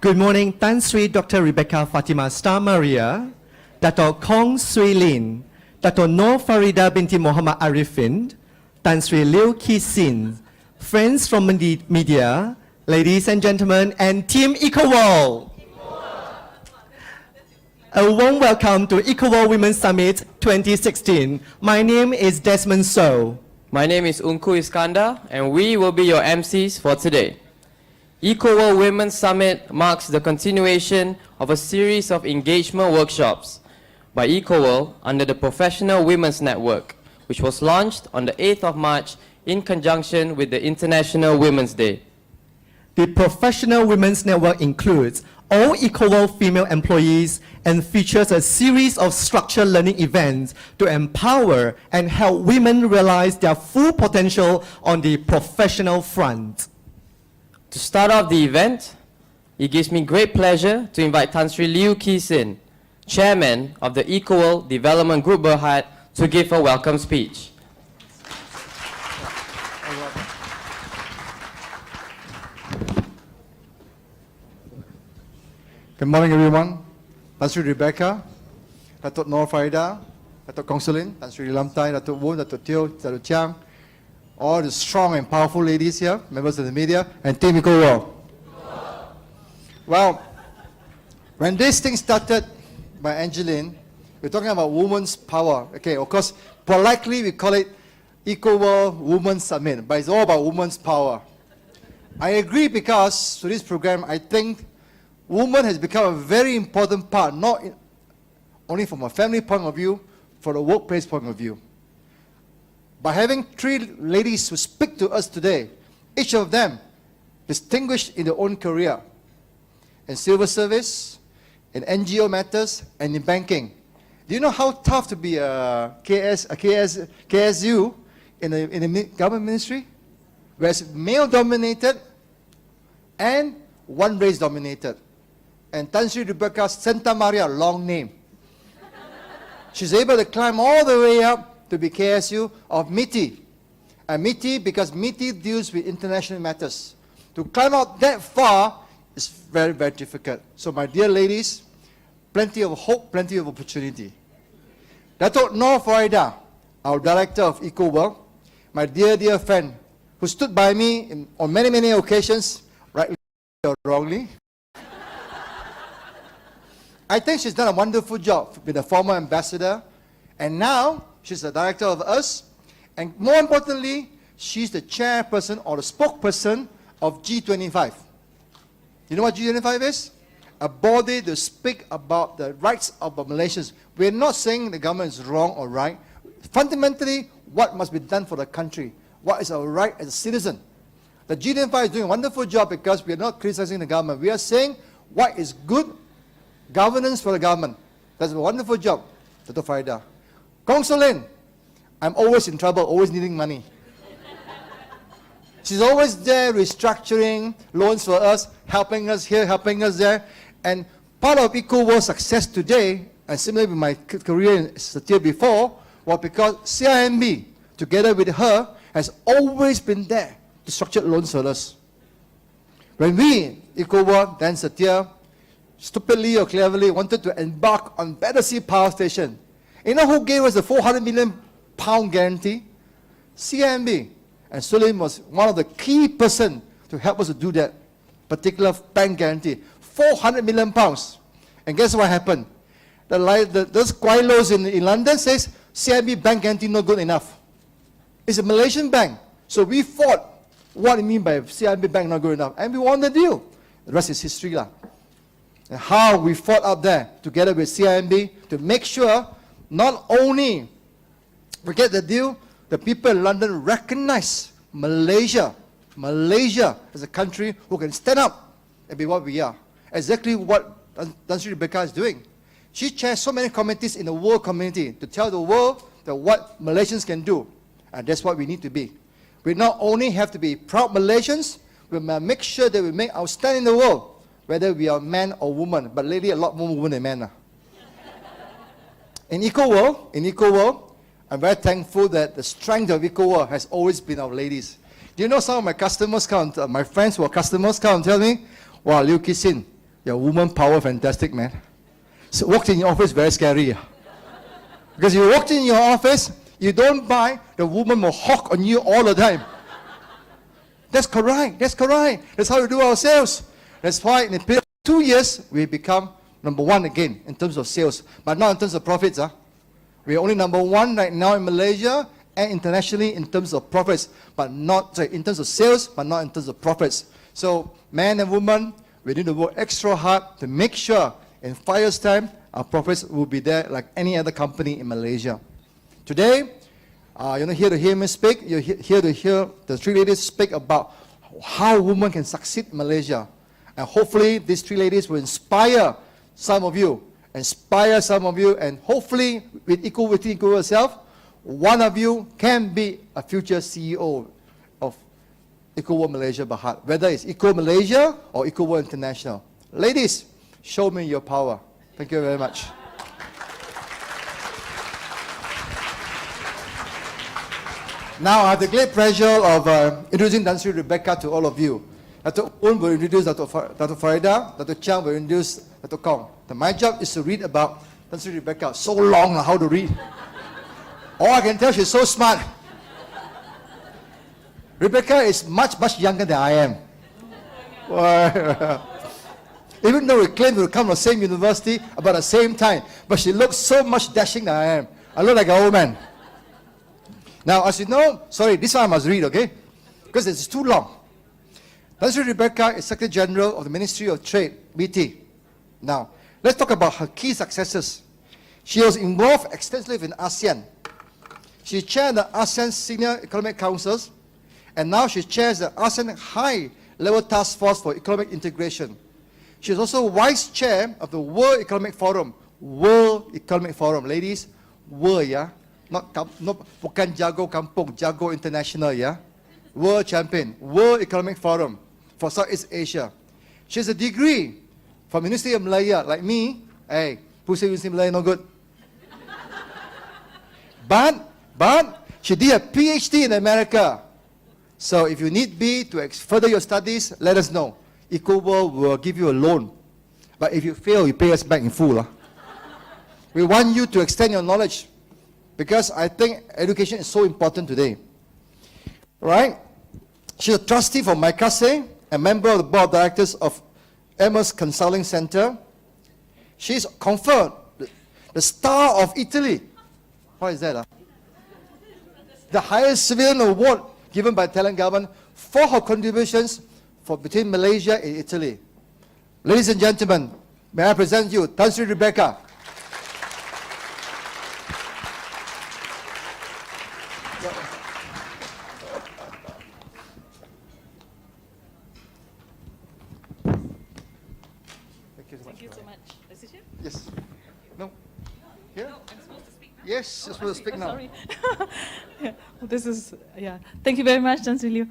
Good morning, Tan Sri Dr. Rebecca Fatima Star Maria, Dato Kong Sui Lin, Dato Nor Farida binti Muhammad Arifin, Tan Sri Liu Ki Sin, friends from the media, ladies and gentlemen, and Team Ecoworld. A warm welcome to Ecoworld Women's Summit 2016. My name is Desmond So. My name is Unku Iskandar, and we will be your MCs for today. Ecoworld Women's Summit marks the continuation of a series of engagement workshops by Ecoworld under the Professional Women's Network, which was launched on the 8th of March in conjunction with the International Women's Day. The Professional Women's Network includes all Ecoworld female employees and features a series of structured learning events to empower and help women realize their full potential on the professional front. To start off the event, it gives me great pleasure to invite Tan Sri Liu Ki Sin, Chairman of the Ecoworld Development Group Berhad, to give a welcome speech. Good morning, everyone. Tan Sri Rebecca, Dato Nor Farida, Dato Kong Sulin, Tan Sri Lamtai, Dato Woon, Dato Teo, Dato Chiang, all the strong and powerful ladies here, members of the media, and Team Ecoworld. Well, when this thing started by Angeline, we're talking about women's power. Okay, of course, politely we call it Ecoworld Women's Summit, but it's all about women's power. I agree because to this program, I think woman has become a very important part, not only from a family point of view, from a workplace point of view. By having three ladies who speak to us today, each of them distinguished in their own career, in civil service, in NGO matters, and in banking. Do you know how tough to be a KSU in a government ministry? Where it's male-dominated and one race-dominated. And Tan Sri Rebecca Santa Maria, long name. She's able to climb all the way up to be KSU of MITI. And MITI, because MITI deals with international matters. To climb out that far is very, very difficult. So my dear ladies, plenty of hope, plenty of opportunity. Dato Nor Farida, our director of Ecoworld, my dear, dear friend, who stood by me on many, many occasions, rightly or wrongly. I think she's done a wonderful job with the former ambassador, and now she's the director of us, and more importantly, she's the chairperson or the spokesperson of G25. You know what G25 is? A body to speak about the rights of the Malaysians. We're not saying the government is wrong or right. Fundamentally, what must be done for the country? What is our right as a citizen? The G25 is doing a wonderful job because we are not criticizing the government. We are saying what is good governance for the government. That's a wonderful job, Dato Farida. Kong Sulin, I'm always in trouble, always needing money. She's always there restructuring loans for us, helping us here, helping us there. And part of Ecoworld's success today, and similarly with my career in Satya before, was because CIMB, together with her, has always been there to structure loans for us. When we, Ecoworld, then Satya, stupidly or cleverly wanted to embark on Battersea Power Station. You know who gave us the £400 million guarantee? CIMB. And Sulin was one of the key person to help us to do that particular bank guarantee. £400 million. And guess what happened? Those Quailos in London says CIMB bank guarantee not good enough. It's a Malaysian bank. So we fought what it mean by CIMB bank not good enough. And we won the deal. The rest is history lah. And how we fought up there together with CIMB to make sure not only we get the deal, the people in London recognize Malaysia as a country who can stand up and be what we are. Exactly what Tan Sri Rebecca is doing. She chairs so many committees in the world community to tell the world that what Malaysians can do. And that's what we need to be. We not only have to be proud Malaysians, we must make sure that we make our stand in the world, whether we are man or woman, but lately a lot more women than men. In Ecoworld, I'm very thankful that the strength of Ecoworld has always been our ladies. Do you know some of my customers come, my friends who are customers come and tell me, wow, Liu Ki Sin, Your woman power, fantastic, man. So walked in your office, very scary. Because you walked in your office, you don't buy, the woman will hawk on you all the time. That's correct, that's correct. That's how we do our sales. That's why in a period of 2 years, we become number one again in terms of sales, but not in terms of profits. We are only number one right now in Malaysia and internationally in terms of profits, but not, in terms of sales, but not in terms of profits. So, man and woman, we need to work extra hard to make sure in 5 years' time, our profits will be there like any other company in Malaysia. Today, you're not here to hear me speak, you're here to hear the three ladies speak about how women can succeed in Malaysia. And hopefully, these three ladies will inspire some of you, and hopefully, with Equality yourself, one of you can be a future CEO of Ecoworld Malaysia Berhad, whether it's Eco Malaysia or Ecoworld International. Ladies, show me your power. Thank you very much. Now, I have the great pleasure of introducing Tan Sri Rebecca to all of you. Dr. Un will introduce Dr. Farida, Dr. Chang will introduce Dr. Kong. My job is to read about Tan Sri Rebecca. So long how to read. All I can tell, she's so smart. Rebecca is much, much younger than I am. Even though we claim to come from the same university about the same time, but she looks so much dashing than I am. I look like an old man. Now, as you know, sorry, this one I must read, okay? Because it's too long. Tan Sri Rebecca is Secretary General of the Ministry of Trade, BT. Now, let's talk about her key successes. She was involved extensively in ASEAN. She chaired the ASEAN Senior Economic Councils, and now she chairs the ASEAN High-Level Task Force for Economic Integration. She is also Vice Chair of the World Economic Forum. World Economic Forum, ladies, world, yeah? Not bukan jago kampung, jago international, yeah? World champion, World Economic Forum for Southeast Asia. She has a degree from University of Malaya, like me. Hey, who said University of Malaya no good? But she did a PhD in America. So if you need be to further your studies, let us know. Ecoworld will give you a loan. But if you fail, you pay us back in full. We want you to extend your knowledge because I think education is so important today. Right? She's a trustee for Maikase, a member of the board of directors of Amos Consulting Center. She's conferred the Star of Italy. What is that? The highest civilian award given by the Italian government for her contributions between Malaysia and Italy. Ladies and gentlemen, may I present you Tan Sri Rebecca. Thank you so much. Is it here? Yes. No. Here? No, I'm supposed to speak now. Yes, you're supposed to speak now. Sorry. Yeah, well, this is, yeah. Thank you very much, Tan Sri Liew.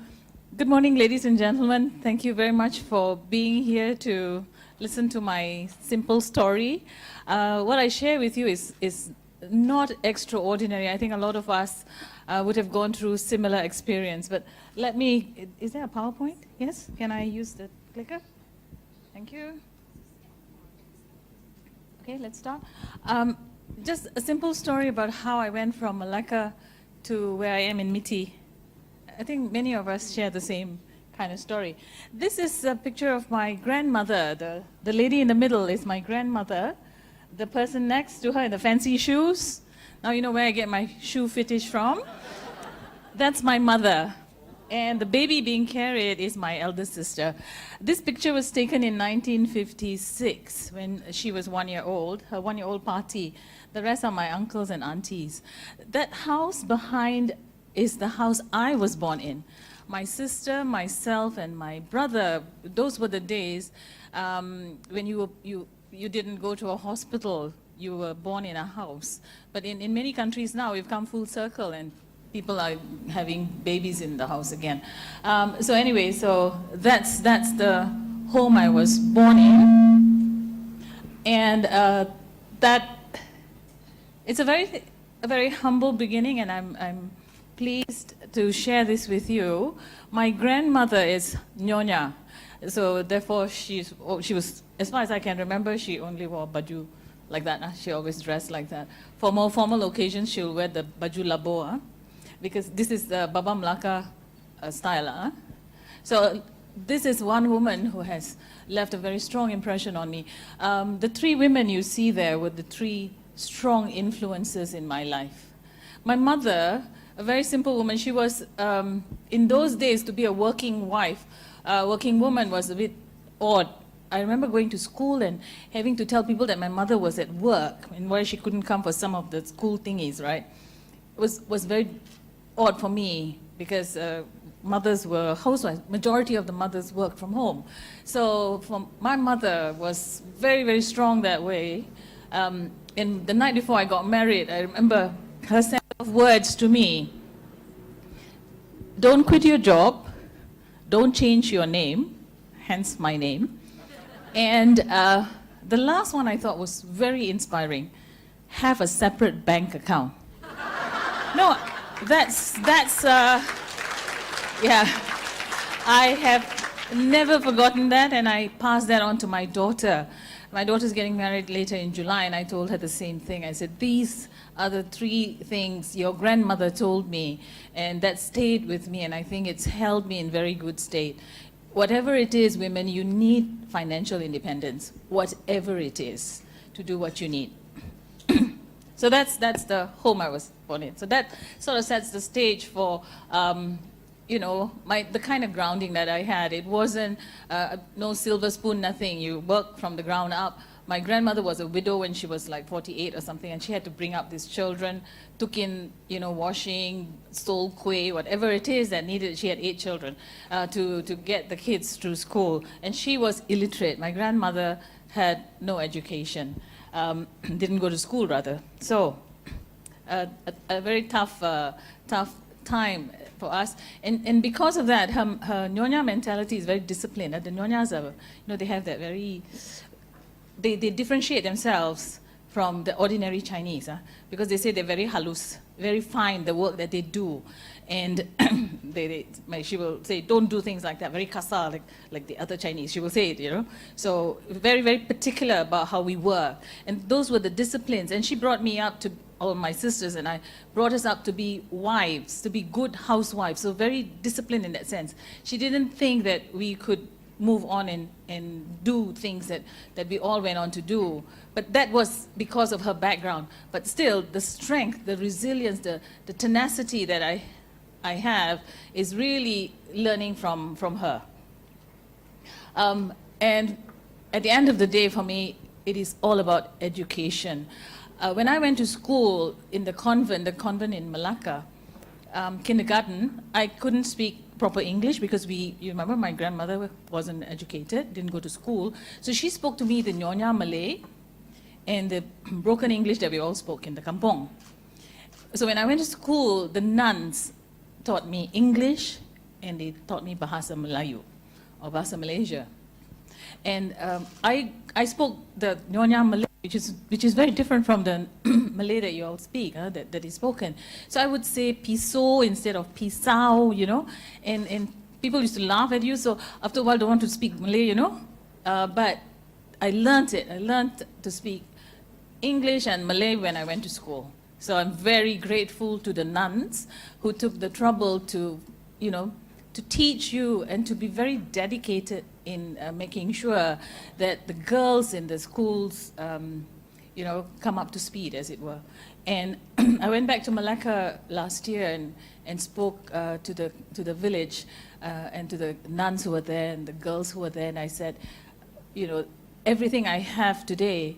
Good morning, ladies and gentlemen. Thank you very much for being here to listen to my simple story. What I share with you is not extraordinary. I think a lot of us would have gone through similar experience. But let me, is there a PowerPoint? Yes? Can I use the clicker? Thank you. Okay, let's start. Just a simple story about how I went from Malacca to where I am in Miti. I think many of us share the same kind of story. This is a picture of my grandmother. The lady in the middle is my grandmother. The person next to her in the fancy shoes. Now you know where I get my shoe fetish from. That's my mother. And the baby being carried is my eldest sister. This picture was taken in 1956 when she was 1 year old, her 1 year old party. The rest are my uncles and aunties. That house behind is the house I was born in. My sister, myself, and my brother, those were the days when you didn't go to a hospital, you were born in a house. But in many countries now, we've come full circle and people are having babies in the house again. So anyway, so that's the home I was born in. And it's a very humble beginning, and I'm pleased to share this with you. My grandmother is Nyonya. So therefore, she was, as far as I can remember, she only wore baju like that. She always dressed like that. For more formal occasions, she'll wear the baju labo, because this is the Baba Melaka style. So this is one woman who has left a very strong impression on me. The three women you see there were the three strong influences in my life. My mother, a very simple woman, she was, in those days, to be a working wife, working woman was a bit odd. I remember going to school and having to tell people that my mother was at work and why she couldn't come for some of the school thingies, right? It was very odd for me because mothers were housewives. Majority of the mothers worked from home. So my mother was very, very strong that way. And the night before I got married, I remember her set of words to me: don't quit your job, don't change your name, hence my name. And the last one I thought was very inspiring: have a separate bank account. No, that's yeah, I have never forgotten that, and I passed that on to my daughter. My daughter's getting married later in July, and I told her the same thing. I said, these are the three things your grandmother told me, and that stayed with me, and I think it's held me in very good state. Whatever it is, women, you need financial independence, whatever it is, to do what you need. So that's the home I was born in. So that sort of sets the stage for, you know, the kind of grounding that I had. It wasn't no silver spoon, nothing. You work from the ground up. My grandmother was a widow when she was like 48 or something, and she had to bring up these children, took in, you know, washing, stole kueh, whatever it is that needed. She had 8 children to get the kids through school. And she was illiterate. My grandmother had no education, didn't go to school rather. So a very tough time for us. And because of that, her Nyonya mentality is very disciplined. The Nyonyas are, you know, they have that very, they differentiate themselves from the ordinary Chinese, because they say they're very halus, very fine, the work that they do. And she will say, don't do things like that, very kasar, like the other Chinese. She will say it, you know. So very, very particular about how we work. And those were the disciplines. And she brought me up to, all my sisters and I, brought us up to be wives, to be good housewives. So very disciplined in that sense. She didn't think that we could move on and do things that we all went on to do. But that was because of her background. But still, the strength, the resilience, the tenacity that I have is really learning from her. And at the end of the day, for me, it is all about education. When I went to school in the convent in Malacca, kindergarten, I couldn't speak proper English because you remember my grandmother wasn't educated, didn't go to school. So she spoke to me the Nyonya Malay and the broken English that we all spoke in the kampong. So when I went to school, the nuns taught me English and they taught me Bahasa Melayu or Bahasa Malaysia. And I spoke the Nyonya Malay, which is very different from the Malay that you all speak, that is spoken. So I would say piso instead of pisau, you know, and people used to laugh at you. So after a while, don't want to speak Malay, you know. But I learned it. I learned to speak English and Malay when I went to school. So I'm very grateful to the nuns who took the trouble to, you know, to teach you and to be very dedicated in making sure that the girls in the schools, you know, come up to speed, as it were. And I went back to Malacca last year and spoke to the village and to the nuns who were there and the girls who were there, and I said, you know, everything I have today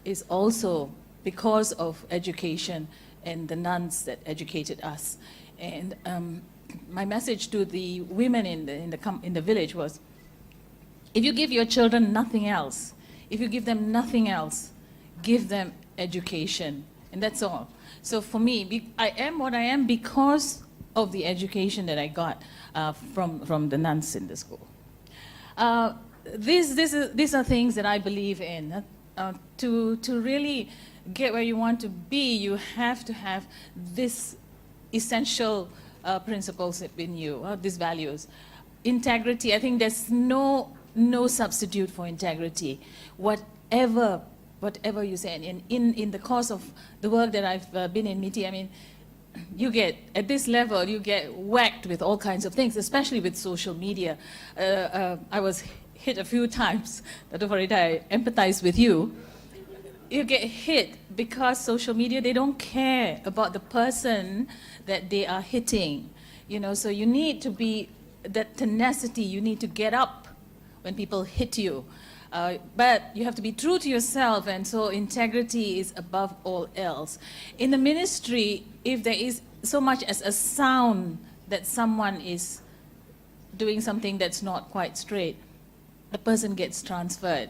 is also because of education and the nuns that educated us. And my message to the women in the village was, if you give your children nothing else, if you give them nothing else, give them education, and that's all. So for me, I am what I am because of the education that I got from the nuns in the school. These are things that I believe in. To really get where you want to be, you have to have this essential principles in you, these values. Integrity, I think there's no substitute for integrity. Whatever you say, and in the course of the work that I've been in MITI, I mean, you get, at this level, you get whacked with all kinds of things, especially with social media. I was hit a few times, Dr. Farida, I empathize with you. You get hit because social media, they don't care about the person that they are hitting. You know, so you need to be, that tenacity, you need to get up when people hit you. But you have to be true to yourself, and so integrity is above all else. In the ministry, if there is so much as a sound that someone is doing something that's not quite straight, the person gets transferred.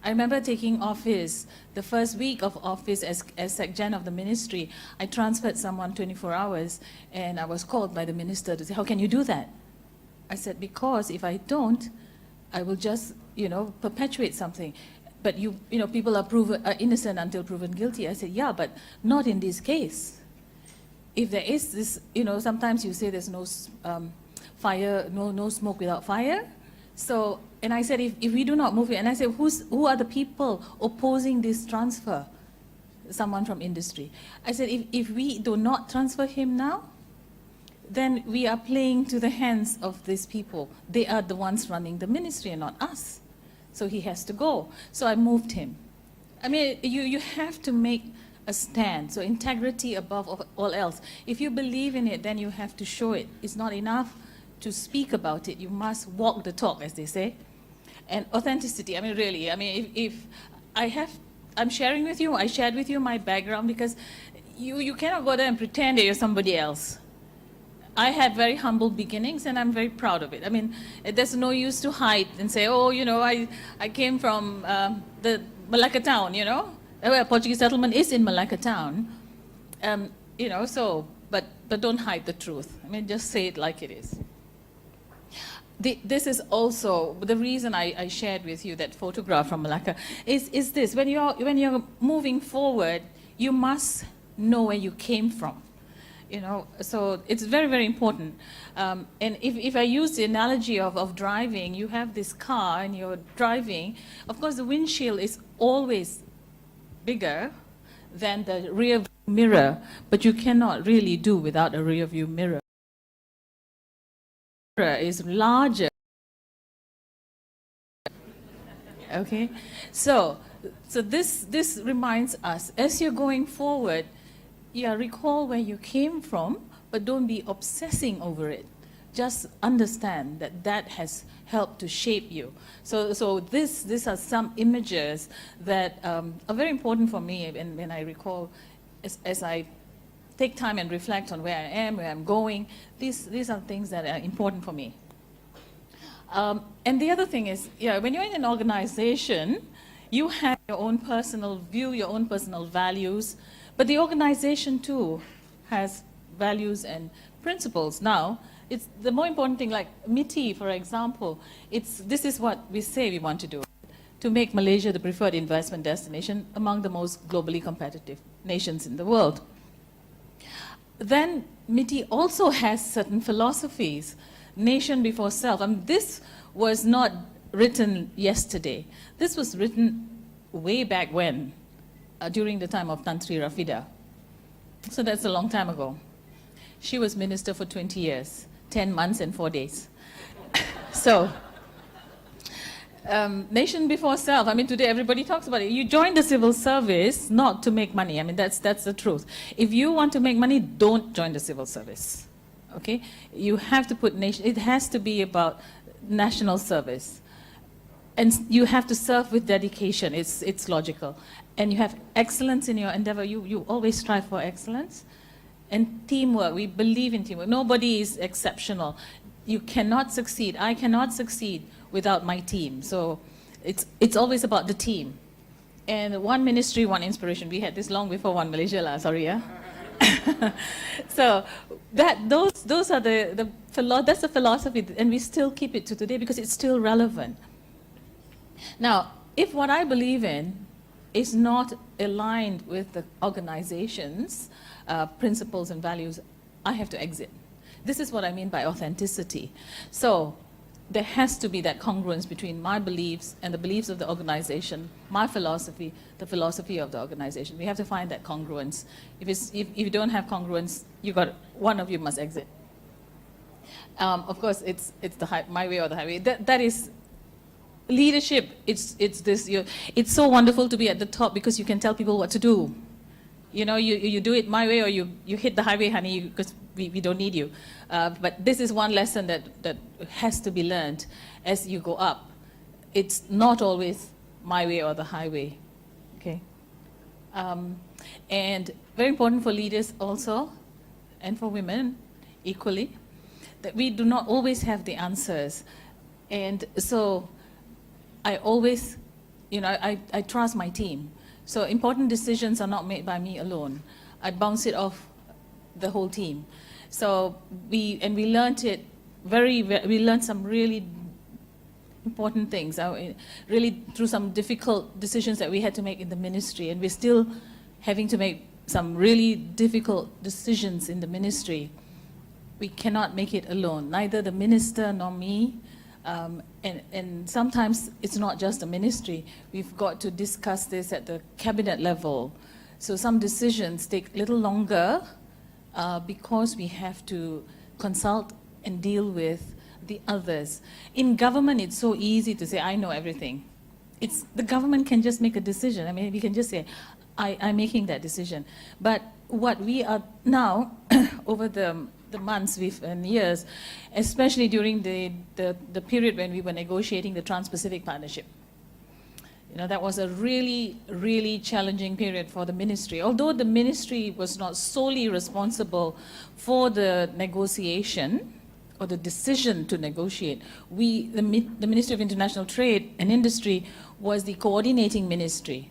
I remember taking office, the first week of office as SecGen of the ministry, I transferred someone 24 hours, and I was called by the minister to say, how can you do that? I said, because if I don't, I will just, you know, perpetuate something. But you know, people are innocent until proven guilty. I said, yeah, but not in this case. If there is this, you know, sometimes you say there's no fire, no smoke without fire. So, and I said, if we do not move it, and I said, who are the people opposing this transfer? Someone from industry. I said, if we do not transfer him now, then we are playing to the hands of these people. They are the ones running the ministry and not us. So he has to go. So I moved him. I mean, you have to make a stand. So integrity above all else. If you believe in it, then you have to show it. It's not enough to speak about it. You must walk the talk, as they say. And authenticity, I mean, really, I mean, if I'm sharing with you, I shared with you my background, because you cannot go there and pretend that you're somebody else. I had very humble beginnings, and I'm very proud of it. I mean, there's no use to hide and say, oh, you know, I came from the Malacca town, you know. Well, Portuguese settlement is in Malacca town. You know, so, but don't hide the truth. I mean, just say it like it is. This is also the reason I shared with you that photograph from Malacca is this: when you're moving forward, you must know where you came from. You know, so it's very, very important. And if I use the analogy of driving, you have this car and you're driving. Of course, the windshield is always bigger than the rear view mirror, but you cannot really do without a rear view mirror. The mirror is larger. Okay, so this reminds us, as you're going forward, yeah, recall where you came from, but don't be obsessing over it. Just understand that that has helped to shape you. So these are some images that are very important for me, and when I recall, as I take time and reflect on where I am, where I'm going, these are things that are important for me. And the other thing is, yeah, when you're in an organization, you have your own personal view, your own personal values, but the organization too has values and principles. Now, it's the more important thing, like MITI, for example, this is what we say we want to do, to make Malaysia the preferred investment destination among the most globally competitive nations in the world. Then MITI also has certain philosophies, nation before self. This was not written yesterday. This was written way back when, during the time of Nor Farida. So that's a long time ago. She was minister for 20 years, 10 months and 4 days. So, nation before self. I mean, today everybody talks about it. You join the civil service not to make money. I mean, that's the truth. If you want to make money, don't join the civil service. Okay? You have to put nation, it has to be about national service. And you have to serve with dedication. It's logical. And you have excellence in your endeavor. You always strive for excellence. And teamwork, we believe in teamwork. Nobody is exceptional. You cannot succeed. I cannot succeed without my team. So it's always about the team. And one ministry, one inspiration. We had this long before One Malaysia, sorry, yeah? So those are that's the philosophy, and we still keep it to today because it's still relevant. Now, if what I believe in is not aligned with the organization's principles and values, I have to exit. This is what I mean by authenticity. So there has to be that congruence between my beliefs and the beliefs of the organization, my philosophy, the philosophy of the organization. We have to find that congruence. If you don't have congruence, one of you must exit. Of course, it's my way or the highway. That is leadership. It's so wonderful to be at the top because you can tell people what to do. You know, you do it my way or you hit the highway, honey, because we don't need you. But this is one lesson that has to be learned as you go up. It's not always my way or the highway, okay? And very important for leaders also, and for women equally, that we do not always have the answers. And so I always, I trust my team. So important decisions are not made by me alone. I bounce it off the whole team. So we learned it we learned some really important things, really through some difficult decisions that we had to make in the ministry, and we're still having to make some really difficult decisions in the ministry. We cannot make it alone, neither the minister nor me. And sometimes it's not just the ministry. We've got to discuss this at the cabinet level. So some decisions take a little longer because we have to consult and deal with the others. In government, it's so easy to say, I know everything. The government can just make a decision. I mean, we can just say, I'm making that decision. But what we are now, over the months and years, especially during the period when we were negotiating the Trans-Pacific Partnership. That was a really, really challenging period for the ministry. Although the ministry was not solely responsible for the negotiation or the decision to negotiate, the Ministry of International Trade and Industry was the coordinating ministry.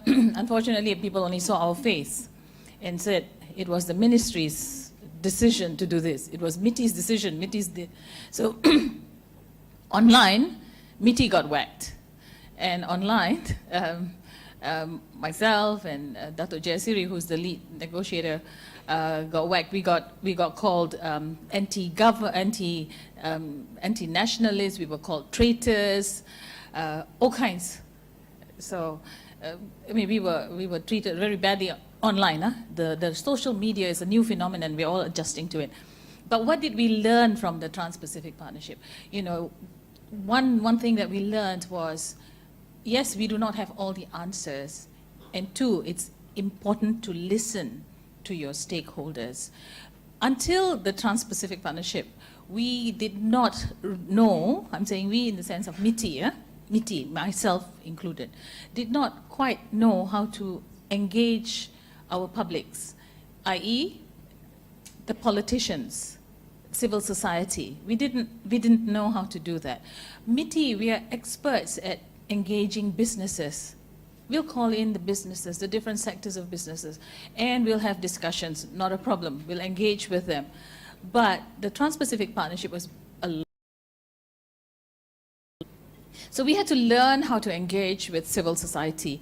Unfortunately, people only saw our face and said it was the ministry's decision to do this. It was MITI's decision. So online, MITI got whacked. And online, myself and Dato' Jayasiri, who's the lead negotiator, got whacked. We got called anti-nationalists. We were called traitors, all kinds. So I mean, we were treated very badly online. The social media is a new phenomenon. We're all adjusting to it. But what did we learn from the Trans-Pacific Partnership? One thing that we learned was, yes, we do not have all the answers. And two, it's important to listen to your stakeholders. Until the Trans-Pacific Partnership, we did not know, I'm saying we in the sense of MITI, MITI, myself included, did not quite know how to engage our publics, i.e. the politicians, civil society. We didn't know how to do that. MITI, we are experts at engaging businesses. We'll call in the businesses, the different sectors of businesses, and we'll have discussions, not a problem. We'll engage with them. But the Trans-Pacific Partnership was a lot. So we had to learn how to engage with civil society.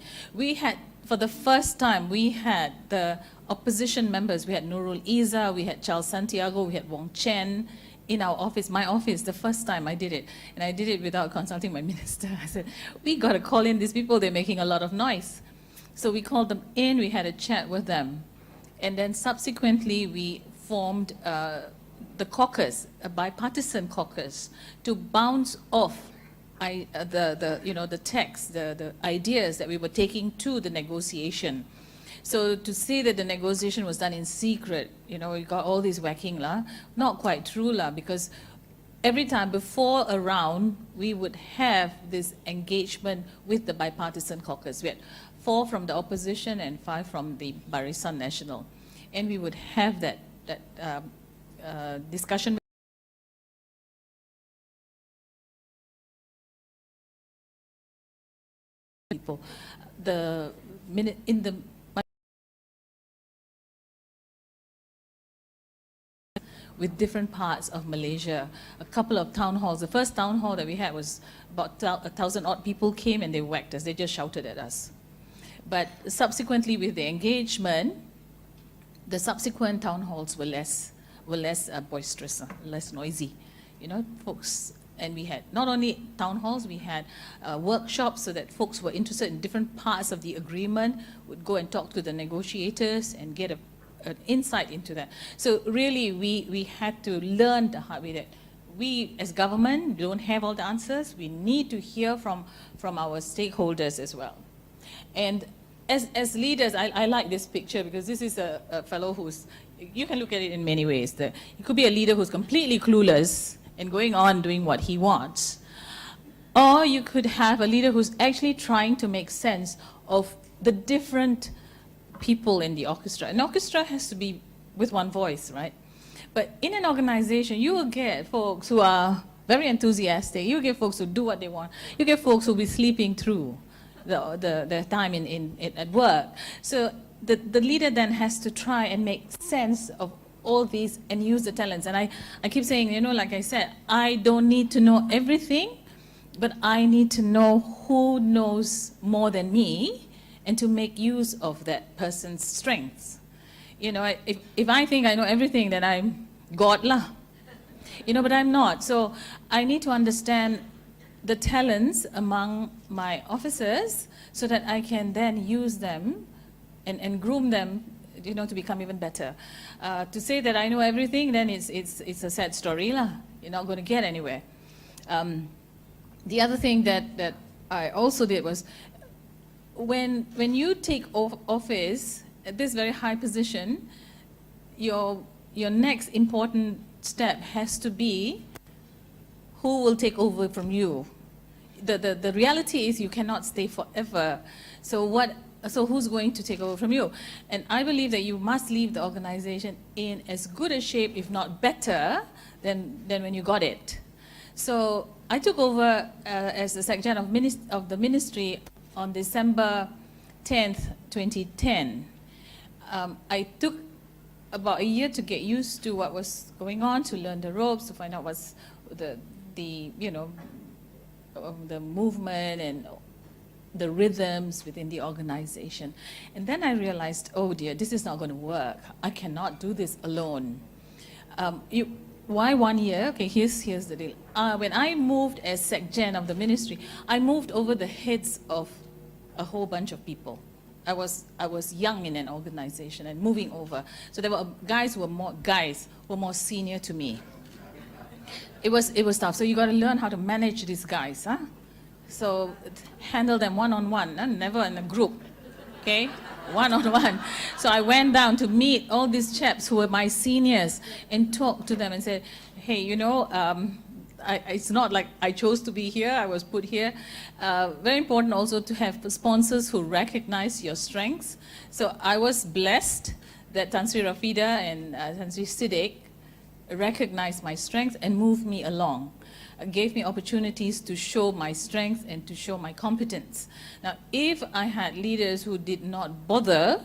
For the first time, we had the opposition members. We had Nurul Izzah, we had Charles Santiago, we had Wong Chen in our office, my office, the first time I did it. And I did it without consulting my minister. I said, we got to call in these people, they're making a lot of noise. So we called them in, we had a chat with them. And then subsequently, we formed the caucus, a bipartisan caucus, to bounce off the text, the ideas that we were taking to the negotiation. So to say that the negotiation was done in secret, we got all this whacking, not quite true, because every time before a round, we would have this engagement with the bipartisan caucus. We had 4 from the opposition and 5 from the Barisan Nasional. And we would have that discussion. People, with different parts of Malaysia, a couple of town halls. The first town hall that we had was about 1,000 odd people came and they whacked us. They just shouted at us. But subsequently, with the engagement, the subsequent town halls were less were less boisterous, less noisy. You know, folks, and we had not only town halls, we had workshops so that folks were interested in different parts of the agreement, would go and talk to the negotiators and get an insight into that. So really, we had to learn the hard way that we as government don't have all the answers. We need to hear from our stakeholders as well. And as leaders, I like this picture because this is a fellow who's, you can look at it in many ways. He could be a leader who's completely clueless and going on doing what he wants. Or you could have a leader who's actually trying to make sense of the different people in the orchestra. An orchestra has to be with one voice, right? But in an organization, you will get folks who are very enthusiastic. You get folks who do what they want. You get folks who will be sleeping through the time at work. So the leader then has to try and make sense of all these and use the talents. And I keep saying, you know, like I said, I don't need to know everything, but I need to know who knows more than me and to make use of that person's strengths. You know, if I think I know everything, then I'm God lah. You know, but I'm not. So I need to understand the talents among my officers so that I can then use them and groom them, you know, to become even better. To say that I know everything, then it's a sad story lah. You're not going to get anywhere. The other thing that I also did was when you take office at this very high position, your next important step has to be who will take over from you. The reality is you cannot stay forever. So who's going to take over from you? And I believe that you must leave the organization in as good a shape, if not better, than when you got it. So I took over as the Secretary of the Ministry on December 10th, 2010. I took about a year to get used to what was going on, to learn the ropes, to find out what's the movement and the rhythms within the organization. And then I realized, oh dear, this is not going to work. I cannot do this alone. Why 1 year? Okay, here's the deal. When I moved as Sec-Gen of the ministry, I moved over the heads of a whole bunch of people. I was young in an organization and moving over. So there were guys who were more senior to me. It was tough. So you got to learn how to manage these guys, huh? So handle them one-on-one, never in a group, okay? One-on-one. So I went down to meet all these chaps who were my seniors and talk to them and said, hey, you know, it's not like I chose to be here, I was put here. Very important also to have sponsors who recognize your strengths. So I was blessed that Tan Sri Rafida and Tan Sri Siddiq recognized my strengths and moved me along. Gave me opportunities to show my strength and to show my competence. Now, if I had leaders who did not bother,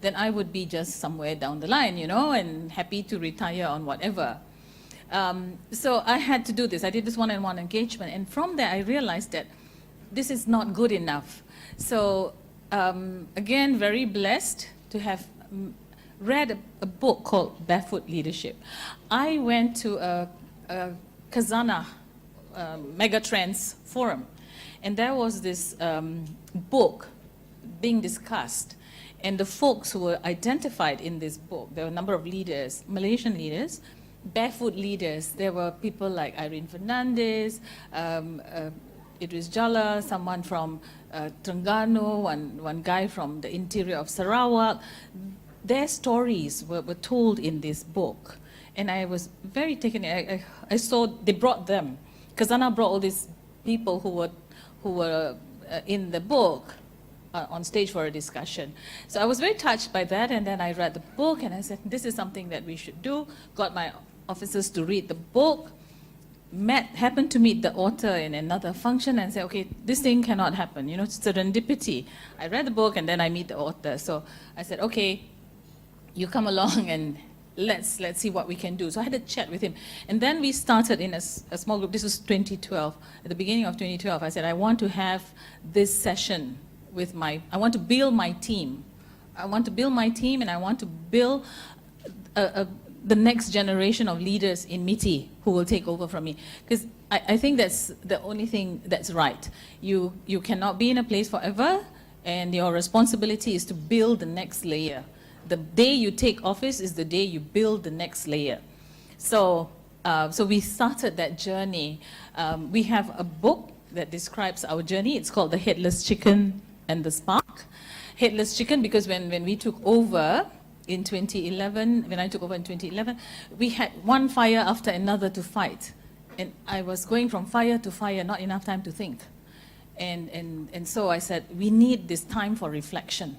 then I would be just somewhere down the line, you know, and happy to retire on whatever. So I had to do this. I did this one-on-one engagement, and from there I realized that this is not good enough. So again, very blessed to have read a book called Barefoot Leadership. I went to a Kazana Megatrends Forum, and there was this book being discussed, and the folks who were identified in this book, there were a number of leaders, Malaysian leaders, barefoot leaders. There were people like Irene Fernandez, Idris Jalla, someone from Terengganu, one guy from the interior of Sarawak. Their stories were told in this book. And I was very taken. I saw they brought them. Kazana brought all these people who were in the book on stage for a discussion. So I was very touched by that, and then I read the book, and I said, this is something that we should do. Got my officers to read the book, happened to meet the author in another function, and said, okay, this thing cannot happen, you know, it's serendipity. I read the book, and then I meet the author. So I said, okay, you come along and let's see what we can do. So I had a chat with him. And then we started in a small group. This was 2012. At the beginning of 2012, I said, I want to have this session with I want to build my team. I want to build my team, and I want to build the next generation of leaders in MITI who will take over from me. Because I think that's the only thing that's right. You cannot be in a place forever, and your responsibility is to build the next layer. The day you take office is the day you build the next layer. So, so we started that journey. We have a book that describes our journey. It's called The Headless Chicken and the Spark. Headless Chicken because when we took over in 2011, when I took over in 2011, we had one fire after another to fight. And I was going from fire to fire, not enough time to think. And so I said, we need this time for reflection.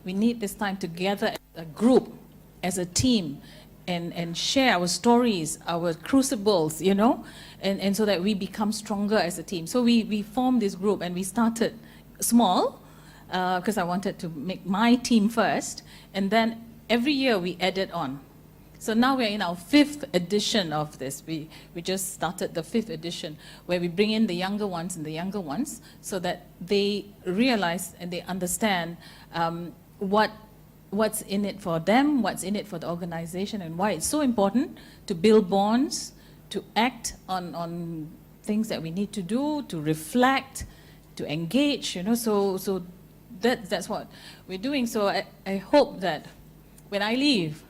We need this time to gather as a group, as a team, and share our stories, our crucibles, you know, and so that we become stronger as a team. So we formed this group, and we started small, because I wanted to make my team first, and then every year we added on. So now we're in our 5th edition of this. We just started the 5th edition, where we bring in the younger ones and the younger ones, so that they realize and they understand what's in it for them, what's in it for the organization, and why it's so important to build bonds, to act on things that we need to do, to reflect, to engage, you know, so that's what we're doing. So I hope that when I leave,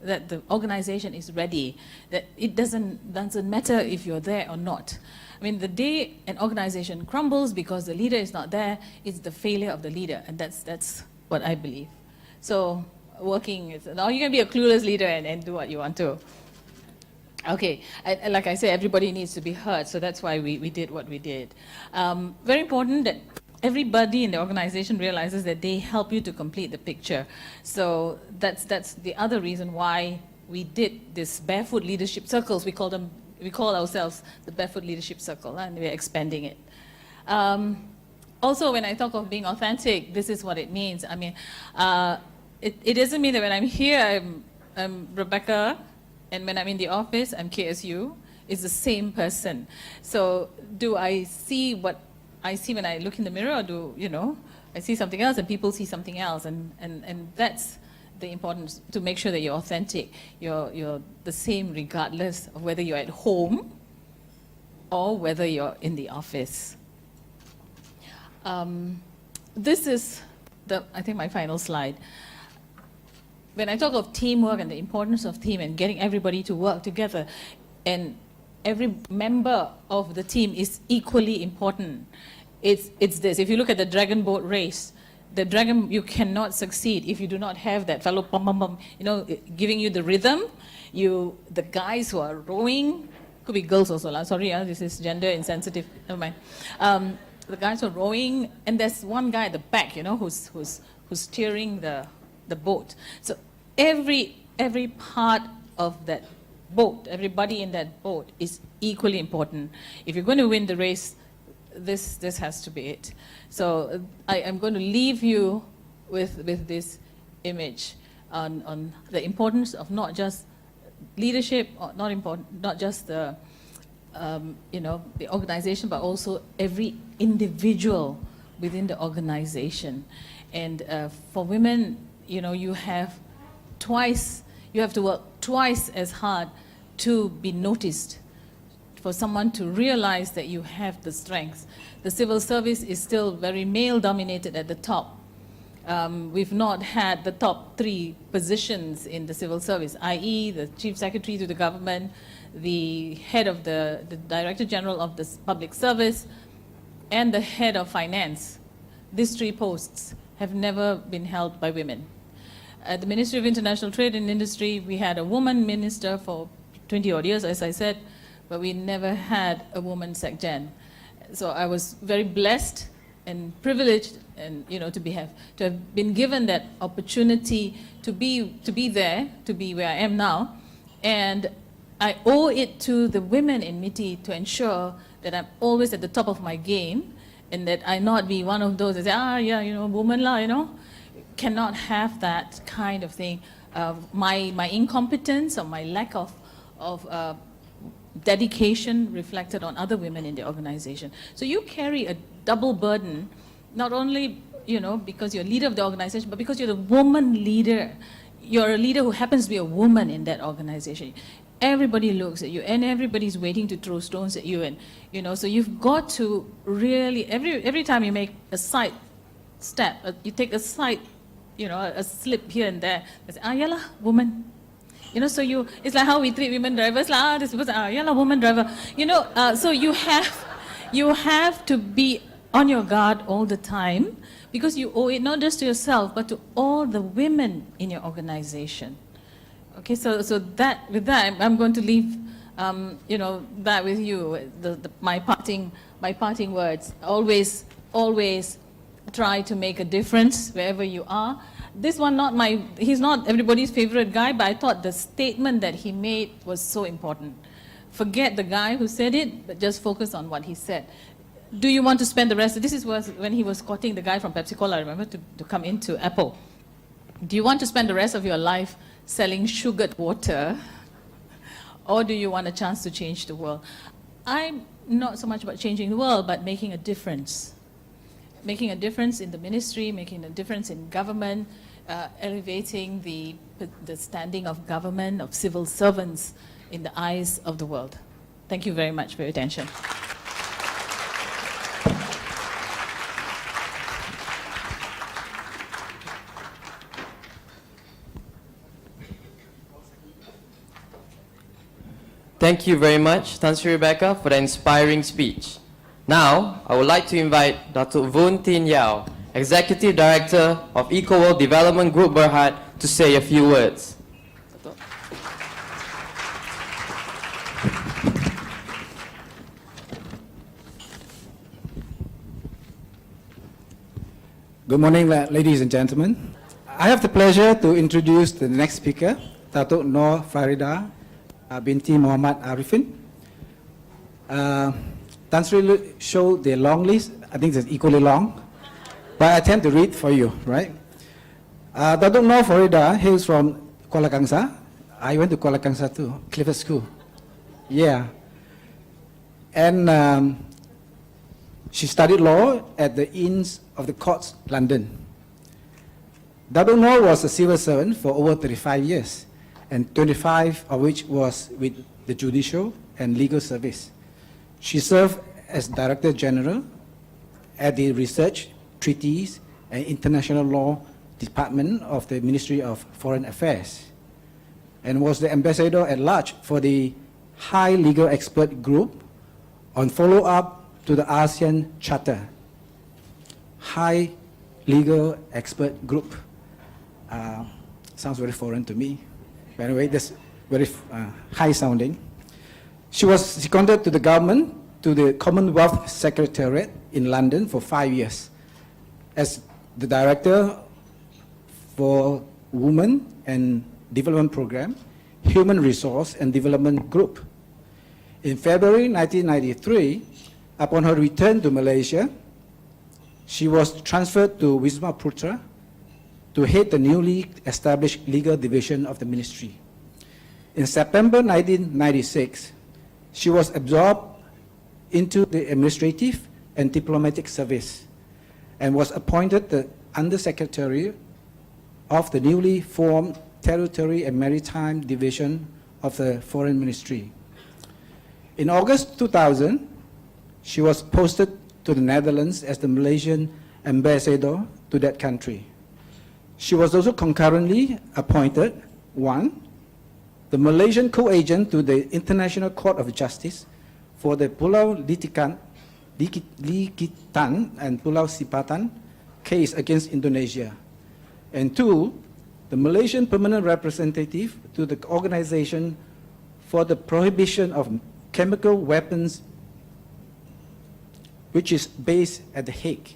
that the organization is ready, that it doesn't matter if you're there or not. I mean, the day an organization crumbles because the leader is not there, it's the failure of the leader, and that's what I believe. So working is, now you can be a clueless leader and do what you want to. Okay, like I said, everybody needs to be heard, so that's why we did what we did. Very important that everybody in the organization realizes that they help you to complete the picture. So that's the other reason why we did this barefoot leadership circles. We call ourselves the Barefoot Leadership Circle, and we're expanding it. Also, when I talk of being authentic, this is what it means. I mean, it doesn't mean that when I'm here, I'm Rebecca, and when I'm in the office, I'm KSU. It's the same person. So do I see what I see when I look in the mirror, or do, you know, I see something else and people see something else, and that's the importance, to make sure that you're authentic. You're the same regardless of whether you're at home or whether you're in the office. This is I think my final slide. When I talk of teamwork and the importance of team and getting everybody to work together, and every member of the team is equally important. It's this. If you look at the dragon boat race, the dragon, you cannot succeed if you do not have that fellow bum bum bum, you know, giving you the rhythm. The guys who are rowing, could be girls also, sorry, this is gender insensitive, never mind. The guys who are rowing, and there's one guy at the back, you know, who's steering the boat. So every part of that boat, everybody in that boat is equally important. If you're going to win the race, this has to be it. So I'm going to leave you with this image on the importance of not just leadership, or not just the you know, the organization, but also every individual within the organization. And for women, you know, you have to work twice as hard to be noticed, for someone to realize that you have the strength. The civil service is still very male-dominated at the top. We've not had the top 3 positions in the civil service, i.e. the chief secretary to the government, the head of the director general of the public service, and the head of finance. These 3 posts have never been held by women. At the Ministry of International Trade and Industry, we had a woman minister for 20 odd years, as I said, but we never had a woman SecGen. So I was very blessed and privileged, and you know, to have been given that opportunity to be there, to be where I am now, and I owe it to the women in MITI to ensure that I'm always at the top of my game, and that I not be one of those that say, yeah, you know, woman lah, you know, cannot have that kind of thing. My incompetence or my lack of dedication reflected on other women in the organization. So you carry a double burden, not only, you know, because you're leader of the organization, but because you're the woman leader. you're a leader who happens to be a woman in that organization, everybody looks at you and everybody's waiting to throw stones at you, and so you've got to really, every time you make a side step, you take a side, a slip here and there, they say, yeah lah, woman. So it's like how we treat women drivers, this person, yeah lah, woman driver. So you have to be on your guard all the time, because you owe it not just to yourself, but to all the women in your organization. Okay, so with that, I'm going to leave, that with you. My parting words. Always try to make a difference wherever you are. This one, he's not everybody's favorite guy, but I thought the statement that he made was so important. Forget the guy who said it, but just focus on what he said. Do you want to spend the rest? This was when he was quoting the guy from Pepsi Cola, remember, to come into Apple. Do you want to spend the rest of your life selling sugared water, or do you want a chance to change the world? I'm not so much about changing the world, but making a difference. Making a difference in the ministry, making a difference in government, elevating the standing of government, of civil servants in the eyes of the world. Thank you very much for your attention. Thank you very much, Tan Sri Rebecca, for the inspiring speech. Now, I would like to invite Dr. Voon Tin Yao, Executive Director of Ecoworld Development Group Berhad, to say a few words. Good morning, ladies and gentlemen. I have the pleasure to introduce the next speaker, Dato' Nor Farida binti Muhammad Arifin. Tan Sri showed the long list. I think it's equally long, but I tend to read for you, right? Dato' Nor Farida hails from Kuala Kangsar. I went to Kuala Kangsar too, Clifford School. Yeah. And she studied law at the Inns of the Courts, London. Dato' Nor was a civil servant for over 35 years, and 25 of which was with the Judicial and Legal Service. She served as Director General at the Research, Treaties and International Law Department of the Ministry of Foreign Affairs, and was the Ambassador at Large for the High Legal Expert Group on follow-up to the ASEAN Charter. High Legal Expert Group. Sounds very foreign to me. But anyway, that's very high sounding. She was seconded to the government, to the Commonwealth Secretariat in London for 5 years as the Director for Women and Development Program, Human Resource and Development Group. In February 1993, upon her return to Malaysia, she was transferred to Wisma Putra to head the newly established legal division of the ministry. In September 1996, she was absorbed into the administrative and diplomatic service and was appointed the Undersecretary of the newly formed Territory and Maritime Division of the Foreign Ministry. In August 2000, she was posted to the Netherlands as the Malaysian ambassador to that country. She was also concurrently appointed, 1, the Malaysian co-agent to the International Court of Justice for the Pulau Likitan and Pulau Sipatan case against Indonesia, and 2, the Malaysian permanent representative to the Organization for the Prohibition of Chemical Weapons, which is based at The Hague.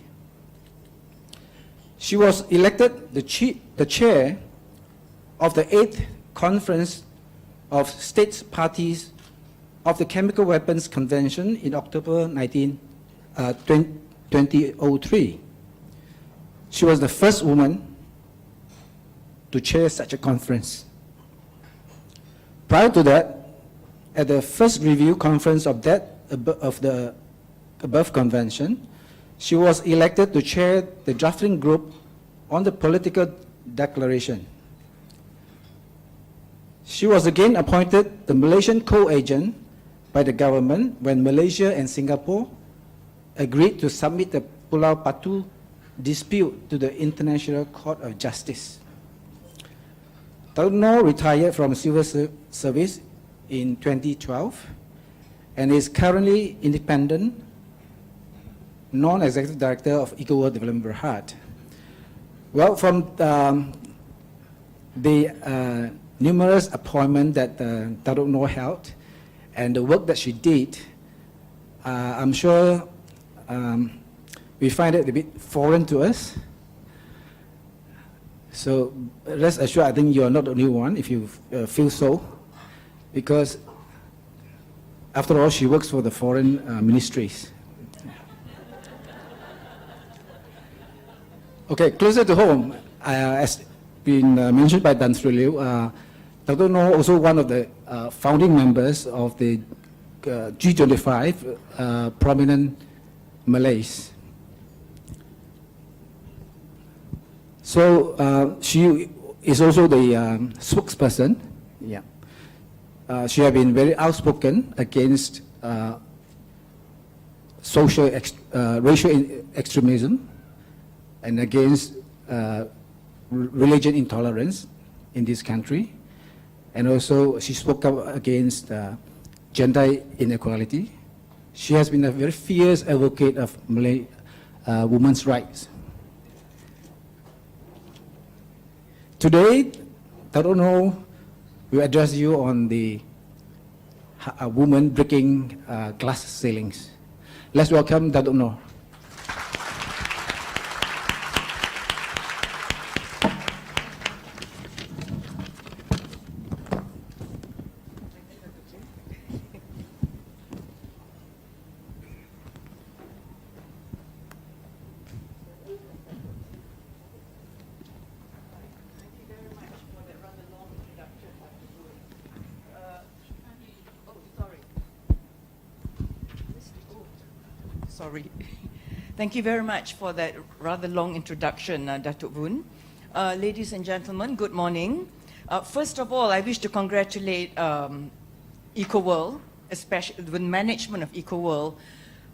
She was elected the chair of the 8th Conference of States Parties of the Chemical Weapons Convention in October 2003. She was the first woman to chair such a conference. Prior to that, at the first review conference of the above convention, she was elected to chair the drafting group on the political declaration. She was again appointed the Malaysian co-agent by the government when Malaysia and Singapore agreed to submit the Pulau Batu dispute to the International Court of Justice. Datuk Nor retired from civil service in 2012 and is currently independent non-executive director of Ecoworld Development Berhad. Well, from the numerous appointments that Datuk Nor held and the work that she did, I'm sure we find it a bit foreign to us. So rest assured, I think you are not the only one if you feel so, because after all, she works for the foreign ministries. Okay, closer to home, as been mentioned by Tan Sri Liew, Dr. Nor also one of the founding members of the G25 prominent Malays. So she is also the spokesperson. Yeah. She has been very outspoken against racial extremism and against religion intolerance in this country. And also she spoke up against gender inequality. She has been a very fierce advocate of Malay women's rights. Today, Datuk Nor will address you on the woman breaking glass ceilings. Let's welcome Datuk Nor. Sorry. Thank you very much for that rather long introduction, Datuk Boon. Ladies and gentlemen, good morning. First of all, I wish to congratulate Ecoworld, especially the management of Ecoworld,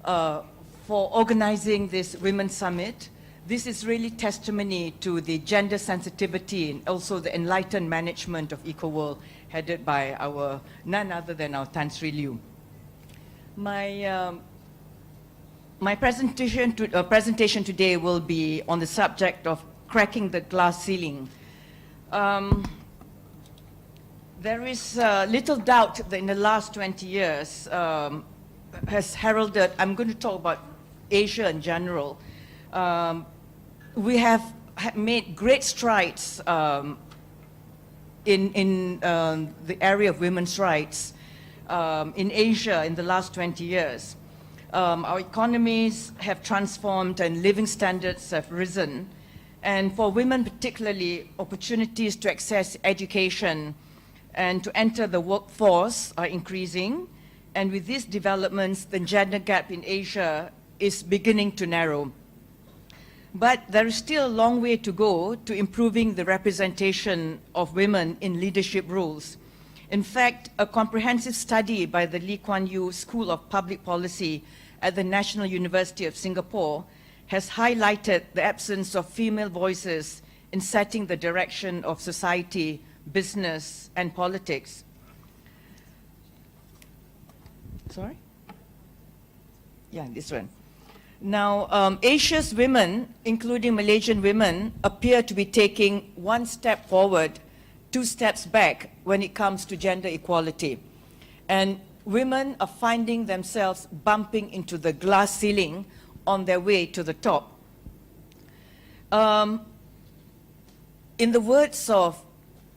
for organizing this Women's Summit. This is really testimony to the gender sensitivity and also the enlightened management of Ecoworld, headed by our none other than our Tan Sri Liew. My presentation today will be on the subject of cracking the glass ceiling. There is little doubt that in the last 20 years has heralded, I'm going to talk about Asia in general. We have made great strides in the area of women's rights in Asia in the last 20 years. Our economies have transformed and living standards have risen. And for women particularly, opportunities to access education and to enter the workforce are increasing. And with these developments, the gender gap in Asia is beginning to narrow. But there is still a long way to go to improving the representation of women in leadership roles. In fact, a comprehensive study by the Lee Kuan Yew School of Public Policy at the National University of Singapore has highlighted the absence of female voices in setting the direction of society, business, and politics. Sorry? Yeah, this one. Now, Asia's women, including Malaysian women, appear to be taking one step forward, two steps back when it comes to gender equality. And women are finding themselves bumping into the glass ceiling on their way to the top. In the words of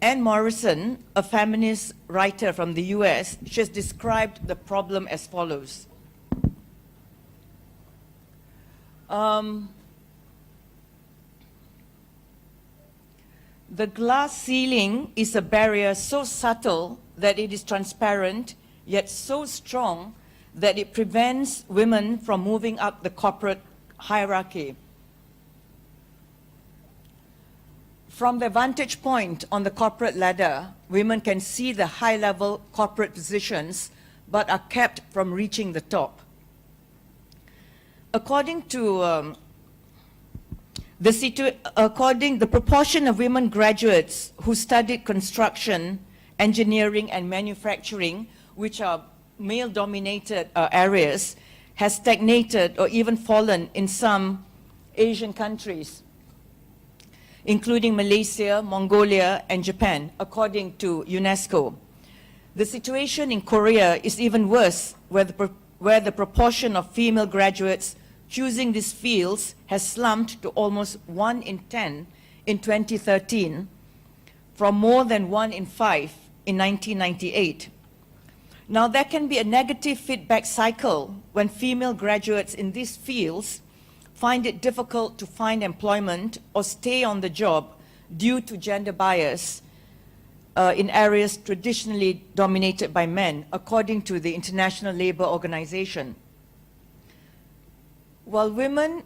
Anne Morrison, a feminist writer from the US, she has described the problem as follows. The glass ceiling is a barrier so subtle that it is transparent, yet so strong that it prevents women from moving up the corporate hierarchy. From their vantage point on the corporate ladder, women can see the high-level corporate positions but are kept from reaching the top. According to the proportion of women graduates who studied construction, engineering, and manufacturing, which are male-dominated areas, has stagnated or even fallen in some Asian countries, including Malaysia, Mongolia, and Japan, according to UNESCO. The situation in Korea is even worse, where the proportion of female graduates choosing these fields has slumped to almost 1 in 10 in 2013, from more than 1 in 5 in 1998. Now, there can be a negative feedback cycle when female graduates in these fields find it difficult to find employment or stay on the job due to gender bias in areas traditionally dominated by men, according to the International Labour Organization. While women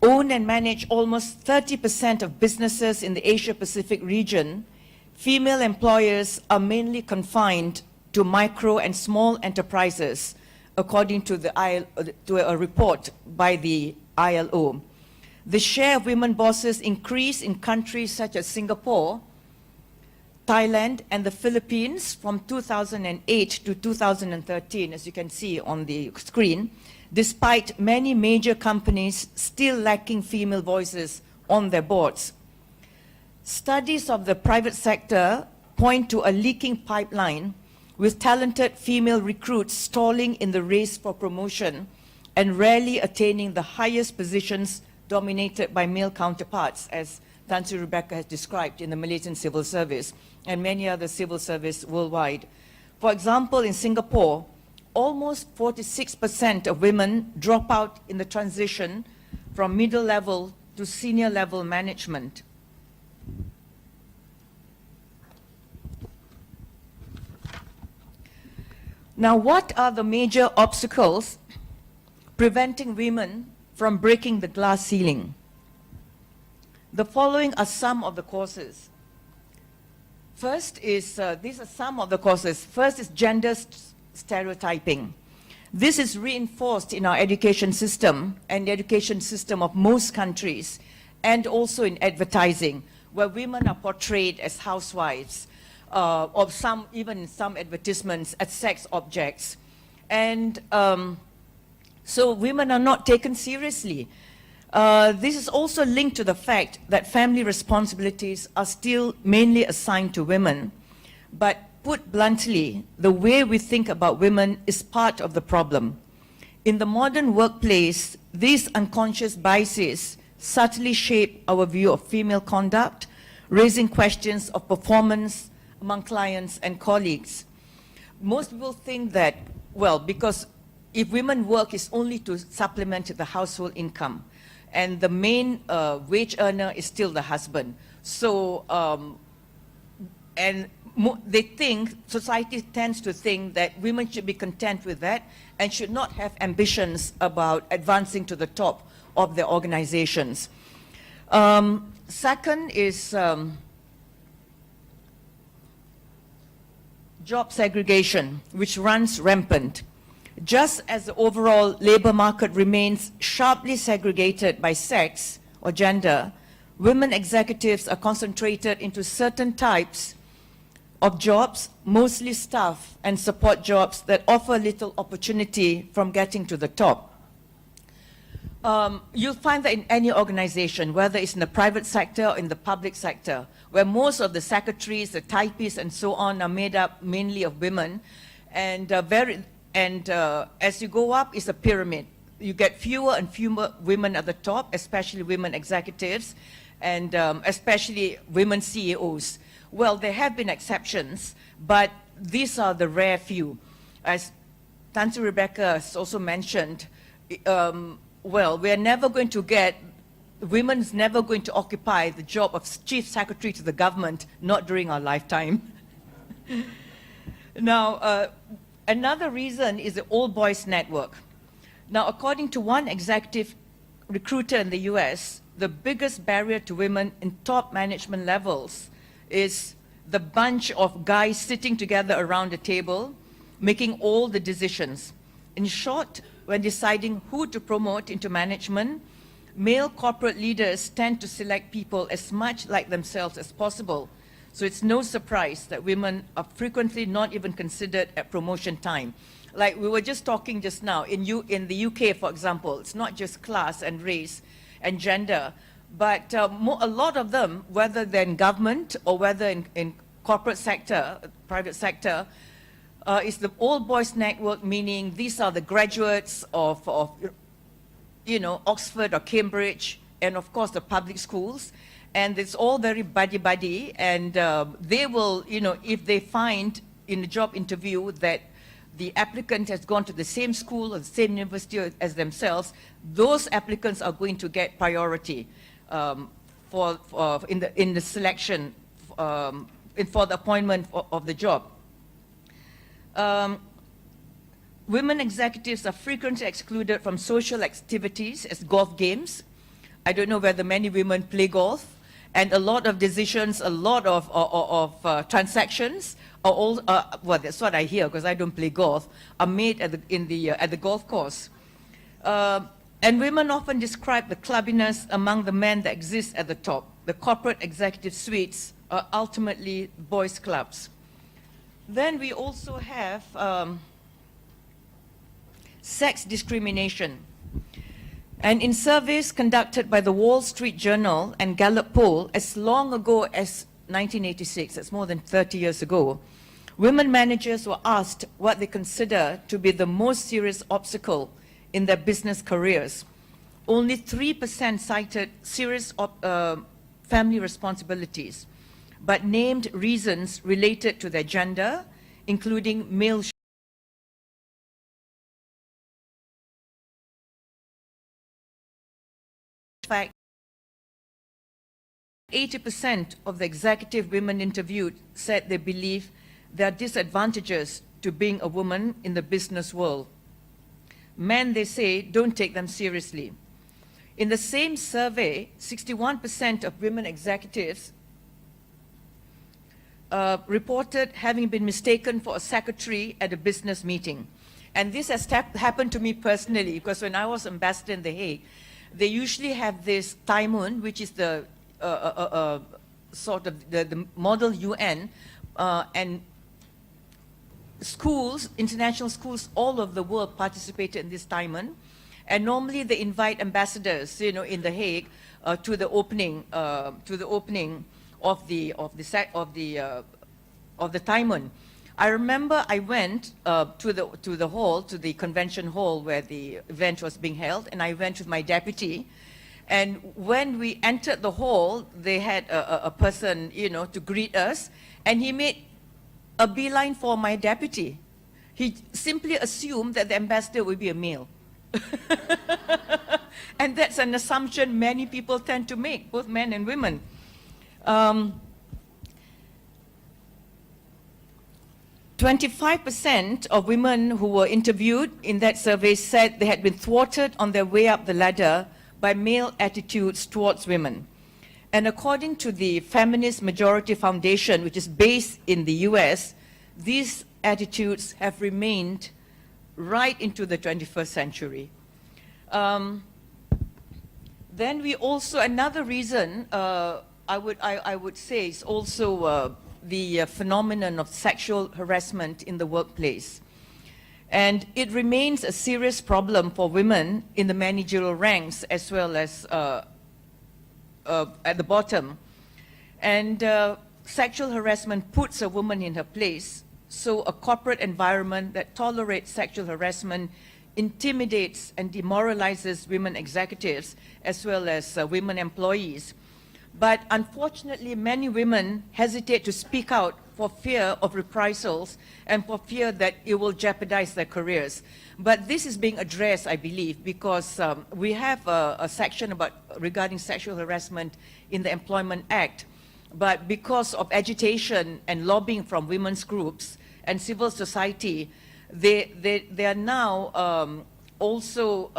own and manage almost 30% of businesses in the Asia-Pacific region, female employers are mainly confined to micro and small enterprises, according to a report by the ILO. The share of women bosses increased in countries such as Singapore, Thailand, and the Philippines from 2008 to 2013, as you can see on the screen, despite many major companies still lacking female voices on their boards. Studies of the private sector point to a leaking pipeline with talented female recruits stalling in the race for promotion and rarely attaining the highest positions dominated by male counterparts, as Tan Sri Rebecca has described in the Malaysian civil service and many other civil service worldwide. For example, in Singapore, almost 46% of women drop out in the transition from middle level to senior level management. Now, what are the major obstacles preventing women from breaking the glass ceiling? The following are some of the causes. First is, these are some of the causes. First is gender stereotyping. This is reinforced in our education system and the education system of most countries, and also in advertising, where women are portrayed as housewives, or some, even in some advertisements, as sex objects. And so women are not taken seriously. This is also linked to the fact that family responsibilities are still mainly assigned to women. But put bluntly, the way we think about women is part of the problem. In the modern workplace, these unconscious biases subtly shape our view of female conduct, raising questions of performance among clients and colleagues. Most people think that, well, because if women work, it's only to supplement the household income, and the main wage earner is still the husband. So, they think, society tends to think that women should be content with that and should not have ambitions about advancing to the top of their organizations. Second is job segregation, which runs rampant. Just as the overall labor market remains sharply segregated by sex or gender, women executives are concentrated into certain types of jobs, mostly staff and support jobs that offer little opportunity from getting to the top. You'll find that in any organization, whether it's in the private sector or in the public sector, where most of the secretaries, the typists, and so on are made up mainly of women, and as you go up, it's a pyramid. You get fewer and fewer women at the top, especially women executives, and especially women CEOs. Well, there have been exceptions, but these are the rare few. As Tan Sri Rebecca has also mentioned, well, we're never going to get, women's never going to occupy the job of chief secretary to the government, not during our lifetime. Now, another reason is the old boys network. Now, according to one executive recruiter in the US, the biggest barrier to women in top management levels is the bunch of guys sitting together around a table, making all the decisions. In short, when deciding who to promote into management, male corporate leaders tend to select people as much like themselves as possible. So it's no surprise that women are frequently not even considered at promotion time. Like we were just talking just now, in the UK, for example, it's not just class and race and gender, but a lot of them, whether they're in government or whether in corporate sector, private sector, is the all-boys network, meaning these are the graduates of Oxford or Cambridge, and of course the public schools. And it's all very buddy-buddy, and they will, if they find in a job interview that the applicant has gone to the same school or the same university as themselves, those applicants are going to get priority in the selection for the appointment of the job. Women executives are frequently excluded from social activities as golf games. I don't know whether many women play golf, and a lot of decisions, a lot of transactions are all, well, that's what I hear because I don't play golf, are made at the golf course. And women often describe the clubbiness among the men that exist at the top. The corporate executive suites are ultimately boys' clubs. Then we also have sex discrimination. And in surveys conducted by the Wall Street Journal and Gallup poll as long ago as 1986, that's more than 30 years ago, women managers were asked what they consider to be the most serious obstacle in their business careers. Only 3% cited serious family responsibilities, but named reasons related to their gender, including male fact, 80% of the executive women interviewed said they believe there are disadvantages to being a woman in the business world. Men, they say, don't take them seriously. In the same survey, 61% of women executives reported having been mistaken for a secretary at a business meeting. And this has happened to me personally, because when I was ambassador in The Hague, they usually have this Taimun, which is the sort of the model UN, and schools, international schools all over the world participated in this Taimun. And normally they invite ambassadors, in The Hague to the opening of the Taimun. I remember I went to the hall, to the convention hall where the event was being held, and I went with my deputy. And when we entered the hall, they had a person, to greet us, and he made a beeline for my deputy. He simply assumed that the ambassador would be a male. And that's an assumption many people tend to make, both men and women. 25% of women who were interviewed in that survey said they had been thwarted on their way up the ladder by male attitudes towards women. And according to the Feminist Majority Foundation, which is based in the US, these attitudes have remained right into the 21st century. Then we also, another reason I would say is also the phenomenon of sexual harassment in the workplace. And it remains a serious problem for women in the managerial ranks as well as at the bottom. And sexual harassment puts a woman in her place. So a corporate environment that tolerates sexual harassment intimidates and demoralizes women executives as well as women employees. But unfortunately, many women hesitate to speak out for fear of reprisals and for fear that it will jeopardize their careers. But this is being addressed, I believe, because we have a section regarding sexual harassment in the Employment Act. But because of agitation and lobbying from women's groups and civil society, they are now also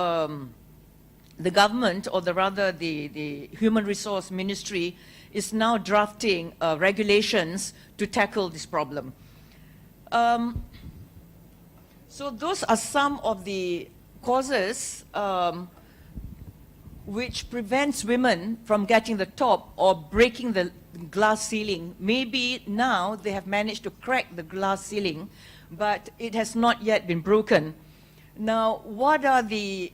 the government, or rather the Human Resource Ministry, is now drafting regulations to tackle this problem. So those are some of the causes which prevents women from getting the top or breaking the glass ceiling. Maybe now they have managed to crack the glass ceiling, but it has not yet been broken. Now, what are the,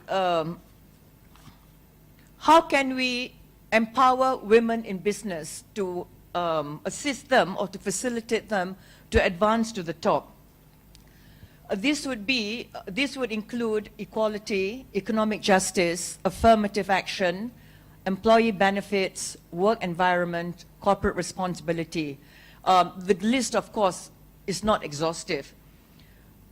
how can we empower women in business to assist them or to facilitate them to advance to the top? This would include equality, economic justice, affirmative action, employee benefits, work environment, corporate responsibility. The list, of course, is not exhaustive.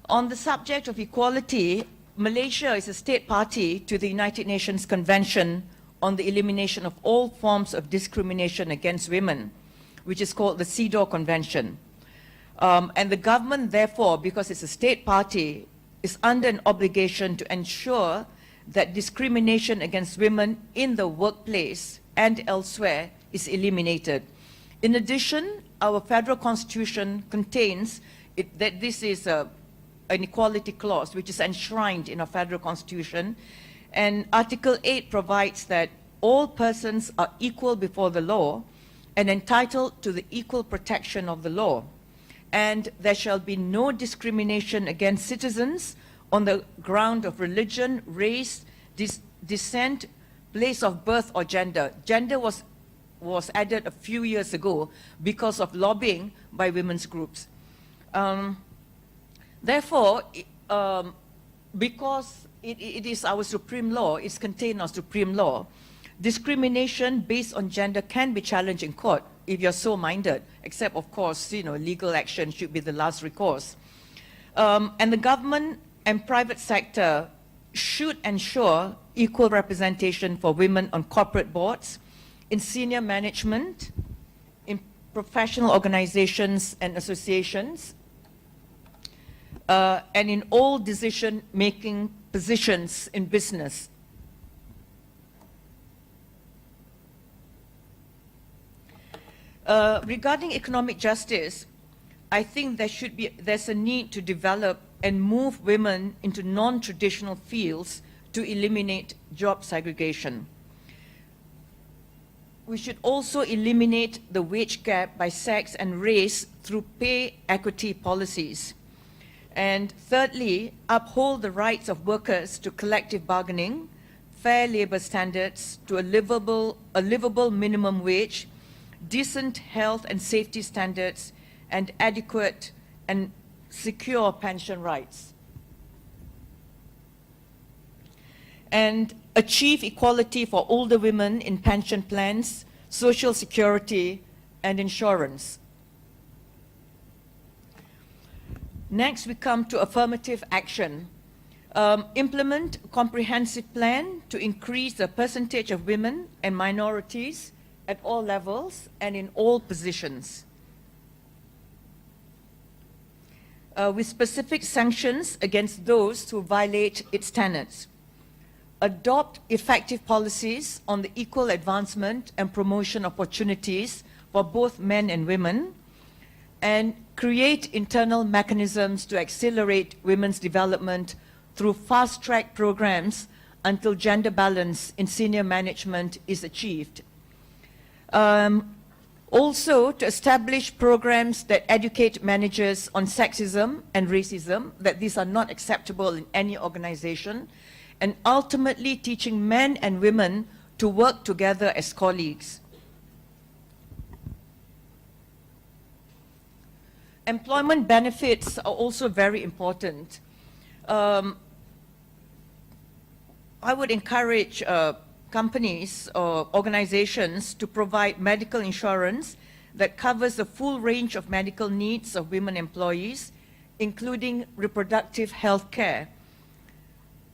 On the subject of equality, Malaysia is a state party to the United Nations Convention on the Elimination of All Forms of Discrimination Against Women, which is called the CEDAW Convention. And the government, therefore, because it's a state party, is under an obligation to ensure that discrimination against women in the workplace and elsewhere is eliminated. In addition, our federal constitution contains that this is an equality clause which is enshrined in our federal constitution, and Article 8 provides that all persons are equal before the law and entitled to the equal protection of the law, and there shall be no discrimination against citizens on the ground of religion, race, descent, place of birth, or gender. Gender was added a few years ago because of lobbying by women's groups. Therefore, because it is our supreme law, it's contained in our supreme law, discrimination based on gender can be challenged in court if you're so minded, except, of course, legal action should be the last recourse. And the government and private sector should ensure equal representation for women on corporate boards, in senior management, in professional organizations and associations, and in all decision-making positions in business. Regarding economic justice, I think there's a need to develop and move women into non-traditional fields to eliminate job segregation. We should also eliminate the wage gap by sex and race through pay equity policies. And thirdly, uphold the rights of workers to collective bargaining, fair labor standards, to a livable minimum wage, decent health and safety standards, and adequate and secure pension rights. And achieve equality for older women in pension plans, social security, and insurance. Next, we come to affirmative action. Implement a comprehensive plan to increase the percentage of women and minorities at all levels and in all positions, with specific sanctions against those who violate its tenets. Adopt effective policies on the equal advancement and promotion opportunities for both men and women, and create internal mechanisms to accelerate women's development through fast-track programs until gender balance in senior management is achieved. Also, to establish programs that educate managers on sexism and racism, that these are not acceptable in any organization, and ultimately teaching men and women to work together as colleagues. Employment benefits are also very important. I would encourage companies or organizations to provide medical insurance that covers the full range of medical needs of women employees, including reproductive health care.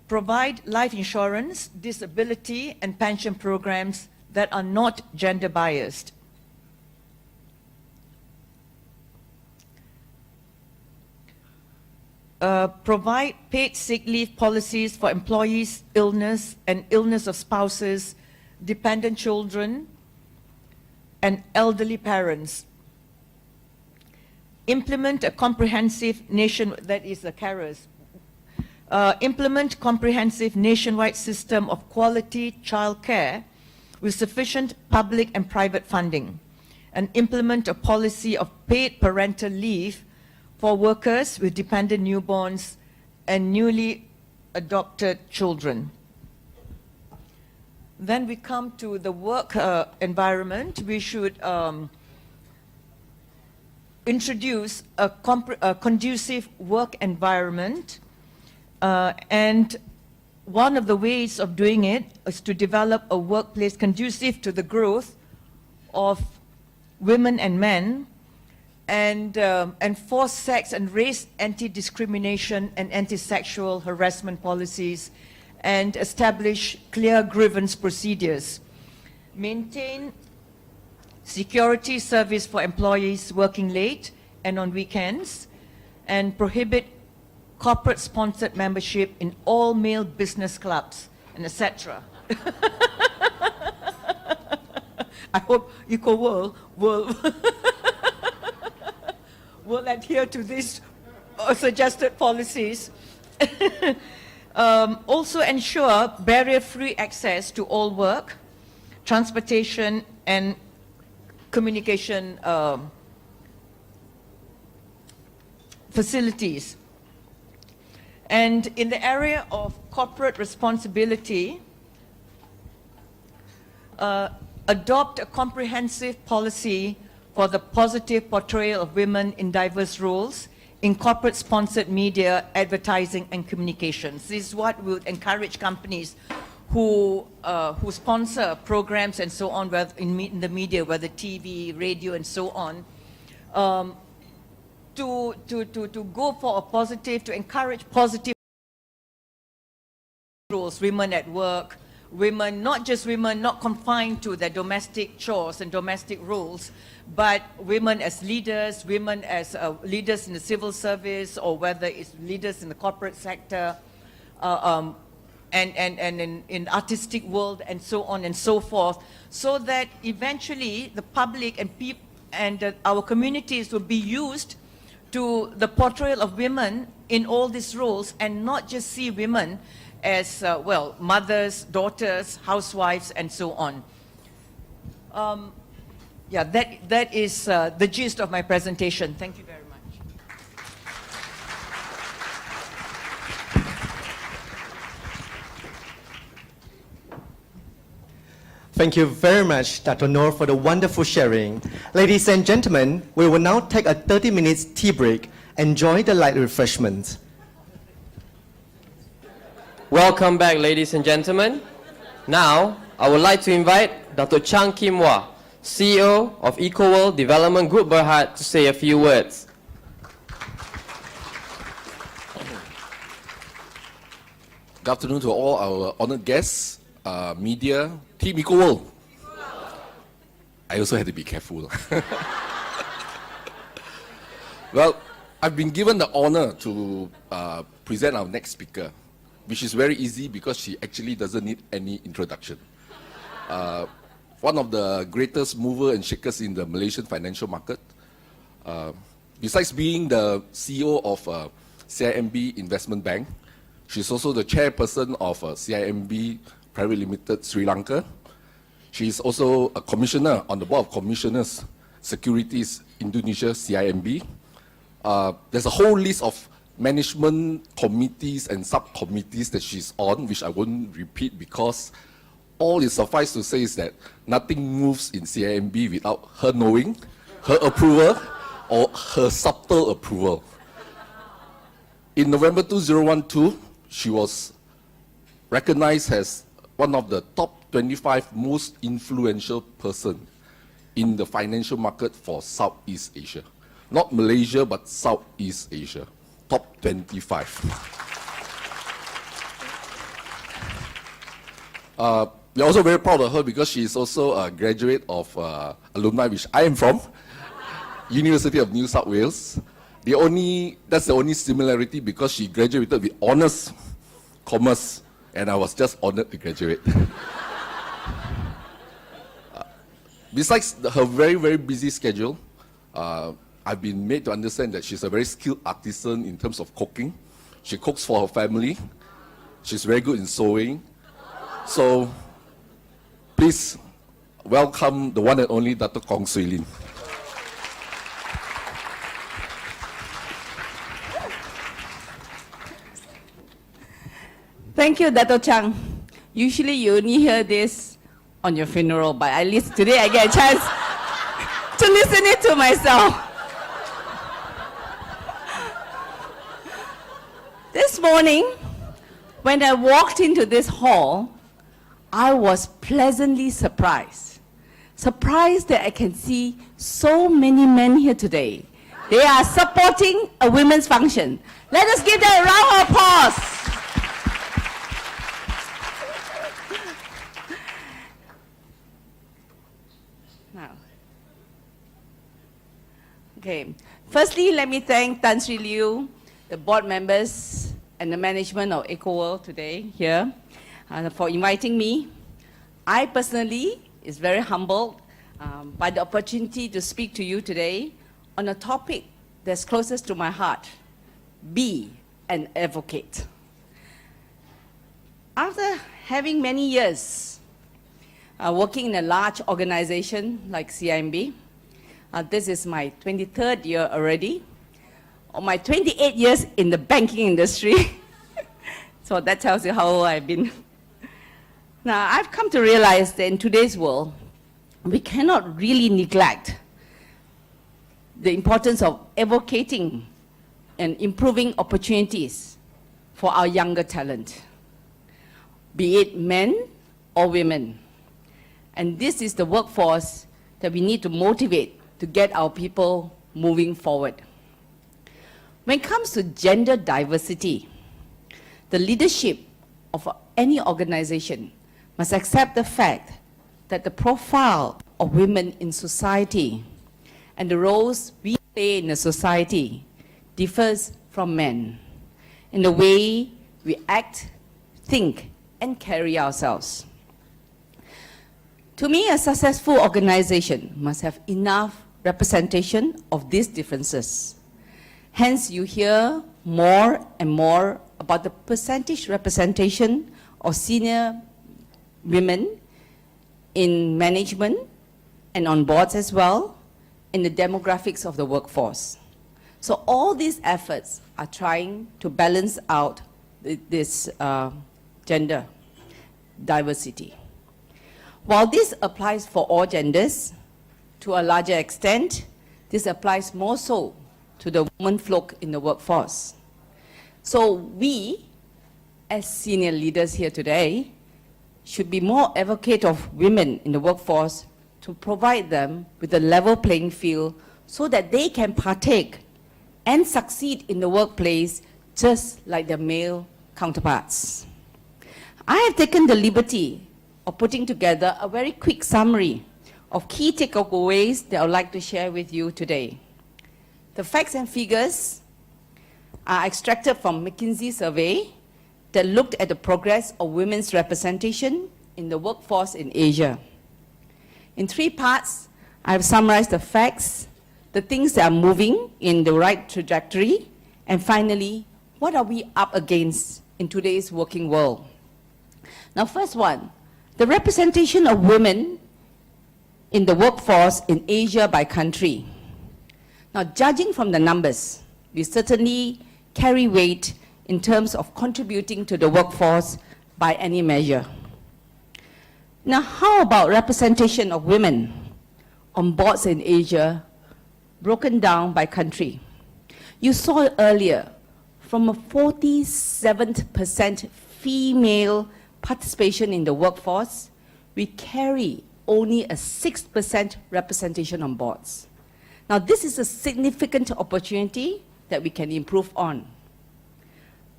Provide life insurance, disability, and pension programs that are not gender biased. provide paid sick leave policies for employees' illness and illness of spouses, dependent children, and elderly parents. Implement a comprehensive implement comprehensive nationwide system of quality childcare with sufficient public and private funding, and implement a policy of paid parental leave for workers with dependent newborns and newly adopted children. Then we come to the work environment. We should introduce a conducive work environment, and one of the ways of doing it is to develop a workplace conducive to the growth of women and men, and enforce sex and race anti-discrimination and anti-sexual harassment policies, and establish clear grievance procedures. Maintain security service for employees working late and on weekends, and prohibit corporate-sponsored membership in all male business clubs, and etc. I hope Ecoworld will adhere to these suggested policies. Also ensure barrier-free access to all work, transportation, and communication facilities. And in the area of corporate responsibility, adopt a comprehensive policy for the positive portrayal of women in diverse roles in corporate-sponsored media, advertising, and communications. This is what would encourage companies who sponsor programs and so on, whether in the media, whether TV, radio, and so on, to go for a positive, to encourage positive roles, women at work, women, not just women, not confined to their domestic chores and domestic roles, but women as leaders, women as leaders in the civil service, or whether it's leaders in the corporate sector, and in artistic world, and so on and so forth, so that eventually the public and our communities will be used to the portrayal of women in all these roles, and not just see women as, well, mothers, daughters, housewives, and so on. Yeah, that is the gist of my presentation. Thank you very much. Thank you very much, Dr. Nor, for the wonderful sharing. Ladies and gentlemen, we will now take a 30 minutes tea break. Enjoy the light refreshments. Welcome back, ladies and gentlemen. Now, I would like to invite Dr. Chang Kim Wah, CEO of Ecoworld Development Group Berhad, to say a few words. Good afternoon to all our honored guests, media, Team Ecoworld. I also had to be careful. Well, I've been given the honor to present our next speaker, which is very easy because she actually doesn't need any introduction. One of the greatest movers and shakers in the Malaysian financial market. Besides being the CEO of CIMB Investment Bank, she's also the chairperson of CIMB Private Limited Sri Lanka. She's also a commissioner on the Board of Commissioners, Securities Indonesia, CIMB. There's a whole list of management committees and subcommittees that she's on, which I won't repeat because all it suffice to say is that nothing moves in CIMB without her knowing, her approval, or her subtle approval. In November 2012, she was recognized as one of the top 25 most influential person in the financial market for Southeast Asia. Not Malaysia, but Southeast Asia. Top 25. We're also very proud of her because she is also a graduate of alumni, which I am from, University of New South Wales. That's the only similarity because she graduated with honors, commerce, and I was just honored to graduate. Besides her very, very busy schedule, I've been made to understand that she's a very skilled artisan in terms of cooking. She cooks for her family. She's very good in sewing. So, please welcome the one and only Dr. Kong Swee Lin. Thank you, Dato Chang. Usually you only hear this on your funeral, but at least today I get a chance to listen it to myself. This morning, when I walked into this hall, I was pleasantly surprised. Surprised that I can see so many men here today. They are supporting a women's function. Let us give them a round of applause. Now, okay. Firstly, let me thank Tan Sri Liu, the board members, and the management of Ecoworld today here for inviting me. I personally is very humbled by the opportunity to speak to you today on a topic that's closest to my heart: be an advocate. After having many years working in a large organization like CIMB, this is my 23rd year already, or my 28 years in the banking industry. So that tells you how old I've been. Now, I've come to realize that in today's world, we cannot really neglect the importance of advocating and improving opportunities for our younger talent, be it men or women. And this is the workforce that we need to motivate to get our people moving forward. When it comes to gender diversity, the leadership of any organization must accept the fact that the profile of women in society and the roles we play in a society differs from men in the way we act, think, and carry ourselves. To me, a successful organization must have enough representation of these differences. Hence, you hear more and more about the percentage representation of senior women in management and on boards as well, in the demographics of the workforce. So all these efforts are trying to balance out this gender diversity. While this applies for all genders, to a larger extent, this applies more so to the women folk in the workforce. So we, as senior leaders here today, should be more advocate of women in the workforce to provide them with a level playing field so that they can partake and succeed in the workplace just like their male counterparts. I have taken the liberty of putting together a very quick summary of key takeaways that I would like to share with you today. The facts and figures are extracted from McKinsey survey that looked at the progress of women's representation in the workforce in Asia. In 3 parts, I have summarized the facts, the things that are moving in the right trajectory, and finally, what are we up against in today's working world? Now, first one, the representation of women in the workforce in Asia by country. Now, judging from the numbers, we certainly carry weight in terms of contributing to the workforce by any measure. Now, how about representation of women on boards in Asia, broken down by country? You saw earlier, from a 47% female participation in the workforce, we carry only a 6% representation on boards. Now, this is a significant opportunity that we can improve on.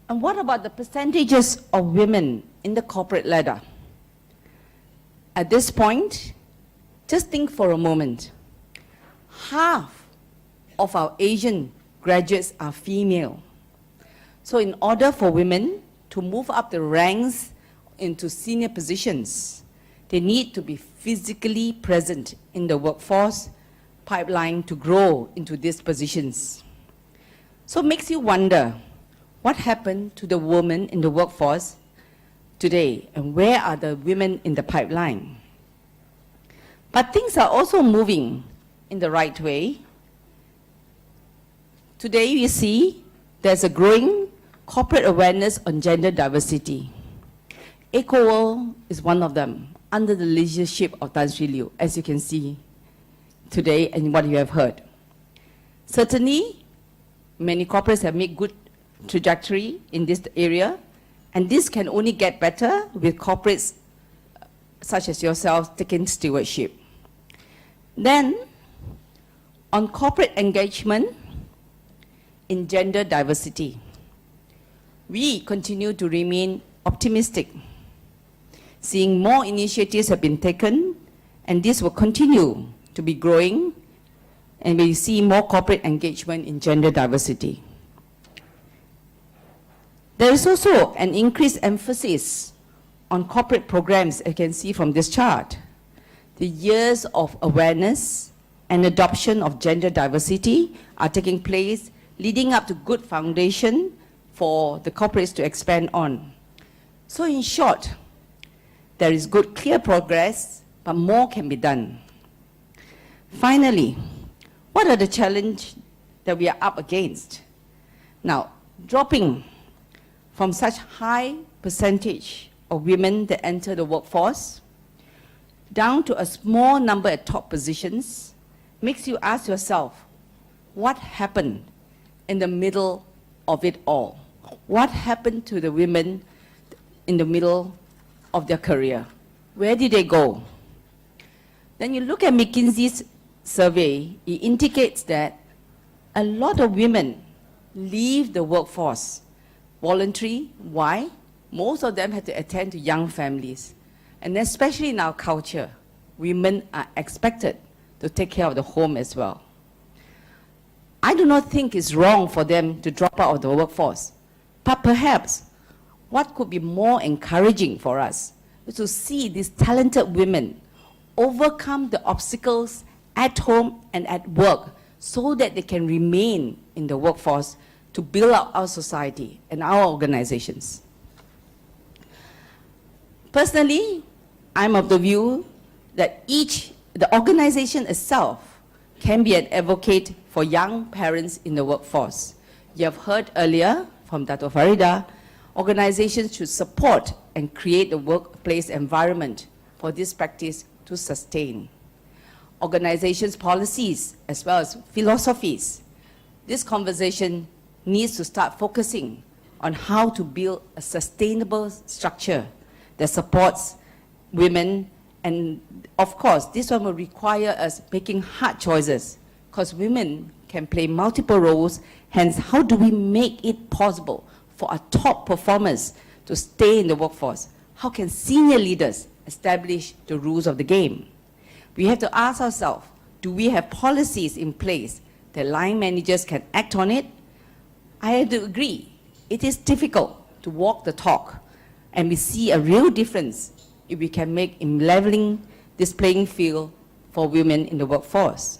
And what about the percentages of women in the corporate ladder? At this point, just think for a moment. Half of our Asian graduates are female. So in order for women to move up the ranks into senior positions, they need to be physically present in the workforce pipeline to grow into these positions. So it makes you wonder, what happened to the women in the workforce today, and where are the women in the pipeline? But things are also moving in the right way. Today we see there's a growing corporate awareness on gender diversity. Ecoworld is one of them, under the leadership of Tan Sri Liu, as you can see today and what you have heard. Certainly, many corporates have made good trajectory in this area, and this can only get better with corporates such as yourselves taking stewardship. Then, on corporate engagement in gender diversity, we continue to remain optimistic. Seeing more initiatives have been taken, and this will continue to be growing, and we see more corporate engagement in gender diversity. There is also an increased emphasis on corporate programs, as you can see from this chart. The years of awareness and adoption of gender diversity are taking place, leading up to good foundation for the corporates to expand on. So in short, there is good, clear progress, but more can be done. Finally, what are the challenges that we are up against? Now, dropping from such high percentage of women that enter the workforce down to a small number at top positions makes you ask yourself, what happened in the middle of it all? What happened to the women in the middle of their career? Where did they go? Then you look at McKinsey's survey, it indicates that a lot of women leave the workforce voluntary. Why? Most of them have to attend to young families. And especially in our culture, women are expected to take care of the home as well. I do not think it's wrong for them to drop out of the workforce. But perhaps what could be more encouraging for us is to see these talented women overcome the obstacles at home and at work so that they can remain in the workforce to build up our society and our organizations. Personally, I'm of the view that the organization itself can be an advocate for young parents in the workforce. You have heard earlier from Dr. Farida, organizations should support and create a workplace environment for this practice to sustain. Organizations' policies as well as philosophies. This conversation needs to start focusing on how to build a sustainable structure that supports women, and of course this one will require us making hard choices because women can play multiple roles. Hence, how do we make it possible for our top performers to stay in the workforce? How can senior leaders establish the rules of the game? We have to ask ourselves, do we have policies in place that line managers can act on it? I have to agree, it is difficult to walk the talk, and we see a real difference if we can make in leveling this playing field for women in the workforce.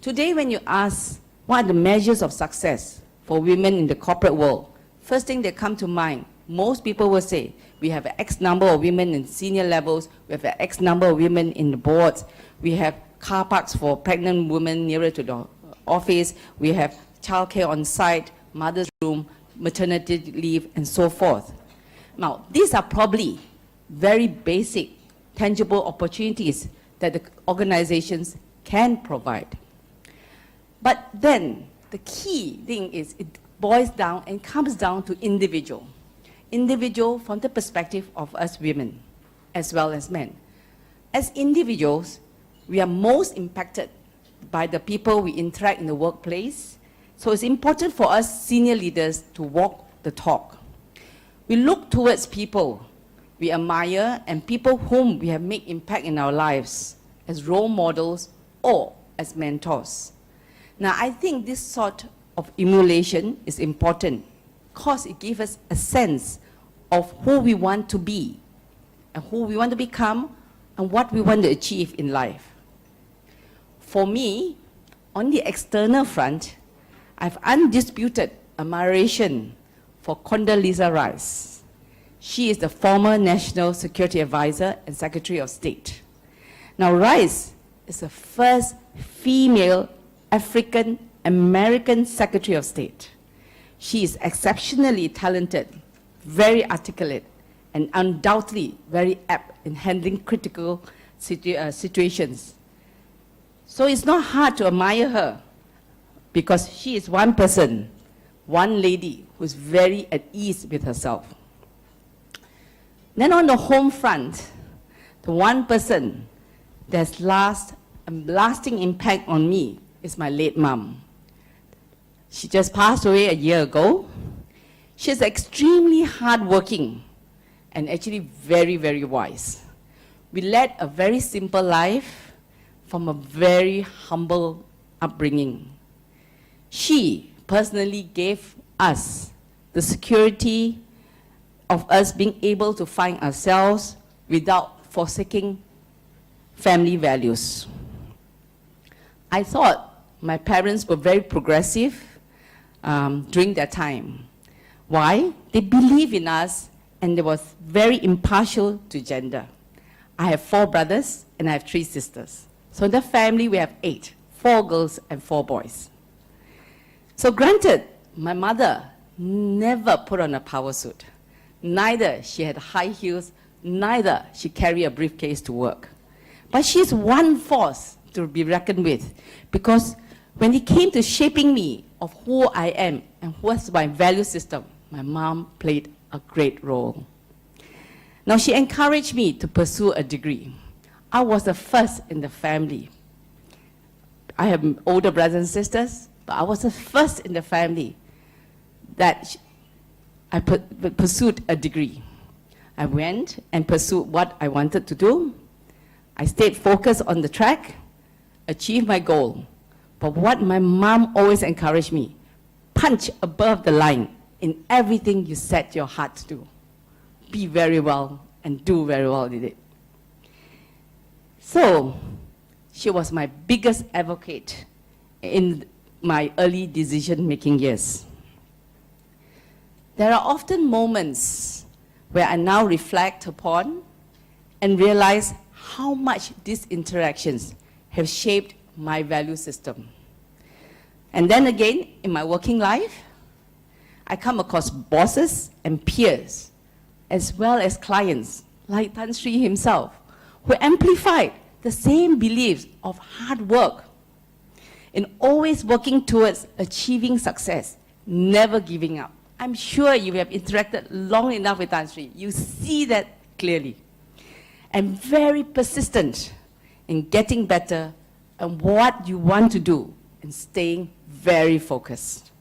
Today, when you ask what are the measures of success for women in the corporate world, first thing that come to mind, most people will say, we have X number of women in senior levels, we have X number of women in the boards, we have car parks for pregnant women nearer to the office, we have childcare on site, mother's room, maternity leave, and so forth. Now, these are probably very basic, tangible opportunities that the organizations can provide. But then, the key thing is it boils down and comes down to individual. Individual from the perspective of us women, as well as men. As individuals, we are most impacted by the people we interact in the workplace. So it's important for us senior leaders to walk the talk. We look towards people we admire and people whom we have made impact in our lives as role models or as mentors. Now, I think this sort of emulation is important because it gives us a sense of who we want to be and who we want to become and what we want to achieve in life. For me, on the external front, I have undisputed admiration for Condoleezza Rice. She is the former National Security Advisor and Secretary of State. Now, Rice is the first female African American Secretary of State. She is exceptionally talented, very articulate, and undoubtedly very apt in handling critical situations. So it's not hard to admire her because she is one person, one lady who's very at ease with herself. Then on the home front, the one person that's lasting impact on me is my late mom. She just passed away a year ago. She's extremely hardworking and actually very, very wise. We led a very simple life from a very humble upbringing. She personally gave us the security of us being able to find ourselves without forsaking family values. I thought my parents were very progressive during that time. Why? They believe in us and they was very impartial to gender. I have 4 brothers and I have 3 sisters. So in the family we have 8, 4 girls and 4 boys. So granted, my mother never put on a power suit. Neither she had high heels, neither she carried a briefcase to work. But she's one force to be reckoned with because when it came to shaping me of who I am and what's my value system, my mom played a great role. Now she encouraged me to pursue a degree. I was the first in the family. I have older brothers and sisters, but I was the first in the family that I pursued a degree. I went and pursued what I wanted to do. I stayed focused on the track, achieved my goal. But what my mom always encouraged me, punch above the line in everything you set your heart to do. Be very well and do very well with it. So, she was my biggest advocate in my early decision-making years. There are often moments where I now reflect upon and realize how much these interactions have shaped my value system. And then again, in my working life, I come across bosses and peers, as well as clients, like Tan Sri himself, who amplified the same beliefs of hard work in always working towards achieving success, never giving up. I'm sure you have interacted long enough with Tan Sri. You see that clearly. And very persistent in getting better and what you want to do and staying very focused.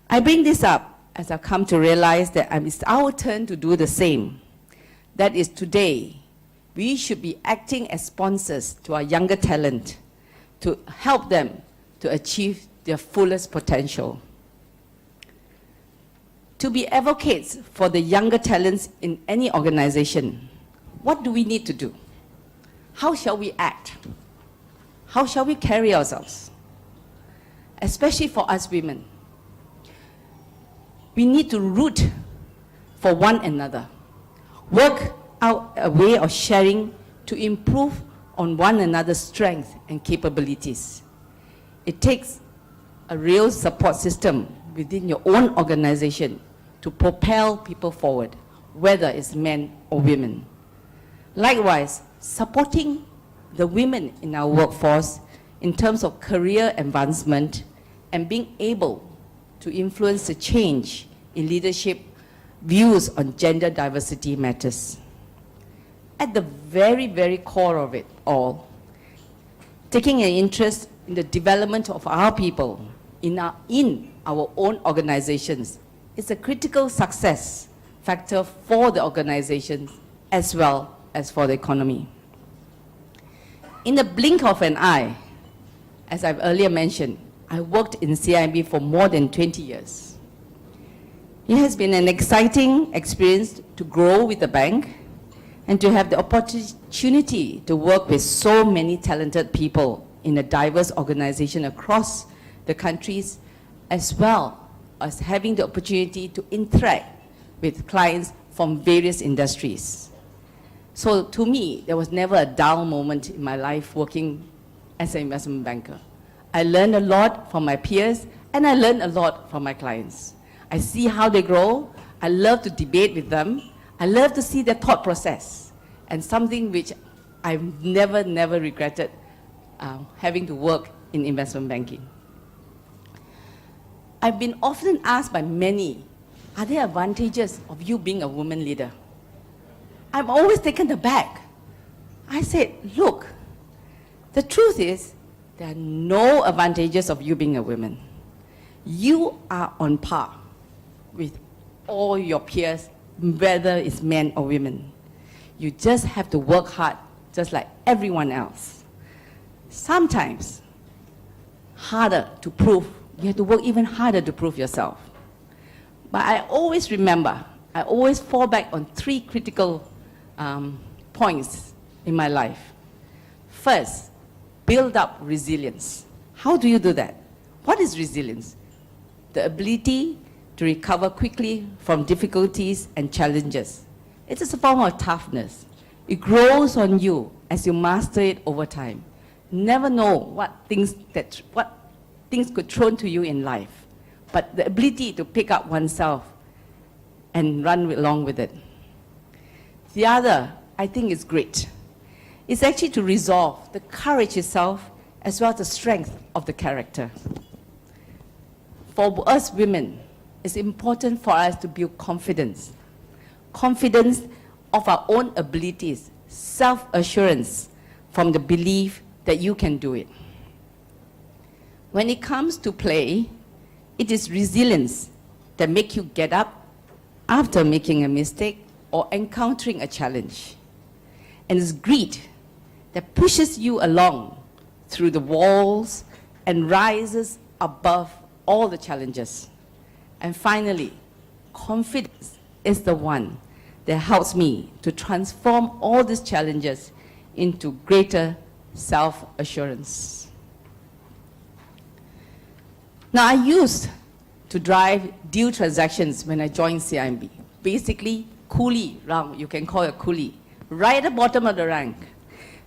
I bring this up as I've come to realize that it's our turn to do the same. That is, today, we should be acting as sponsors to our younger talent to help them to achieve their fullest potential. To be advocates for the younger talents in any organization, what do we need to do? How shall we act? How shall we carry ourselves? Especially for us women. We need to root for one another. Work out a way of sharing to improve on one another's strengths and capabilities. It takes a real support system within your own organization to propel people forward, whether it's men or women. Likewise, supporting the women in our workforce in terms of career advancement and being able to influence the change in leadership views on gender diversity matters. At the very, very core of it all, taking an interest in the development of our people in our own organizations is a critical success factor for the organizations as well as for the economy. In the blink of an eye, as I've earlier mentioned, I worked in CIMB for more than 20 years. It has been an exciting experience to grow with the bank and to have the opportunity to work with so many talented people in a diverse organization across the countries, as well as having the opportunity to interact with clients from various industries. So to me, there was never a dull moment in my life working as an investment banker. I learned a lot from my peers, and I learned a lot from my clients. I see how they grow. I love to debate with them. I love to see their thought process, and something which I've never regretted having to work in investment banking. I've been often asked by many, are there advantages of you being a woman leader? I'm always taken aback. I said, look, the truth is, there are no advantages of you being a woman. You are on par with all your peers, whether it's men or women. You just have to work hard, just like everyone else. Sometimes, harder to prove. You have to work even harder to prove yourself. But I always remember, I always fall back on 3 critical points in my life. First, build up resilience. How do you do that? What is resilience? The ability to recover quickly from difficulties and challenges. It is a form of toughness. It grows on you as you master it over time. Never know what things could throw to you in life, but the ability to pick up oneself and run along with it. The other, I think, is grit. It's actually to resolve the courage itself as well as the strength of the character. For us women, it's important for us to build confidence. Confidence of our own abilities, self-assurance from the belief that you can do it. When it comes to play, it is resilience that makes you get up after making a mistake or encountering a challenge. And it's grit that pushes you along through the walls and rises above all the challenges. And finally, confidence is the one that helps me to transform all these challenges into greater self-assurance. Now, I used to drive deal transactions when I joined CIMB. Basically, coolie round, you can call it coolie, right at the bottom of the rank.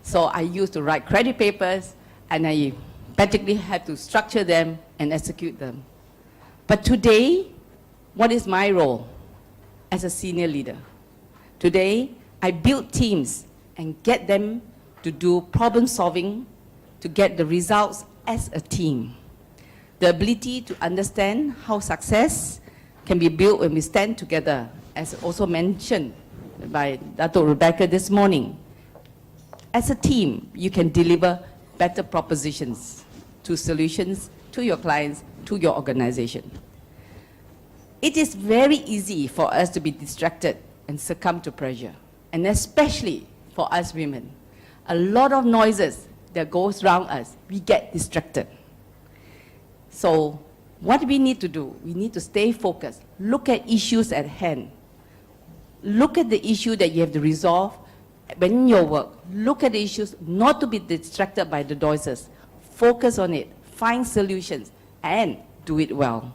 So I used to write credit papers, and I practically had to structure them and execute them. But today, what is my role as a senior leader? Today, I build teams and get them to do problem solving to get the results as a team. The ability to understand how success can be built when we stand together, as also mentioned by Dr. Rebecca this morning. As a team, you can deliver better propositions to solutions, to your clients, to your organization. It is very easy for us to be distracted and succumb to pressure, and especially for us women. A lot of noises that goes around us, we get distracted. So what we need to do, we need to stay focused, look at issues at hand, look at the issue that you have to resolve when your work, look at the issues, not to be distracted by the noises, focus on it, find solutions, and do it well.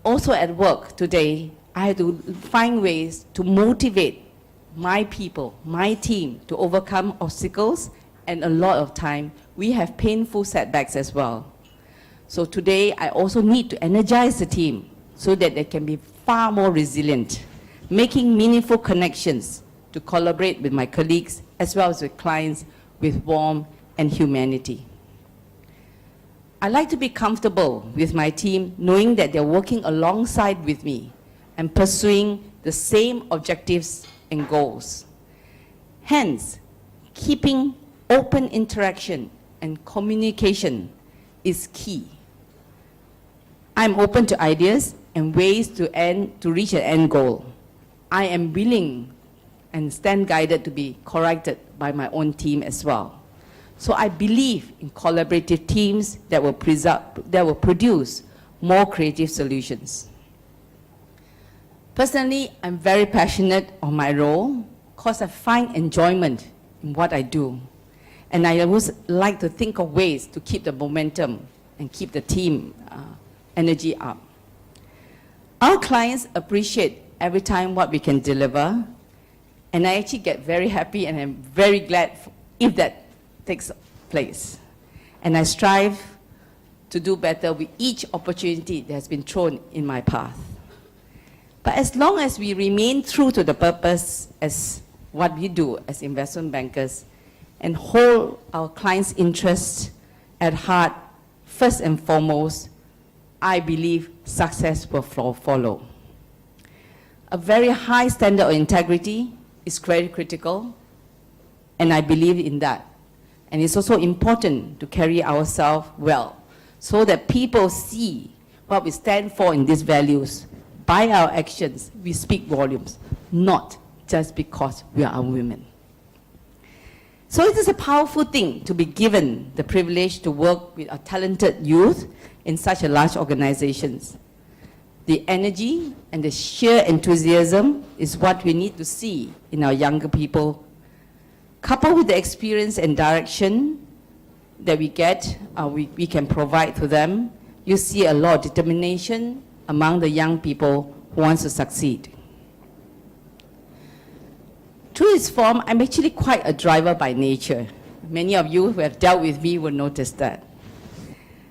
Also at work today, I had to find ways to motivate my people, my team, to overcome obstacles, and a lot of time, we have painful setbacks as well. So today, I also need to energize the team so that they can be far more resilient, making meaningful connections to collaborate with my colleagues as well as with clients with warmth and humanity. I like to be comfortable with my team knowing that they're working alongside with me and pursuing the same objectives and goals. Hence, keeping open interaction and communication is key. I'm open to ideas and ways to reach an end goal. I am willing and stand guided to be corrected by my own team as well. So I believe in collaborative teams that will produce more creative solutions. Personally, I'm very passionate on my role because I find enjoyment in what I do. And I always like to think of ways to keep the momentum and keep the team energy up. Our clients appreciate every time what we can deliver, and I actually get very happy and I'm very glad if that takes place. And I strive to do better with each opportunity that has been thrown in my path. But as long as we remain true to the purpose as what we do as investment bankers and hold our clients' interests at heart first and foremost, I believe success will follow. A very high standard of integrity is very critical, and I believe in that. And it's also important to carry ourselves well so that people see what we stand for in these values. By our actions, we speak volumes, not just because we are women. So it is a powerful thing to be given the privilege to work with a talented youth in such a large organizations. The energy and the sheer enthusiasm is what we need to see in our younger people. Coupled with the experience and direction that we get, we can provide to them, you see a lot of determination among the young people who want to succeed. Through this form, I'm actually quite a driver by nature. Many of you who have dealt with me will notice that.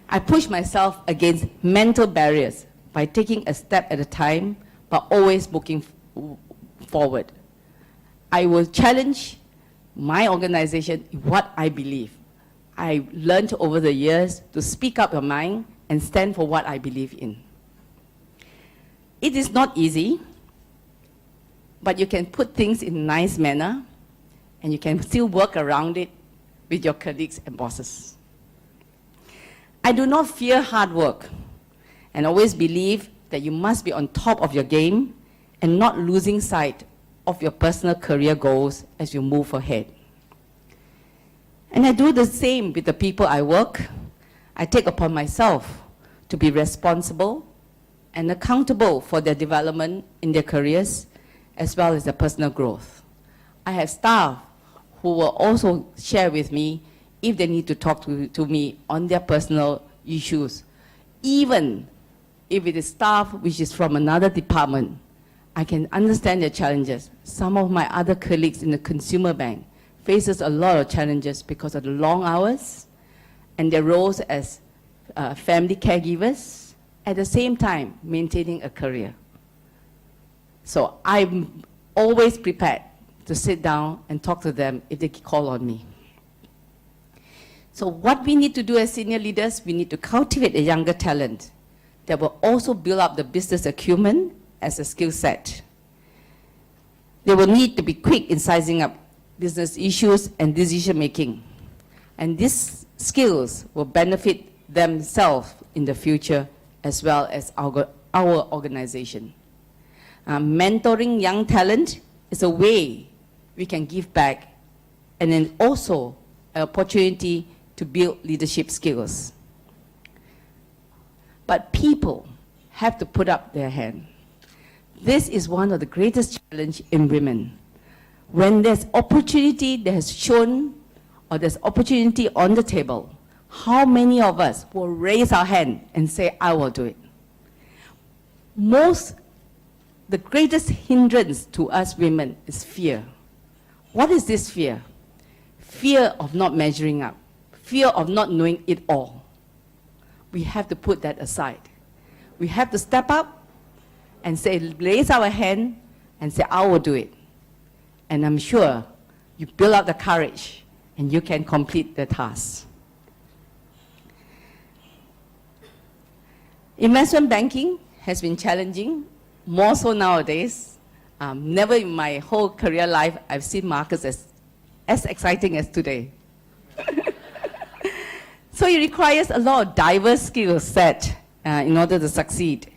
I push myself against mental barriers by taking a step at a time, but always looking forward. I will challenge my organization in what I believe. I learned over the years to speak up your mind and stand for what I believe in. It is not easy, but you can put things in a nice manner, and you can still work around it with your colleagues and bosses. I do not fear hard work, and always believe that you must be on top of your game and not losing sight of your personal career goals as you move ahead. And I do the same with the people I work. I take upon myself to be responsible and accountable for their development in their careers as well as their personal growth. I have staff who will also share with me if they need to talk to me on their personal issues. Even if it is staff which is from another department, I can understand their challenges. Some of my other colleagues in the consumer bank faces a lot of challenges because of the long hours and their roles as family caregivers, at the same time maintaining a career. So I'm always prepared to sit down and talk to them if they call on me. So what we need to do as senior leaders, we need to cultivate a younger talent that will also build up the business acumen as a skill set. They will need to be quick in sizing up business issues and decision making. And these skills will benefit themselves in the future as well as our organization. Mentoring young talent is a way we can give back, and then also an opportunity to build leadership skills. But people have to put up their hand. This is one of the greatest challenges in women. When there's opportunity that has shown, or there's opportunity on the table, how many of us will raise our hand and say, I will do it? The greatest hindrance to us women is fear. What is this fear? Fear of not measuring up. Fear of not knowing it all. We have to put that aside. We have to step up and say, raise our hand and say, I will do it. And I'm sure you build up the courage and you can complete the task. Investment banking has been challenging, more so nowadays. Never in my whole career life I've seen markets as exciting as today. So it requires a lot of diverse skill set in order to succeed.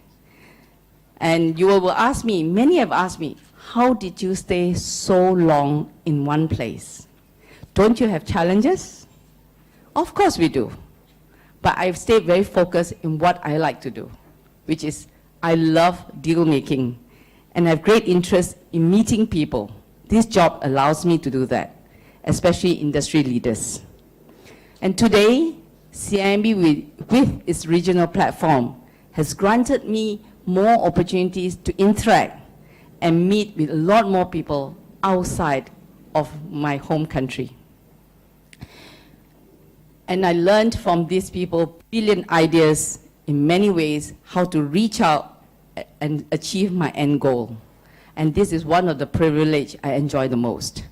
And you will ask me, many have asked me, how did you stay so long in one place? Don't you have challenges? Of course we do. But I've stayed very focused in what I like to do, which is I love deal making and have great interest in meeting people. This job allows me to do that, especially industry leaders. And today, CIMB with its regional platform has granted me more opportunities to interact and meet with a lot more people outside of my home country. And I learned from these people brilliant ideas in many ways how to reach out and achieve my end goal. And this is one of the privilege I enjoy the most.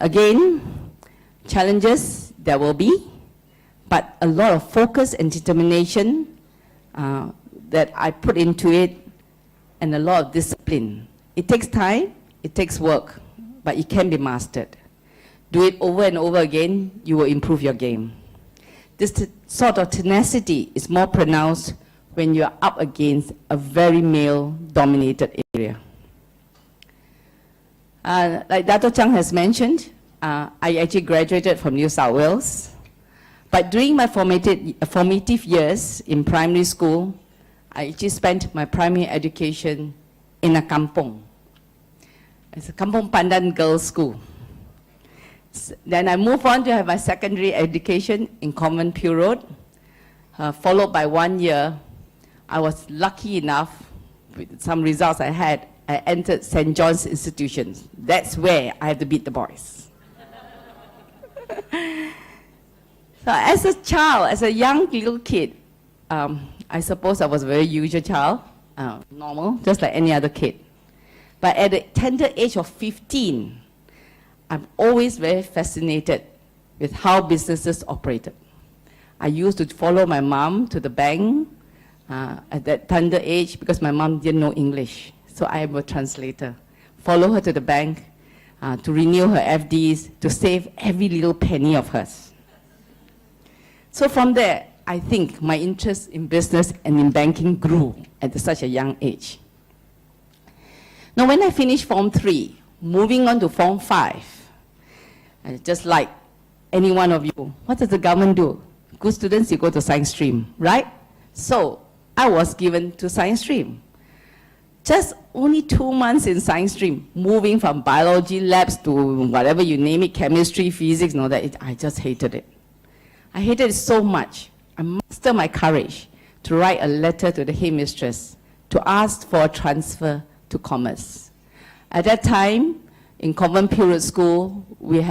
Again, challenges there will be, but a lot of focus and determination that I put into it, and a lot of discipline. It takes time, it takes work, but it can be mastered. Do it over and over again, you will improve your game. This sort of tenacity is more pronounced when you're up against a very male-dominated area. Like Dato Chang has mentioned, I actually graduated from New South Wales. But during my formative years in primary school, I actually spent my primary education in a kampong. It's a Kampong Pandan Girls' School. Then I moved on to have my secondary education in Convent Pure Road, followed by 1 year. I was lucky enough, with some results I had, I entered St. John's Institutions. That's where I had to beat the boys. So as a child, as a young little kid, I suppose I was a very usual child, normal, just like any other kid. But at the tender age of 15, I'm always very fascinated with how businesses operated. I used to follow my mom to the bank at that tender age because my mom didn't know English. So I am a translator. Follow her to the bank to renew her FDs, to save every little penny of hers. So from there, I think my interest in business and in banking grew at such a young age. Now when I finished Form 3, moving on to Form 5, just like any one of you, what does the government do? Good students, you go to science stream, right? So I was given to science stream. Just only 2 months in science stream, moving from biology labs to whatever you name it, chemistry, physics, and all that, I just hated it. I hated it so much. I mustered my courage to write a letter to the headmistress to ask for a transfer to commerce. At that time, in Convent Period School, we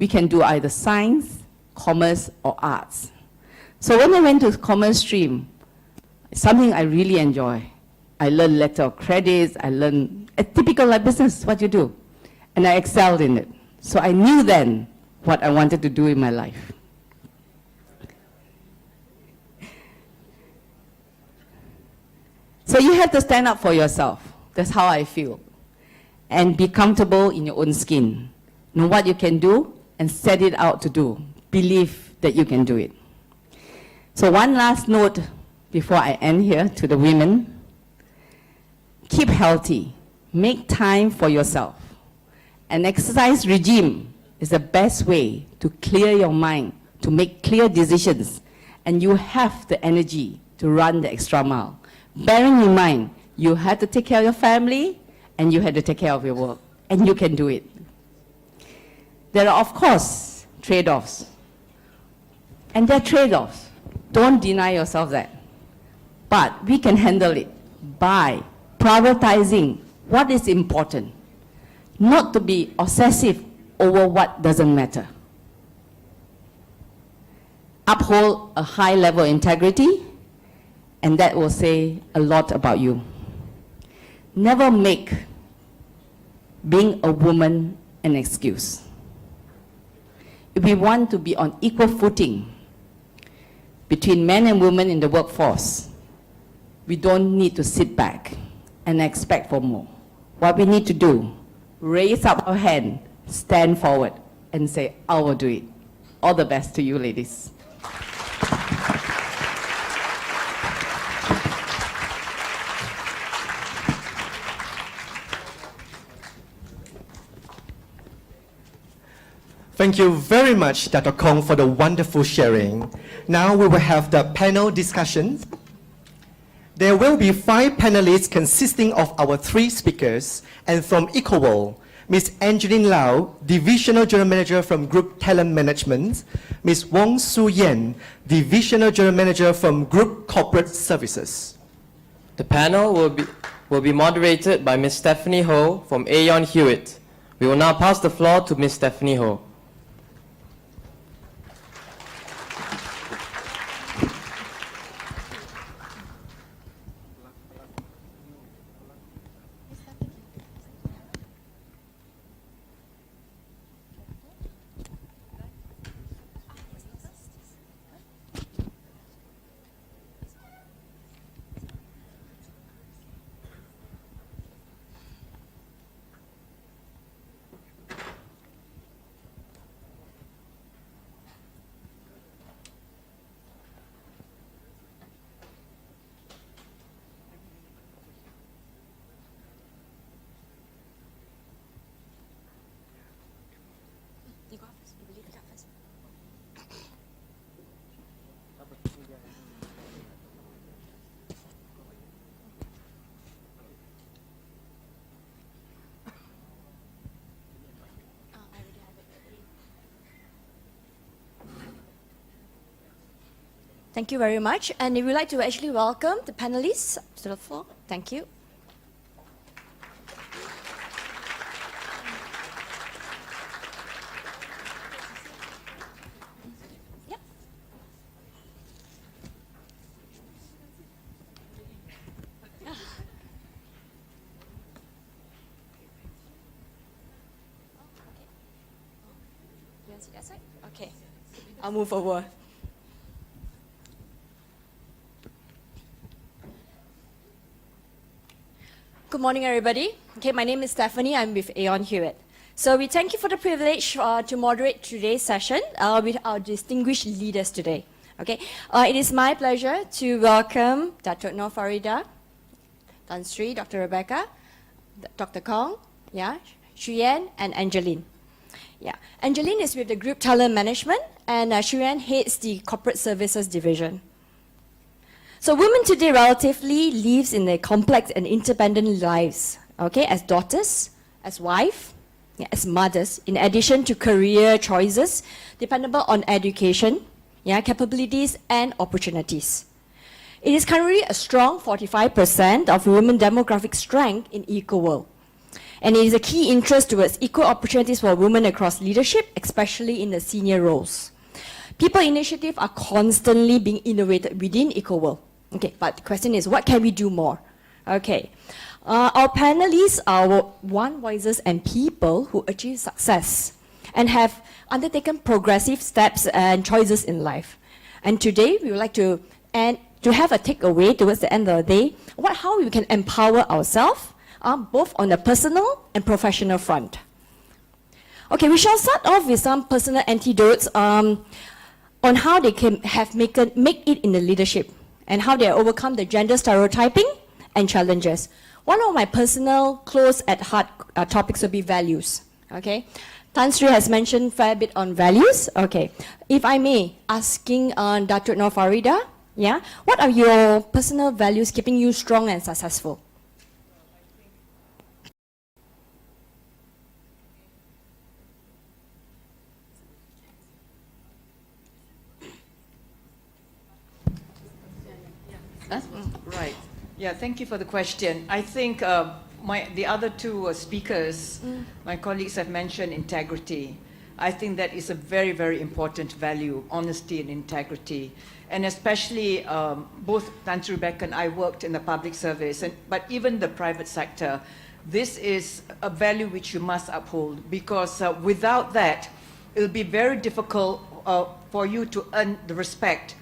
can do either science, commerce, or arts. So when I went to commerce stream, something I really enjoy. I learned letter of credits, I learned a typical like business, what you do. And I excelled in it. So I knew then what I wanted to do in my life. So you have to stand up for yourself. That's how I feel. And be comfortable in your own skin. Know what you can do and set it out to do. Believe that you can do it. So one last note before I end here to the women. Keep healthy. Make time for yourself. An exercise regime is the best way to clear your mind, to make clear decisions, and you have the energy to run the extra mile. Bearing in mind, you have to take care of your family, and you have to take care of your work, and you can do it. There are, of course, trade-offs. And there are trade-offs. Don't deny yourself that. But we can handle it by prioritizing what is important, not to be obsessive over what doesn't matter. Uphold a high level of integrity, and that will say a lot about you. Never make being a woman an excuse. If we want to be on equal footing between men and women in the workforce, we don't need to sit back and expect for more. What we need to do, raise up our hand, stand forward, and say, I will do it. All the best to you, ladies. Thank you very much, Dr. Kong, for the wonderful sharing. Now we will have the panel discussion. There will be 5 panelists consisting of our 3 speakers, and from Ecoworld, Ms. Angeline Lau, Divisional General Manager from Group Talent Management, Ms. Wong Su Yen, Divisional General Manager from Group Corporate Services. The panel will be moderated by Ms. Stephanie Ho from Aon Hewitt. We will now pass the floor to Ms. Stephanie Ho. Thank you very much. And we would like to actually welcome the panelists to the floor. Thank you. Yep. You want to see that side? Okay. I'll move over. Good morning, everybody. Okay, my name is Stephanie. I'm with Aon Hewitt. So we thank you for the privilege to moderate today's session with our distinguished leaders today. Okay, it is my pleasure to welcome Dr. Nor Farida, Tan Sri, Dr. Rebecca, Dr. Kong, yeah, Shuyen, and Angeline. Yeah, Angeline is with the Group Talent Management, and Shuyen heads the Corporate Services Division. So women today relatively lives in a complex and independent lives, okay, as daughters, as wife, yeah, as mothers, in addition to career choices, dependable on education, yeah, capabilities and opportunities. It is currently a strong 45% of women demographic strength in Ecoworld. And it is a key interest towards equal opportunities for women across leadership, especially in the senior roles. People initiatives are constantly being innovated within Ecoworld. Okay, but the question is, what can we do more? Okay, our panelists are one voices and people who achieve success and have undertaken progressive steps and choices in life. And today, we would like to have a takeaway towards the end of the day, how we can empower ourselves, both on the personal and professional front. Okay, we shall start off with some personal anecdotes on how they can make it in the leadership, and how they overcome the gender stereotyping and challenges. One of my personal, close at heart topics will be values. Okay, Tan Sri has mentioned a fair bit on values. Okay, if I may, asking Dr. Nor Farida, yeah, what are your personal values keeping you strong and successful? Right. Yeah, thank you for the question. I think the other two speakers, my colleagues have mentioned integrity. I think that is a very, very important value, honesty and integrity. And especially both Tan Sri Rebecca and I worked in the public service, but even the private sector, this is a value which you must uphold, because without that, it will be very difficult for you to earn the respect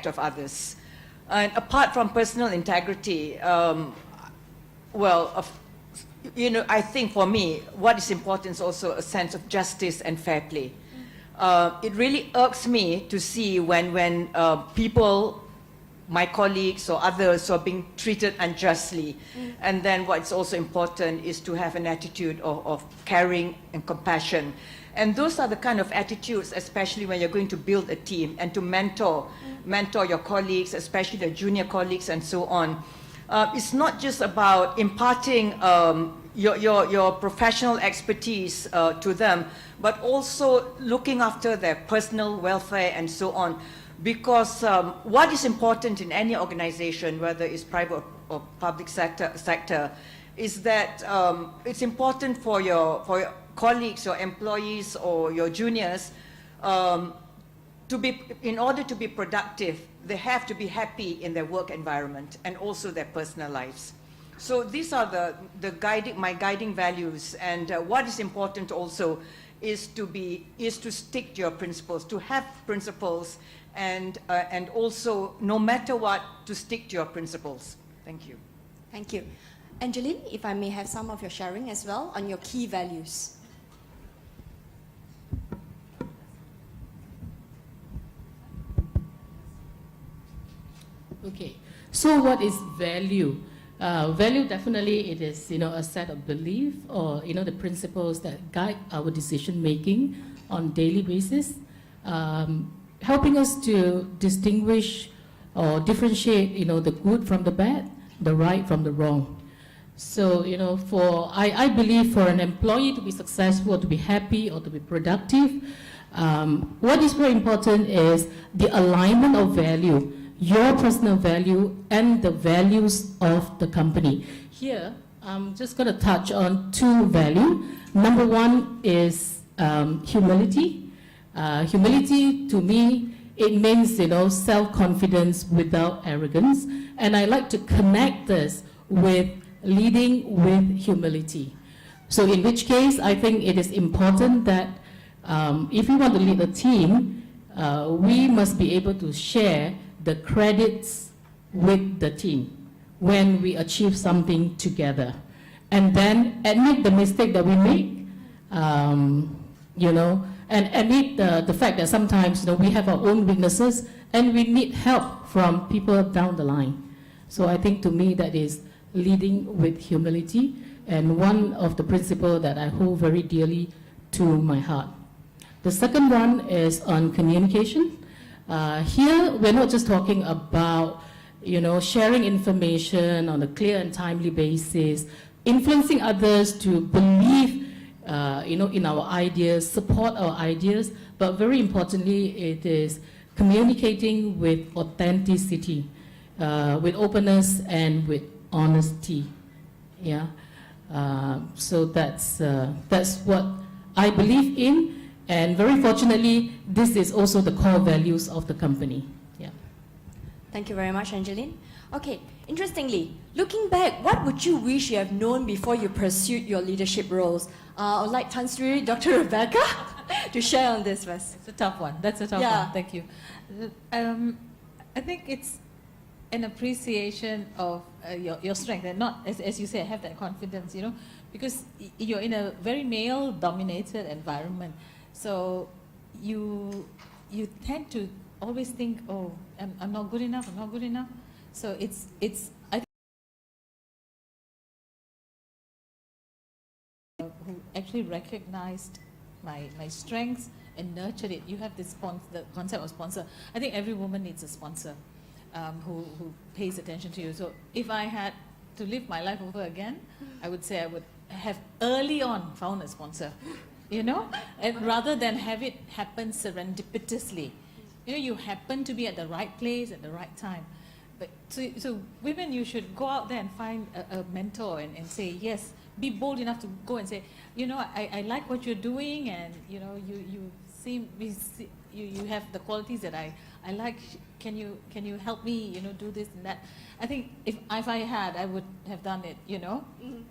of others. And apart from personal integrity, I think for me, what is important is also a sense of justice and fair play. It really irks me to see when people my colleagues or others who are being treated unjustly. And then what's also important is to have an attitude of caring and compassion. And those are the kind of attitudes, especially when you're going to build a team and to mentor your colleagues, especially the junior colleagues and so on. It's not just about imparting your professional expertise to them, but also looking after their personal welfare and so on. Because what is important in any organization, whether it's private or public sector, is that it's important for your colleagues, your employees, or your juniors in order to be productive, they have to be happy in their work environment and also their personal lives. So these are my guiding values, and what is important also is to stick to your principles, to have principles, and also, no matter what, to stick to your principles. Thank you. Thank you. Angeline, if I may have some of your sharing as well on your key values. Okay, so what is value? Value, definitely it is, a set of belief or, the principles that guide our decision making on daily basis, helping us to distinguish or differentiate, the good from the bad, the right from the wrong. So, I believe for an employee to be successful, or to be happy, or to be productive, what is very important is the alignment of value, your personal value and the values of the company. Here, I'm just going to touch on two values. Number one is humility. Humility, to me, it means, self-confidence without arrogance. And I like to connect this with leading with humility. So in which case, I think it is important that if we want to lead a team, we must be able to share the credits with the team when we achieve something together. And then admit the mistake that we make, and admit the fact that sometimes we have our own weaknesses and we need help from people down the line. So I think to me that is leading with humility, and one of the principles that I hold very dearly to my heart. The second one is on communication. Here, we're not just talking about, sharing information on a clear and timely basis, influencing others to believe, in our ideas, support our ideas, but very importantly, it is communicating with authenticity, with openness and with honesty. Yeah. So that's what I believe in. And very fortunately, this is also the core values of the company. Yeah. Thank you very much, Angeline. Okay, interestingly, looking back, what would you wish you have known before you pursued your leadership roles? I would like Tan Sri, Dr. Rebecca, to share on this first. It's a tough one. That's a tough one. Thank you. I think it's an appreciation of your strength, and not, as you say, have that confidence, because you're in a very male-dominated environment. So you tend to always think, oh, I'm not good enough, I'm not good enough. So I think who actually recognized my strengths and nurtured it. You have the concept of sponsor. I think every woman needs a sponsor who pays attention to you. So if I had to live my life over again, I would say I would have early on found a sponsor. And rather than have it happen serendipitously. You happen to be at the right place at the right time. But so women, you should go out there and find a mentor and say, yes, be bold enough to go and say, I like what you're doing, and you have the qualities that I like. Can you help me, do this and that? I think if I had, I would have done it,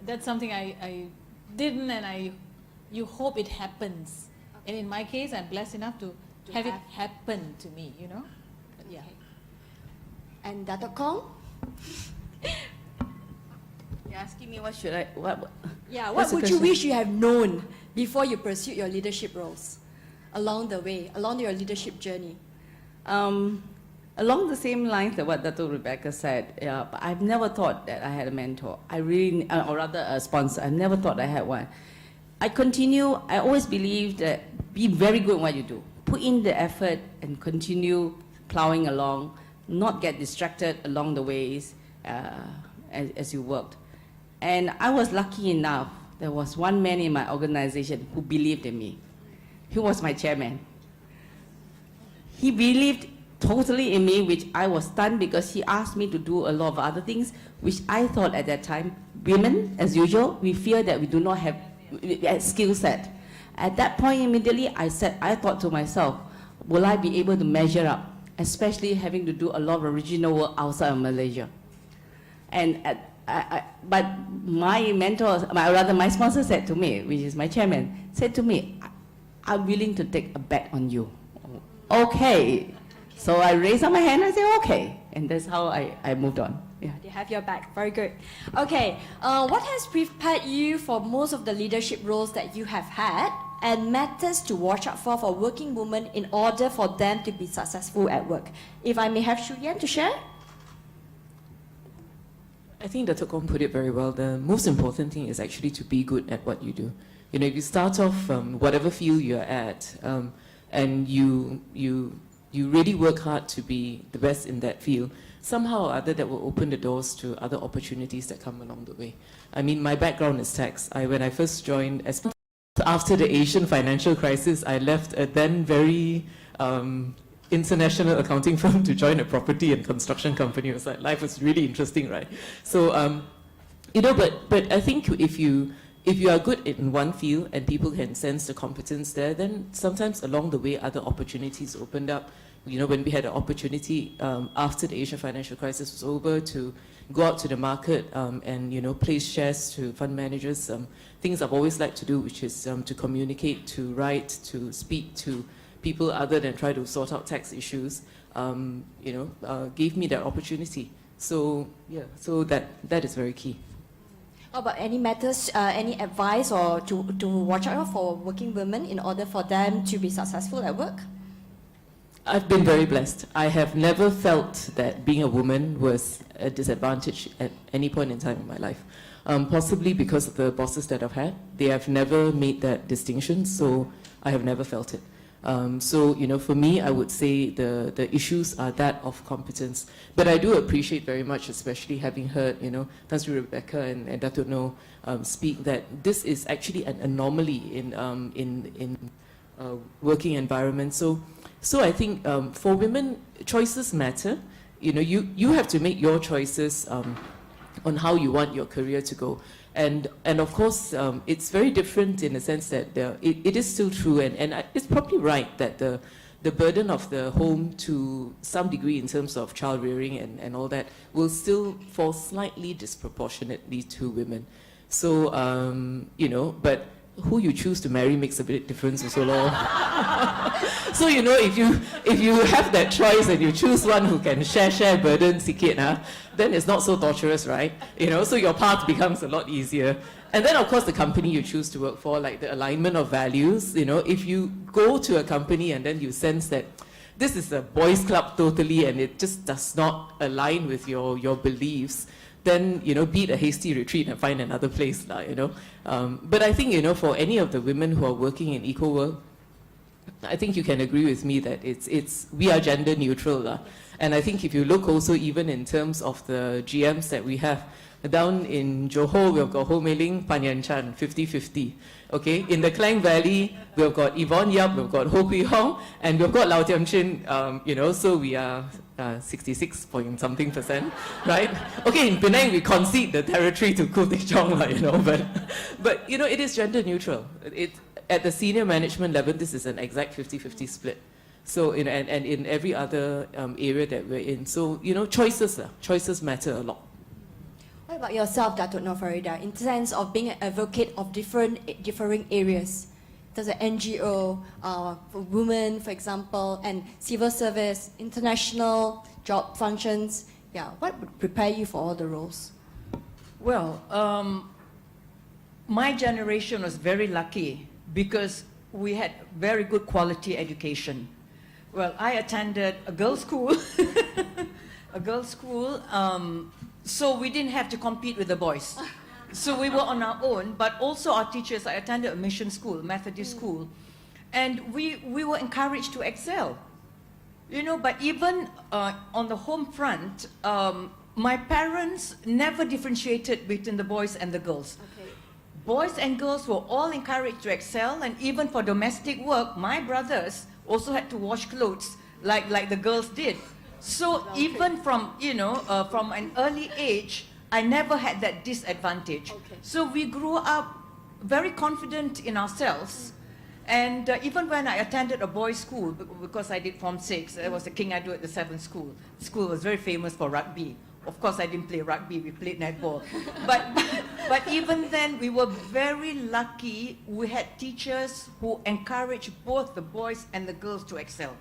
That's something I didn't, and you hope it happens. Okay. And in my case, I'm blessed enough to have it happen to me, But yeah. Okay. And Dato' Kong? You're asking me what what would you wish you have known before you pursued your leadership roles along the way, along your leadership journey? Along the same lines that what Dato' Rebecca said, but I've never thought that I had a mentor. I really, or rather a sponsor. I've never thought I had one. I always believed that be very good in what you do. Put in the effort and continue plowing along, not get distracted along the ways as you worked. And I was lucky enough, there was one man in my organization who believed in me. He was my chairman. He believed totally in me, which I was stunned because he asked me to do a lot of other things, which I thought at that time, women, as usual, we fear that we do not have a skill set. At that point, immediately, I thought to myself, will I be able to measure up, especially having to do a lot of original work outside of Malaysia? And but my mentor, my sponsor said to me, which is my chairman, said to me, I'm willing to take a bet on you. Okay. So I raised up my hand and I said, okay. And that's how I moved on. Yeah. They have your back. Very good. Okay. What has prepared you for most of the leadership roles that you have had and matters to watch out for working women in order for them to be successful at work? If I may have Shu Yan to share. I think Dato' Kong put it very well. The most important thing is actually to be good at what you do. You know, if you start off whatever field you're at, and you really work hard to be the best in that field, somehow or other that will open the doors to other opportunities that come along the way. I mean, my background is tax. When I first joined, after the Asian financial crisis, I left a then very international accounting firm to join a property and construction company. It was like, life was really interesting, right? So, you know, but I think if you are good in one field and people can sense the competence there, then sometimes along the way other opportunities opened up. You know, when we had an opportunity after the Asian financial crisis was over to go out to the market and, you know, place shares to fund managers, things I've always liked to do, which is to communicate, to write, to speak to people other than try to sort out tax issues, you know, gave me that opportunity. So, yeah, so that is very key. How about any matters, any advice or to watch out for working women in order for them to be successful at work? I've been very blessed. I have never felt that being a woman was a disadvantage at any point in time in my life. Possibly because of the bosses that I've had. They have never made that distinction, so I have never felt it. So, you know, for me, I would say the issues are that of competence. But I do appreciate very much, especially having heard, you know, Tan Sri Rebecca and Dato' Noh speak, that this is actually an anomaly in working environments. So I think for women, choices matter. You know, you have to make your choices on how you want your career to go. And of course, it's very different in the sense that it is still true, and it's probably right that the burden of the home to some degree in terms of child rearing and all that will still fall slightly disproportionately to women. So, you know, but who you choose to marry makes a bit difference also, lor. So, you know, if you have that choice and you choose one who can share burden sikit, then it's not so torturous, right? You know, so your path becomes a lot easier. And then, of course, the company you choose to work for, like the alignment of values, you know, if you go to a company and then you sense that this is a boys' club totally and it just does not align with your beliefs, then, you know, beat a hasty retreat and find another place, you know. But I think, you know, for any of the women who are working in Ecoworld, I think you can agree with me that we are gender neutral. And I think if you look also even in terms of the GMs that we have, down in Johor, we've got Ho Mei Ling, Pan Yan Chan, 50-50. Okay, in the Klang Valley, we've got Yvonne Yap, we've got Ho Kui Hong, and we've got Lau Tiam Chin, you know, so we are 66-point-something%, right? Okay, in Penang, we concede the territory to Khoo Teck Chong, you know, but, you know, it is gender neutral. At the senior management level, this is an exact 50-50 split. So, you know, and in every other area that we're in. So, you know, choices matter a lot. What about yourself, Dato' Nor Farida, in terms of being an advocate of differing areas? There's an NGO for women, for example, and civil service, international job functions. Yeah, what would prepare you for all the roles? Well, my generation was very lucky because we had very good quality education. Well, I attended a girls' school a girls' school. So we didn't have to compete with the boys. So we were on our own, but also our teachers, I attended a mission school, Methodist school, and we were encouraged to excel. You know, but even on the home front, my parents never differentiated between the boys and the girls. Okay. Boys and girls were all encouraged to excel, and even for domestic work, my brothers also had to wash clothes like the girls did. So even from, you know, from an early age, I never had that disadvantage. Okay. So we grew up very confident in ourselves. And even when I attended a boys' school, because I did Form 6, there was a King Edward VII school. The school was very famous for rugby. Of course, I didn't play rugby, we played netball. But even then, we were very lucky. We had teachers who encouraged both the boys and the girls to excel.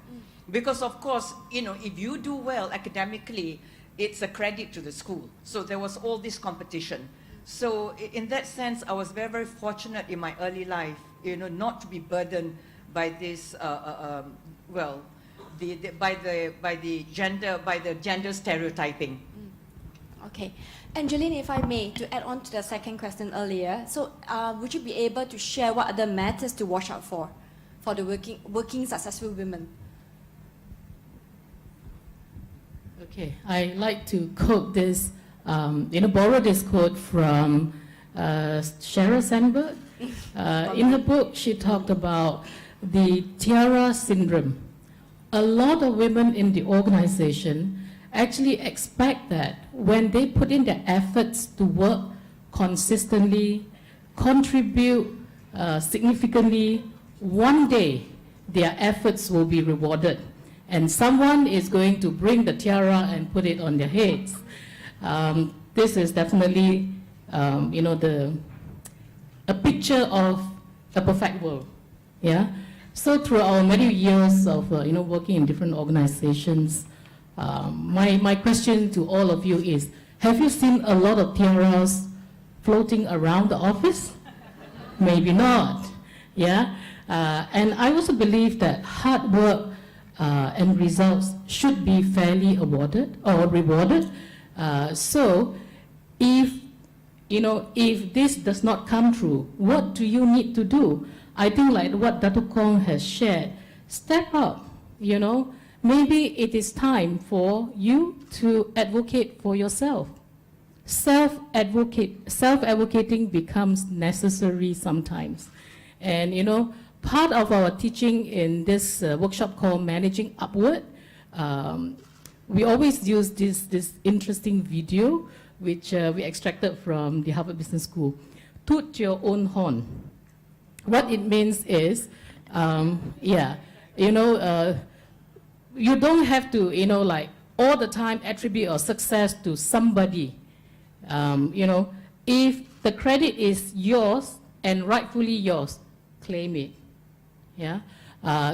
Because of course, you know, if you do well academically, it's a credit to the school. So there was all this competition. So in that sense, I was very, very fortunate in my early life, you know, not to be burdened by this, well, by the gender stereotyping. Okay. Angeline, if I may, to add on to the second question earlier, so would you be able to share what other matters to watch out for the working successful women? Okay, I like to quote this, borrow this quote from Sheryl Sandberg. In her book, she talked about the tiara syndrome. A lot of women in the organization actually expect that when they put in their efforts to work consistently, contribute significantly, one day their efforts will be rewarded. And someone is going to bring the tiara and put it on their heads. This is definitely, a picture of a perfect world. Yeah. So through our many years of working in different organizations, my question to all of you is: have you seen a lot of tiaras floating around the office? Maybe not. Yeah. And I also believe that hard work and results should be fairly awarded or rewarded. So if this does not come true, what do you need to do? I think like what Dato' Kong has shared, step up, Maybe it is time for you to advocate for yourself. Self-advocating becomes necessary sometimes. And part of our teaching in this workshop called Managing Upward, we always use this interesting video, which we extracted from the Harvard Business School. Toot your own horn. What it means is, you don't have to, all the time attribute your success to somebody. If the credit is yours and rightfully yours, claim it. Yeah.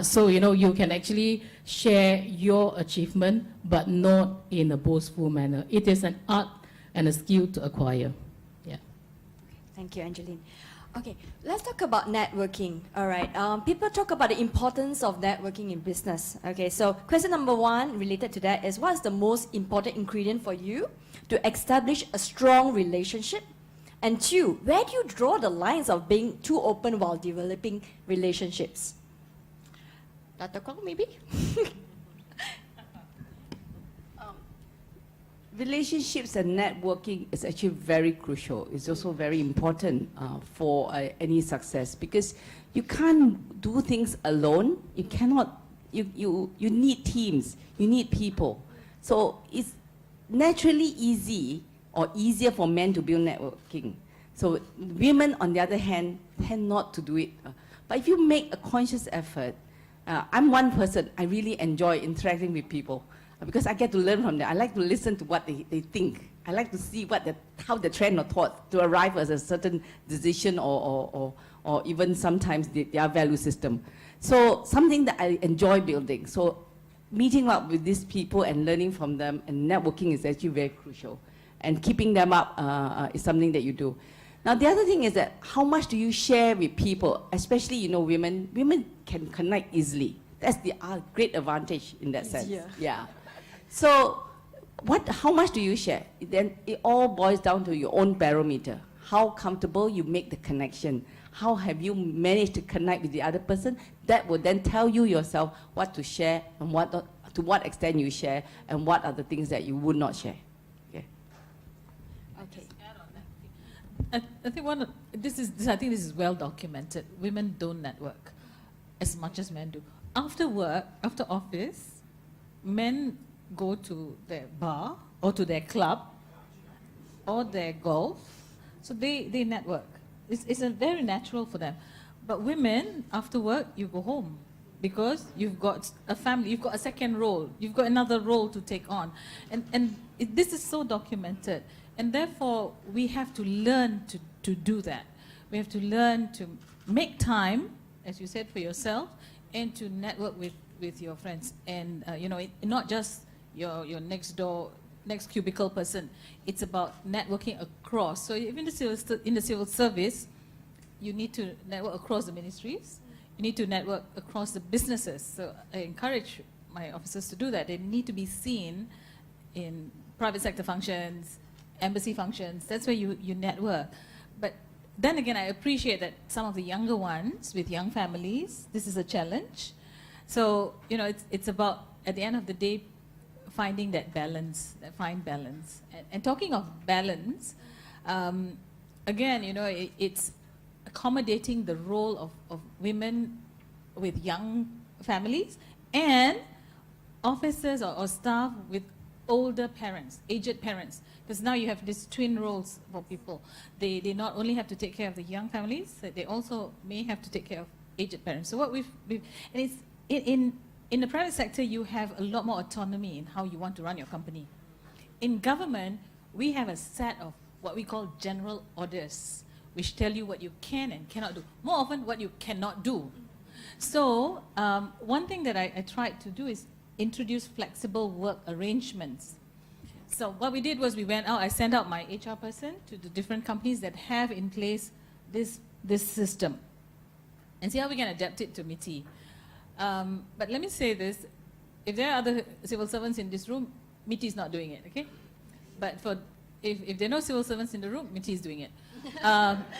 So you can actually share your achievement, but not in a boastful manner. It is an art and a skill to acquire. Yeah. Thank you, Angeline. Okay, let's talk about networking. All right. People talk about the importance of networking in business. Okay, so question number one related to that is: what's the most important ingredient for you to establish a strong relationship? And two, where do you draw the lines of being too open while developing relationships? Dr. Kong, maybe? Relationships and networking is actually very crucial. It's also very important for any success, because you can't do things alone. You cannot, you need teams, you need people. So it's naturally easy or easier for men to build networking. So women, on the other hand, tend not to do it. But if you make a conscious effort, I'm one person, I really enjoy interacting with people because I get to learn from them. I like to listen to what they think. I like to see how the trend of thought to arrive at a certain decision or even sometimes their value system. So something that I enjoy building. So meeting up with these people and learning from them and networking is actually very crucial. And keeping them up is something that you do. Now, the other thing is that how much do you share with people, especially, women? Women can connect easily. That's the great advantage in that sense. Easier. Yeah. So, how much do you share? Then it all boils down to your own barometer. How comfortable you make the connection. How have you managed to connect with the other person? That will then tell you yourself what to share and what not, to what extent you share, and what are the things that you would not share. Okay. Okay. I think I think this is well documented. Women don't network as much as men do. After work, after office, men go to their bar or to their club or their golf, so they network. It's a very natural for them. But women, after work, you go home because you've got a family, you've got a second role, you've got another role to take on. This is so documented. And therefore, we have to learn to do that. We have to learn to make time, as you said, for yourself, and to network with your friends. And, not just your next door, next cubicle person. It's about networking across. So even in the civil service, you need to network across the ministries. You need to network across the businesses. So I encourage my officers to do that. They need to be seen in private sector functions, embassy functions. That's where you network. But then again, I appreciate that some of the younger ones with young families, this is a challenge. So, it's about, at the end of the day, finding that balance, that fine balance. And talking of balance, again, it's accommodating the role of women with young families and officers or staff with older parents, aged parents. Because now you have these twin roles for people. They not only have to take care of the young families, they also may have to take care of aged parents. So what we've and it's in the private sector, you have a lot more autonomy in how you want to run your company. In government, we have a set of what we call general orders, which tell you what you can and cannot do. More often, what you cannot do. So one thing that I tried to do is introduce flexible work arrangements. So what we did was we went out, I sent out my HR person to the different companies that have in place this system and see how we can adapt it to MITI. But let me say this, if there are other civil servants in this room, MITI is not doing it, okay? But if there are no civil servants in the room, MITI is doing it.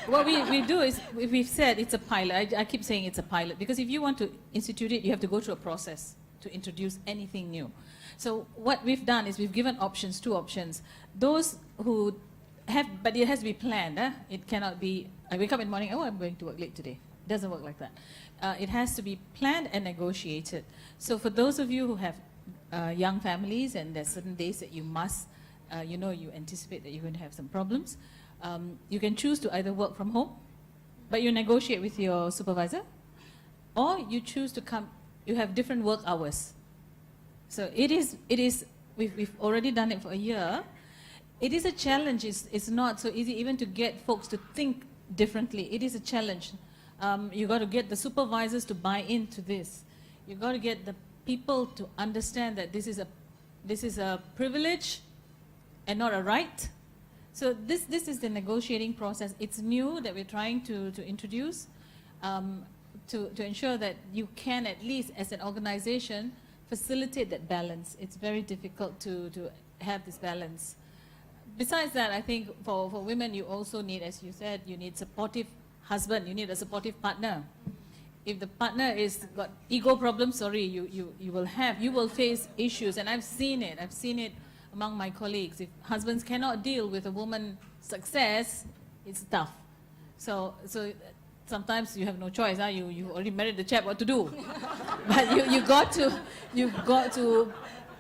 What we do is, we've said it's a pilot. I keep saying it's a pilot, because if you want to institute it, you have to go through a process to introduce anything new. So what we've done is we've given options, 2 options. Those who have, but it has to be planned. It cannot be, I wake up in the morning, oh, I'm going to work late today. It doesn't work like that. It has to be planned and negotiated. So for those of you who have young families and there's certain days that you must, you anticipate that you're going to have some problems, you can choose to either work from home, but you negotiate with your supervisor, or you choose to come, you have different work hours. So we've already done it for a year. It is a challenge. It's not so easy even to get folks to think differently. It is a challenge. You got to get the supervisors to buy into this. You got to get the people to understand that this is a privilege and not a right. So this is the negotiating process. It's new that we're trying to introduce to ensure that you can, at least as an organization, facilitate that balance. It's very difficult to have this balance. Besides that, I think for women, you also need, as you said, you need supportive husband, you need a supportive partner. If the partner is got ego problems, sorry, you will face issues, and I've seen it among my colleagues. If husbands cannot deal with a woman's success, it's tough. So sometimes you have no choice. You already married the chap, what to do? But you've got to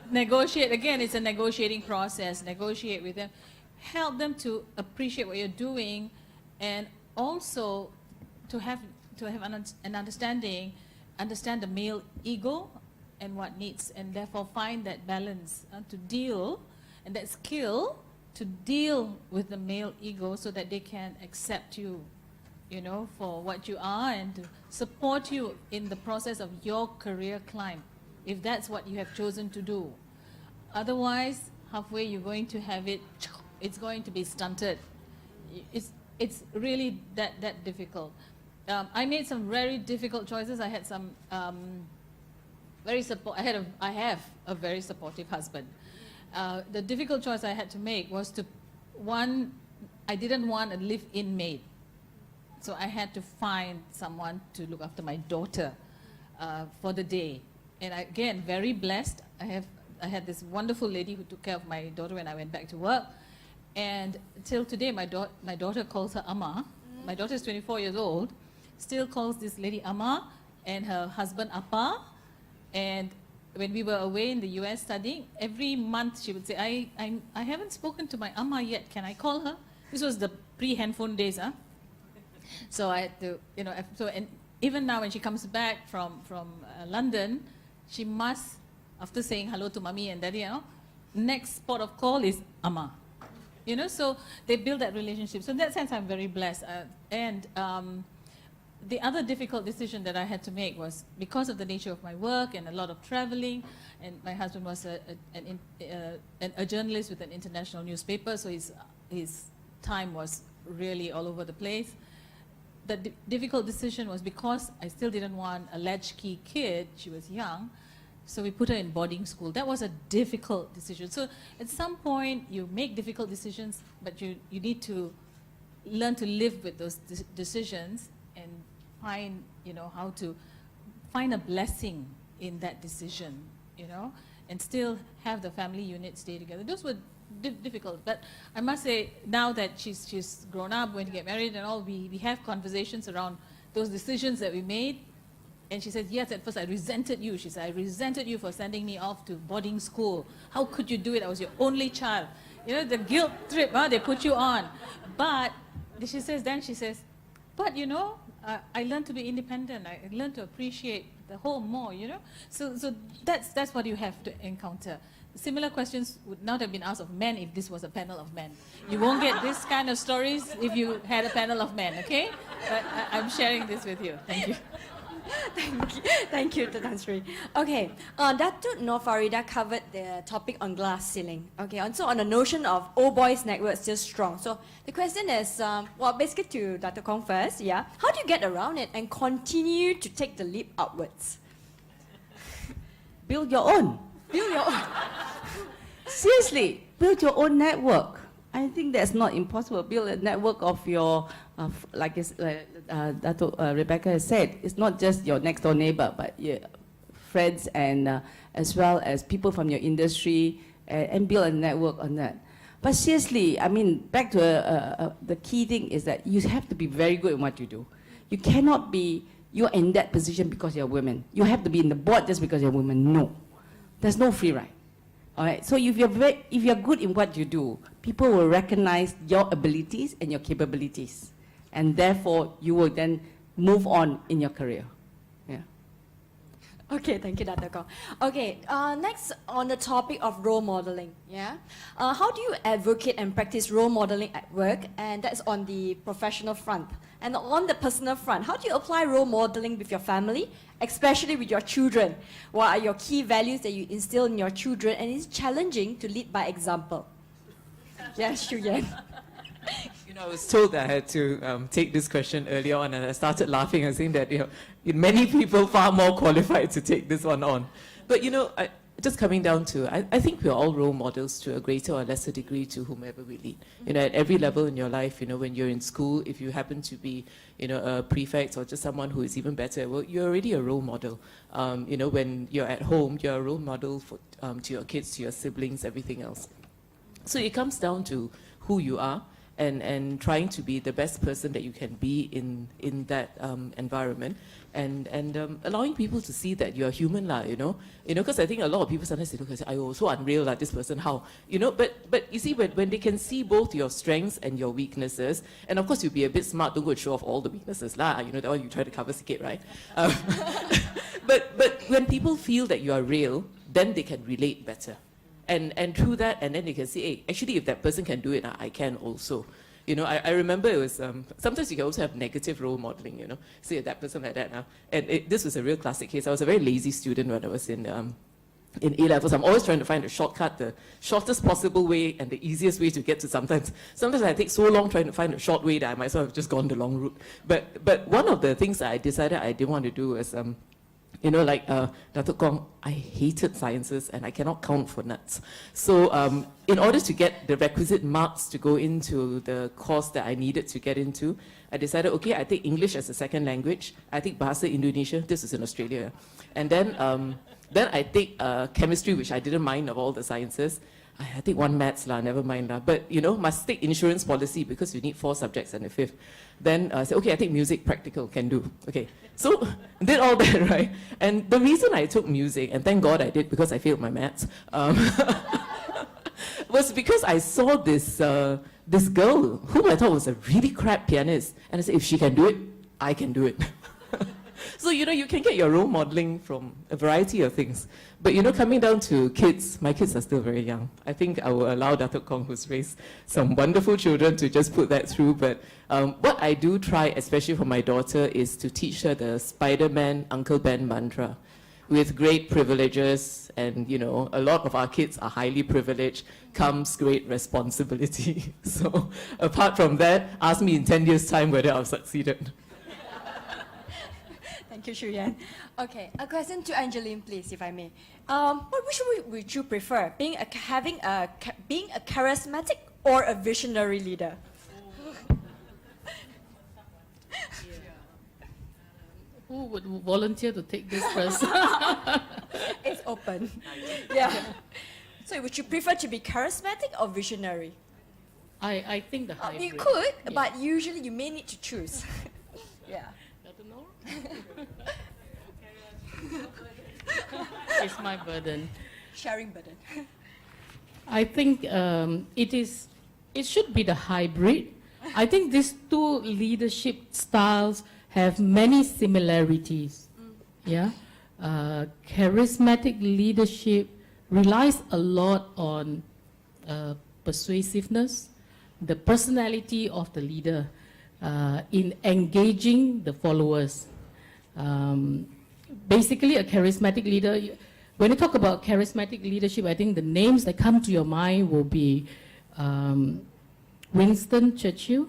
negotiate. Again, it's a negotiating process. Negotiate with them, help them to appreciate what you're doing, and also to have an understand the male ego and what needs, and therefore find that balance to deal, and that skill to deal with the male ego so that they can accept you, for what you are, and to support you in the process of your career climb, if that's what you have chosen to do. Otherwise, halfway you're going to have it's going to be stunted. It's really that difficult. I made some very difficult choices. I had some I have a very supportive husband. The difficult choice I had to make was I didn't want a live-in maid. So I had to find someone to look after my daughter for the day. And again, very blessed. I had this wonderful lady who took care of my daughter when I went back to work. And till today, my daughter calls her Amma. My daughter is 24 years old, still calls this lady Amma, and her husband Appa. And when we were away in the US studying, every month she would say, I haven't spoken to my Amma yet, can I call her? This was the pre-handphone days, huh? So I had to, and even now when she comes back from London, she must, after saying hello to mommy and daddy, next port of call is Amma. So they build that relationship. So in that sense, I'm very blessed. The other difficult decision that I had to make was because of the nature of my work and a lot of traveling, and my husband was a journalist with an international newspaper, so his time was really all over the place. The difficult decision was because I still didn't want a latchkey kid, she was young, so we put her in boarding school. That was a difficult decision. So at some point, you make difficult decisions, but you need to learn to live with those decisions and find, how to find a blessing in that decision, and still have the family unit stay together. Those were difficult, but I must say now that she's grown up, going to get married and all, we have conversations around those decisions that we made. And she said, yes, at first I resented you. She said, I resented you for sending me off to boarding school. How could you do it? I was your only child. The guilt trip, they put you on. But she says, but I learned to be independent. I learned to appreciate the home more, So that's what you have to encounter. Similar questions would not have been asked of men if this was a panel of men. You won't get this kind of stories if you had a panel of men, okay? But I'm sharing this with you. Thank you. Thank you, Tan Sri. Okay, Datuk Nor Farida covered the topic on glass ceiling. Okay, and so on the notion of old boys network still strong. So the question is, basically to Dr. Kong first, yeah. How do you get around it and continue to take the leap upwards? Build your own. Build your own. Seriously, build your own network. I think that's not impossible. Build a network of your, Dato' Rebecca has said, it's not just your next door neighbor, but your friends and as well as people from your industry, and build a network on that. But seriously, I mean, back to the key thing is that you have to be very good in what you do. You cannot be, you're in that position because you're women. You have to be in the board just because you're women. No. There's no free ride. All right. So if you're good in what you do, people will recognize your abilities and your capabilities, and therefore you will then move on in your career. Yeah. Okay, thank you, Dr. Kong. Okay, next on the topic of role modeling. Yeah. How do you advocate and practice role modeling at work? And that's on the professional front. And on the personal front, how do you apply role modeling with your family, especially with your children? What are your key values that you instill in your children? And it's challenging to lead by example. Yes, Xu Yan. I was told that I had to take this question earlier on, and I started laughing and saying that many people far more qualified to take this one on. But just coming down to, I think we're all role models to a greater or lesser degree to whomever we lead. At every level in your life, when you're in school, if you happen to be, a prefect or just someone who is even better, well, you're already a role model. When you're at home, you're a role model for, to your kids, to your siblings, everything else. So it comes down to who you are, and trying to be the best person that you can be in that environment, and allowing people to see that you're human, because I think a lot of people sometimes look and say, "Oh, so unreal, like this person, how?" But you see, when they can see both your strengths and your weaknesses, and of course you'll be a bit smart, don't go and show off all the weaknesses, that one you try to cover sikit, right? But when people feel that you are real, then they can relate better. And through that, and then they can say, hey, actually, if that person can do it, I can also. I remember it was, sometimes you can also have negative role modeling, say that person like that now. And this was a real classic case. I was a very lazy student when I was in A-levels. I'm always trying to find a shortcut, the shortest possible way and the easiest way to get to sometimes I take so long trying to find a short way that I might as well have just gone the long route. But one of the things that I decided I didn't want to do was, You know, like Datuk Kong, I hated sciences and I cannot count for nuts. So in order to get the requisite marks to go into the course that I needed to get into, I decided, okay, I take English as a second language. I take Bahasa Indonesia. This is in Australia. And then I take chemistry, which I didn't mind of all the sciences. I take one maths lah, never mind lah. But you know, must take insurance policy because you need 4 subjects and a 5th. Then I said, okay, I take music, practical, can do. Okay, so did all that, right? And the reason I took music, and thank God I did because I failed my maths, was because I saw this this girl whom I thought was a really crap pianist, and I said, if she can do it, I can do it. So, you know, you can get your role modeling from a variety of things. But, you know, coming down to kids, my kids are still very young. I think I will allow Datuk Kong, who's raised some wonderful children, to just put that through. But what I do try, especially for my daughter, is to teach her the Spider-Man Uncle Ben mantra. With great privileges, and, you know, a lot of our kids are highly privileged, comes great responsibility. So, apart from that, ask me in 10 years' time whether I've succeeded. Thank you, Shu Yan. Okay, a question to Angeline, please, if I may. Which would you prefer, being a charismatic or a visionary leader? Who would volunteer to take this first? It's open. Yeah. So would you prefer to be charismatic or visionary? I think the hybrid. You could, Yeah. but usually you may need to choose. Yeah. I don't know. It's my burden. Sharing burden. I think it should be the hybrid. I think these 2 leadership styles have many similarities. Yeah, charismatic leadership relies a lot on persuasiveness, the personality of the leader in engaging the followers. Basically, a charismatic leader, when you talk about charismatic leadership, I think the names that come to your mind will be Winston Churchill.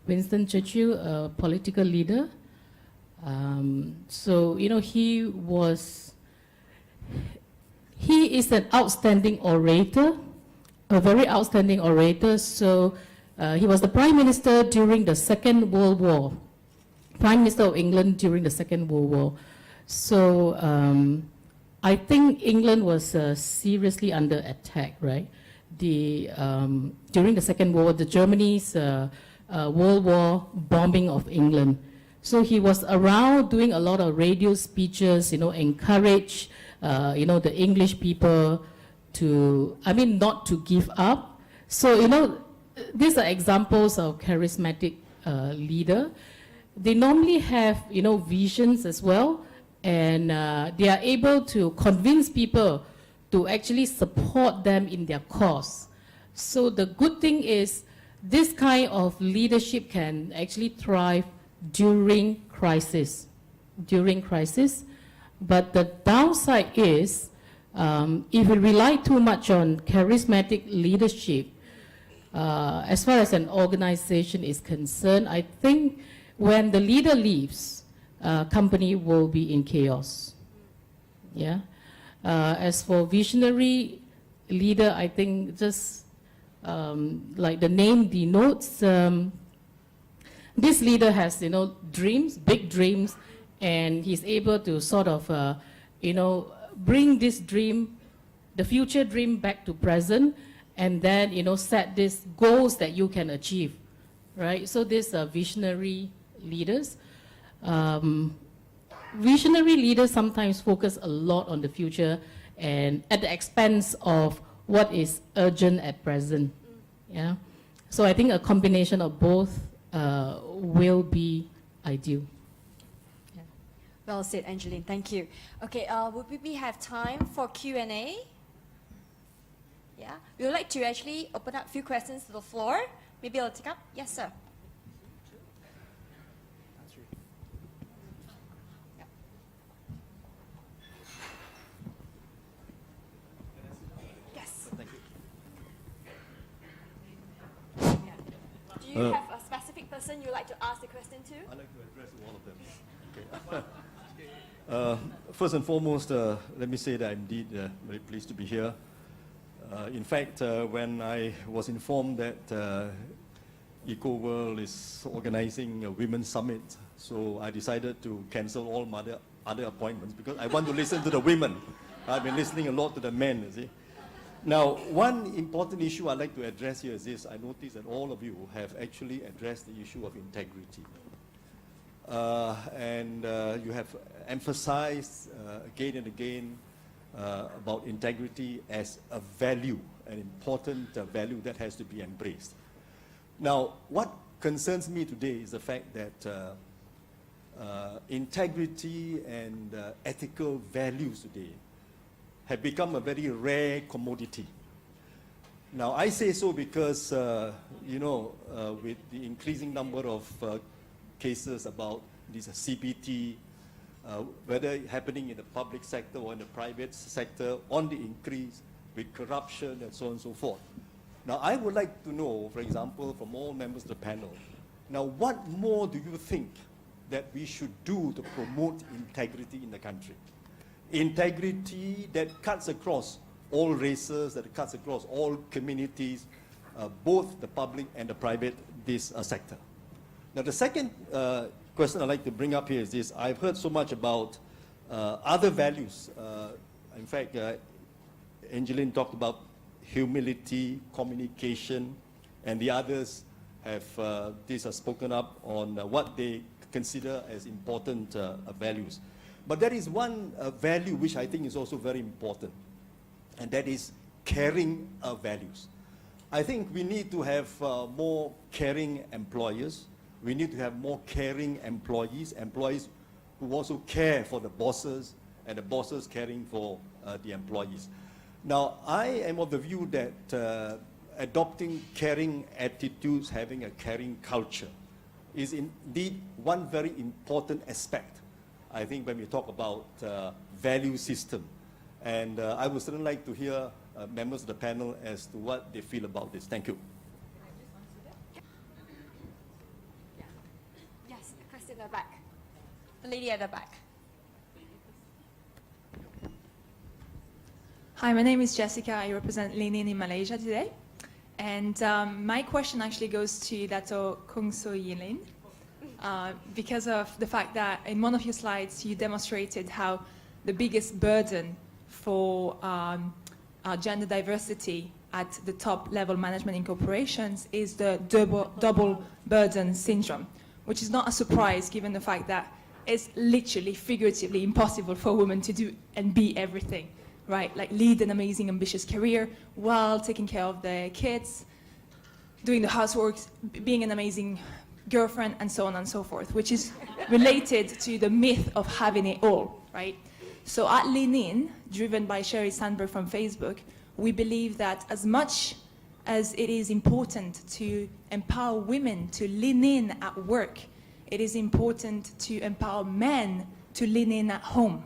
Winston Churchill, a political leader. So, you know, he is an outstanding orator, a very outstanding orator. So he was the Prime Minister during the Second World War, Prime Minister of England during the Second World War. So I think England was seriously under attack, right? During the Second World War, the Germany's World War bombing of England. So he was around doing a lot of radio speeches, you know, encourage, you know, the English people to, not to give up. So, you know, these are examples of charismatic leader. They normally have, you know, visions as well, and they are able to convince people to actually support them in their cause. So the good thing is, this kind of leadership can actually thrive during crisis. But the downside is, if we rely too much on charismatic leadership, as far as an organization is concerned, I think when the leader leaves, company will be in chaos. Yeah. As for visionary leader, I think just like the name denotes, this leader has, you know, dreams, big dreams, and he's able to sort of, you know, bring this dream, the future dream, back to present, and then, you know, set these goals that you can achieve, right? So these are visionary leaders. Visionary leaders sometimes focus a lot on the future and at the expense of what is urgent at present. Yeah. So I think a combination of both will be ideal. Yeah. Well said, Angeline. Thank you. Okay, would we have time for Q&A? Yeah. We would like to actually open up a few questions to the floor. Maybe I'll take up. Yes, sir. Do you have a specific person you'd like to ask the question to? I'd like to address all of them. Okay. first and foremost, let me say that I'm indeed very pleased to be here. In fact, when I was informed that Ecoworld is organizing a women's summit, so I decided to cancel all my other appointments because I want to listen to the women. I've been listening a lot to the men, you see. Now, one important issue I'd like to address here is this. I noticed that all of you have actually addressed the issue of integrity. You have emphasized again and again about integrity as a value, an important value that has to be embraced. Now, what concerns me today is the fact that integrity and ethical values today have become a very rare commodity. Now, I say so because, with the increasing number of cases about this CBT, whether happening in the public sector or in the private sector, on the increase with corruption and so on and so forth. Now, I would like to know, for example, from all members of the panel, now what more do you think that we should do to promote integrity in the country? Integrity that cuts across all races, that cuts across all communities, both the public and the private sector. Now, the second question I'd like to bring up here is this. I've heard so much about other values. In fact, Angeline talked about humility, communication, and the others have spoken up on what they consider as important values. But there is one value which I think is also very important, and that is caring values. I think we need to have more caring employers. We need to have more caring employees who also care for the bosses, and the bosses caring for the employees. Now, I am of the view that adopting caring attitudes, having a caring culture, is indeed one very important aspect, I think, when we talk about value system. And I would certainly like to hear members of the panel as to what they feel about this. Thank you. Yes, a question at the back. The lady at the back. Hi, my name is Jessica. I represent Lenin in Malaysia today. And my question actually goes to Dato' Kung So Yilin, because of the fact that in one of your slides you demonstrated how the biggest burden for gender diversity at the top level management in corporations is the double burden syndrome, which is not a surprise given the fact that it's literally, figuratively impossible for women to do and be everything. Right, like lead an amazing, ambitious career while taking care of their kids, doing the housework, being an amazing girlfriend, and so on and so forth, which is related to the myth of having it all, right? So at Lenin, driven by Sheryl Sandberg from Facebook, we believe that as much as it is important to empower women to lean in at work, it is important to empower men to lean in at home.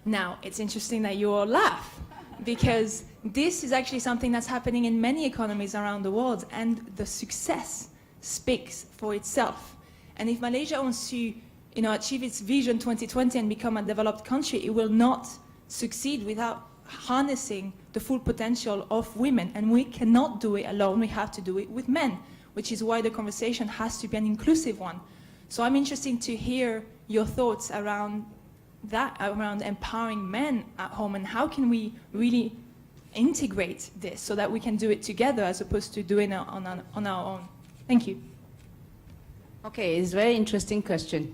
Now, it's interesting that you all laugh, because this is actually something that's happening in many economies around the world, and the success speaks for itself. And if Malaysia wants to achieve its Vision 2020 and become a developed country, it will not succeed without harnessing the full potential of women. And we cannot do it alone, we have to do it with men, which is why the conversation has to be an inclusive one. So I'm interested to hear your thoughts around that, around empowering men at home, and how can we really integrate this so that we can do it together as opposed to doing it on our own. Thank you. Okay, it's a very interesting question.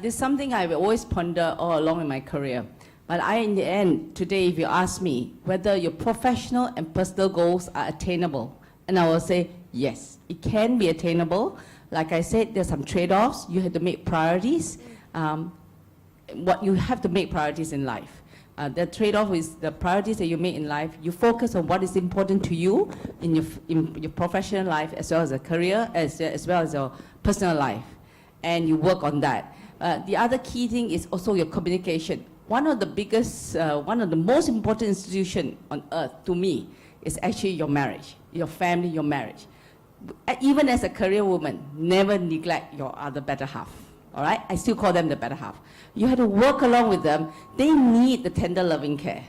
This is something I've always pondered all along in my career. But in the end, today, if you ask me whether your professional and personal goals are attainable, and I will say, yes, it can be attainable. Like I said, there's some trade-offs. You have to make priorities. What you have to make priorities in life. The trade-off is the priorities that you make in life. You focus on what is important to you in your professional life, as well as a career, as well as your personal life, and you work on that. The other key thing is also your communication. One of the most important institutions on earth to me is actually your marriage, your family, your marriage. Even as a career woman, never neglect your other better half. all right? I still call them the better half. You have to work along with them. They need the tender loving care.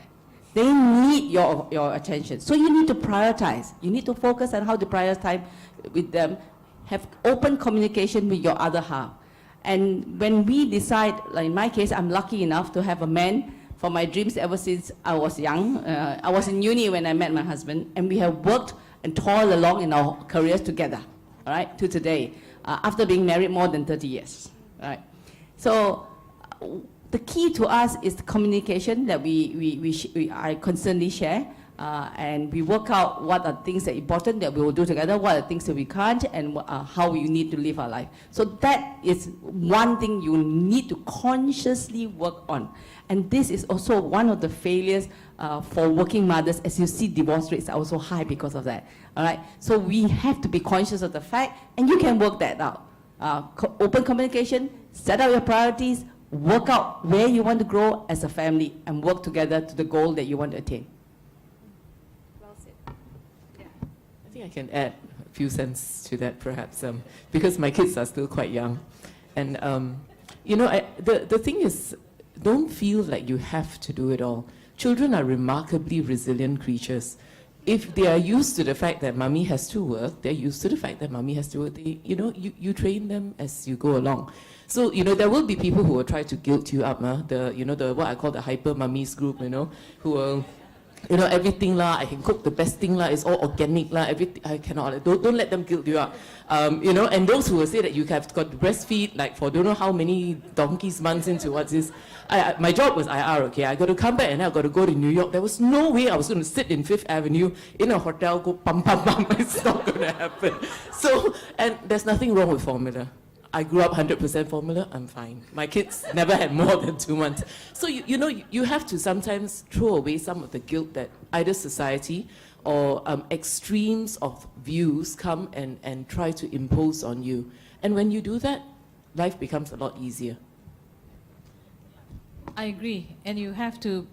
They need your attention. So you need to prioritize. You need to focus on how to prioritize with them. Have open communication with your other half. And when we decide, like in my case, I'm lucky enough to have a man for my dreams ever since I was young. I was in uni when I met my husband, and we have worked and toiled along in our careers together, all right, to today, after being married more than 30 years, all right? So the key to us is the communication that I constantly share, and we work out what are things that are important that we will do together, what are things that we can't, and how we need to live our life. So that is one thing you need to consciously work on. And this is also one of the failures for working mothers. As you see, divorce rates are also high because of that. All right? So we have to be conscious of the fact, and you can work that out. Open communication, set out your priorities, work out where you want to grow as a family, and work together to the goal that you want to attain. Well said. I think I can add a few cents to that, perhaps, because my kids are still quite young. And, you know, the thing is, don't feel like you have to do it all. Children are remarkably resilient creatures. If they are used to the fact that mommy has to work, they're used to the fact that mommy has to work. They, you know, you train them as you go along. So, you know, there will be people who will try to guilt you up, the what I call the hyper mummies group, you know, who will, you know, everything lah, I can cook the best thing lah, it's all organic lah, everything, I cannot, don't let them guilt you up. You know, and those who will say that you have got to breastfeed, like for don't know how many donkeys months into what's this. My job was IR, okay, I got to come back and I got to go to New York. There was no way I was going to sit in Fifth Avenue in a hotel, go pam pam pam, it's not going to happen. So, and there's nothing wrong with formula. I grew up 100% formula, I'm fine. My kids never had more than 2 months. So, you know, you have to sometimes throw away some of the guilt that either society or extremes of views come and try to impose on you. And when you do that, life becomes a lot easier. I agree, and you have to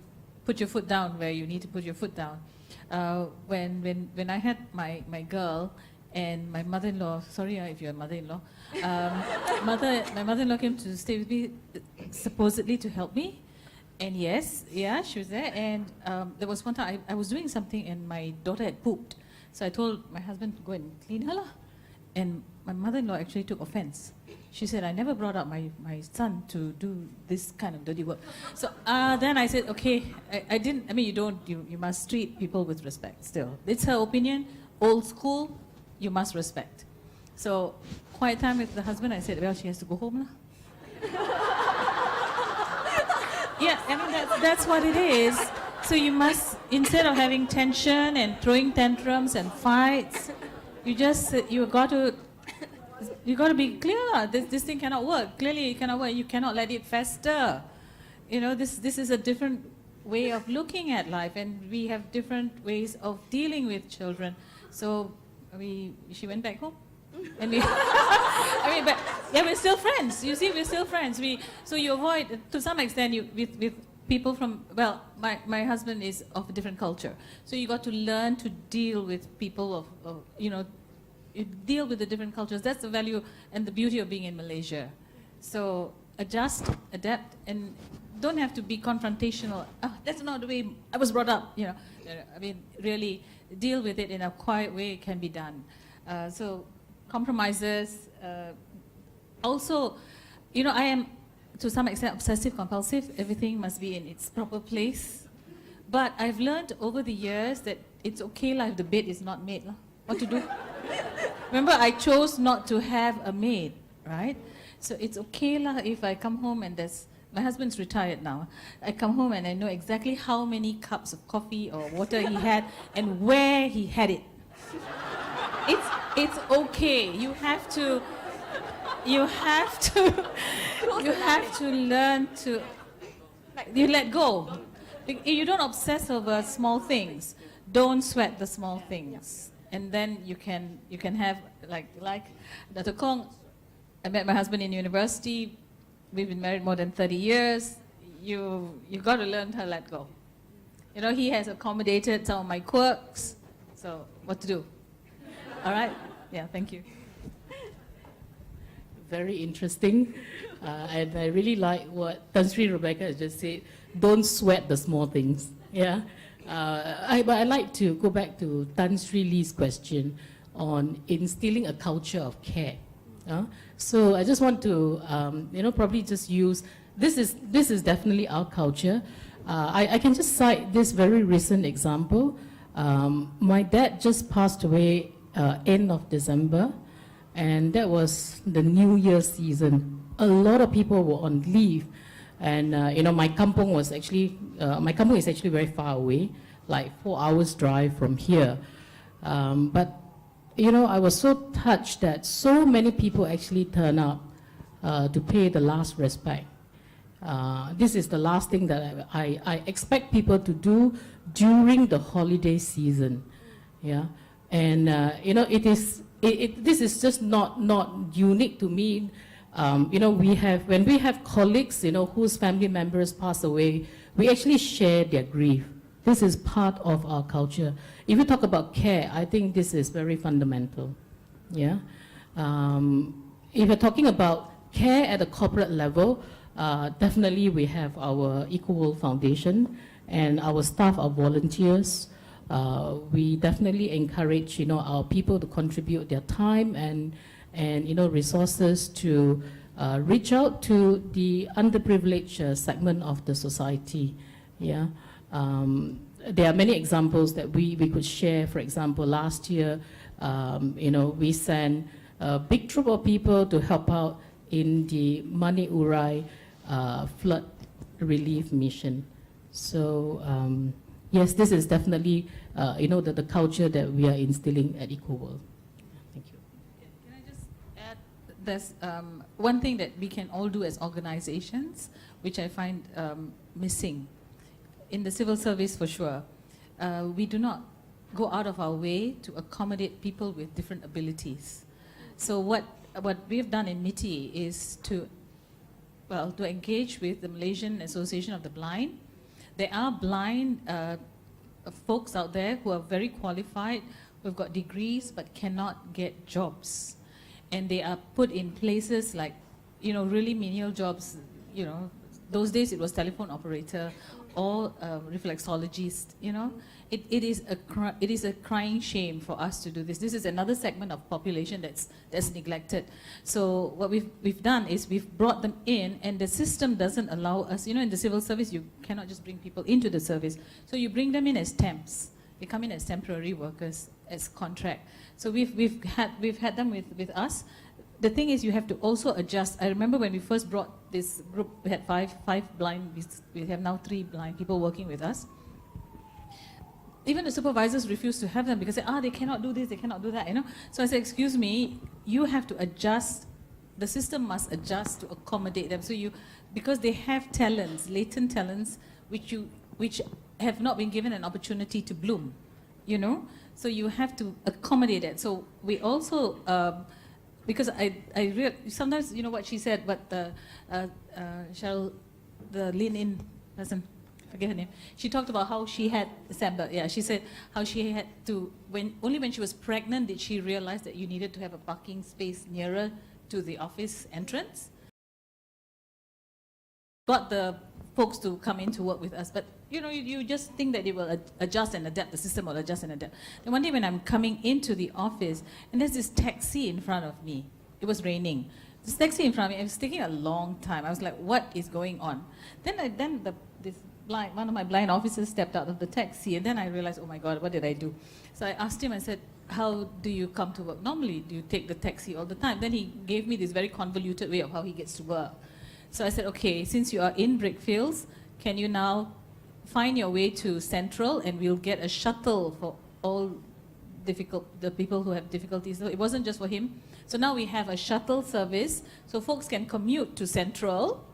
put your foot down where you need to put your foot down. When I had my girl, and my mother-in-law, sorry if you're a mother-in-law, my mother-in-law came to stay with me, supposedly to help me. And yes, yeah, she was there. And there was one time I was doing something and my daughter had pooped. So I told my husband to go and clean her lah. And my mother-in-law actually took offense. She said, I never brought up my son to do this kind of dirty work. So then I said, okay, you must treat people with respect still. It's her opinion, old school, you must respect. So, quiet time with the husband, I said, well, she has to go home. Yeah, I mean, that's what it is. So you must, instead of having tension and throwing tantrums and fights, you got to be clear. This thing cannot work. Clearly, it cannot work. You cannot let it fester. You know, this is a different way of looking at life, and we have different ways of dealing with children. So, she went back home. And but yeah, we're still friends. You see, we're still friends. So you avoid, to some extent, with people from, well, my husband is of a different culture. So you got to learn to deal with people of you deal with the different cultures. That's the value and the beauty of being in Malaysia. So adjust, adapt, and don't have to be confrontational. Oh, that's not the way I was brought up. You know, I mean, really deal with it in a quiet way. It can be done. So compromises. Also, you know, I am to some extent obsessive compulsive. Everything must be in its proper place. But I've learned over the years that it's okay lah if the bed is not made lah. What to do? Remember, I chose not to have a maid, right? So it's okay lah if I come home and my husband's retired now. I come home and I know exactly how many cups of coffee or water he had and where he had it. It's okay. You have to learn to let go. You don't obsess over small things. Don't sweat the small things. And then you can have like Dr. Kong. I met my husband in university. We've been married more than 30 years. You got to learn how to let go. You know, he has accommodated some of my quirks. So what to do? All right? Yeah, thank you. very interesting. And I really like what Tan Sri Rebecca has just said. Don't sweat the small things. Yeah. But I'd like to go back to Tan Sri Lee's question on instilling a culture of care. So I just want to, probably just use, this is definitely our culture. I can just cite this very recent example. My dad just passed away end of December, and that was the New Year season. A lot of people were on leave, and my kampong was actually, my kampong is actually very far away, like 4 hours drive from here. But I was so touched that so many people actually turn up to pay the last respect. This is the last thing that I expect people to do during the holiday season. Yeah, and this is just not unique to me. When we have colleagues, whose family members pass away, we actually share their grief. This is part of our culture. If you talk about care, I think this is very fundamental. Yeah. If you're talking about care at a corporate level, definitely we have our Ecoworld Foundation, and our staff are volunteers. We definitely encourage our people to contribute their time and resources to reach out to the underprivileged segment of the society. Yeah. There are many examples that we could share. For example, last year, we sent a big troop of people to help out in the Mani Urai flood relief mission. So yes, this is definitely the culture that we are instilling at Ecoworld. Thank you. Can I just add, there's one thing that we can all do as organizations, which I find missing. In the civil service, for sure, we do not go out of our way to accommodate people with different abilities. So what we've done in MITI is to engage with the Malaysian Association of the Blind. There are blind folks out there who are very qualified, who've got degrees but cannot get jobs. And they are put in places like, really menial jobs. Those days it was telephone operator or reflexologist. It is a crying shame for us to do this. This is another segment of population that's neglected. So what we've done is we've brought them in, and the system doesn't allow us. In the civil service, you cannot just bring people into the service. So you bring them in as temps. They come in as temporary workers, as contract. So we've had them with us. The thing is, you have to also adjust. I remember when we first brought this group, we had five blind. We have now 3 blind people working with us. Even the supervisors refused to have them because they cannot do this, they cannot do that. So I said, excuse me, you have to adjust. The system must adjust to accommodate them. So because they have talents, latent talents, which have not been given an opportunity to bloom. So you have to accommodate it. So we also. Because sometimes, what she said, but Cheryl, the lean-in person, I forget her name, she talked about how she had, she said how she had to, only when she was pregnant did she realize that you needed to have a parking space nearer to the office entrance. Got the folks to come in to work with us, but you just think that they will adjust and adapt, the system will adjust and adapt. And one day when I'm coming into the office, and there's this taxi in front of me. It was raining. This taxi in front of me, it was taking a long time. I was like, what is going on? Then one of my blind officers stepped out of the taxi, and then I realized, oh my God, what did I do? So I asked him, I said, how do you come to work? Normally, do you take the taxi all the time? Then he gave me this very convoluted way of how he gets to work. So I said, okay, since you are in Brickfields, can you now find your way to Central, and we'll get a shuttle for all the people who have difficulties. So it wasn't just for him. So now we have a shuttle service, so folks can commute to Central,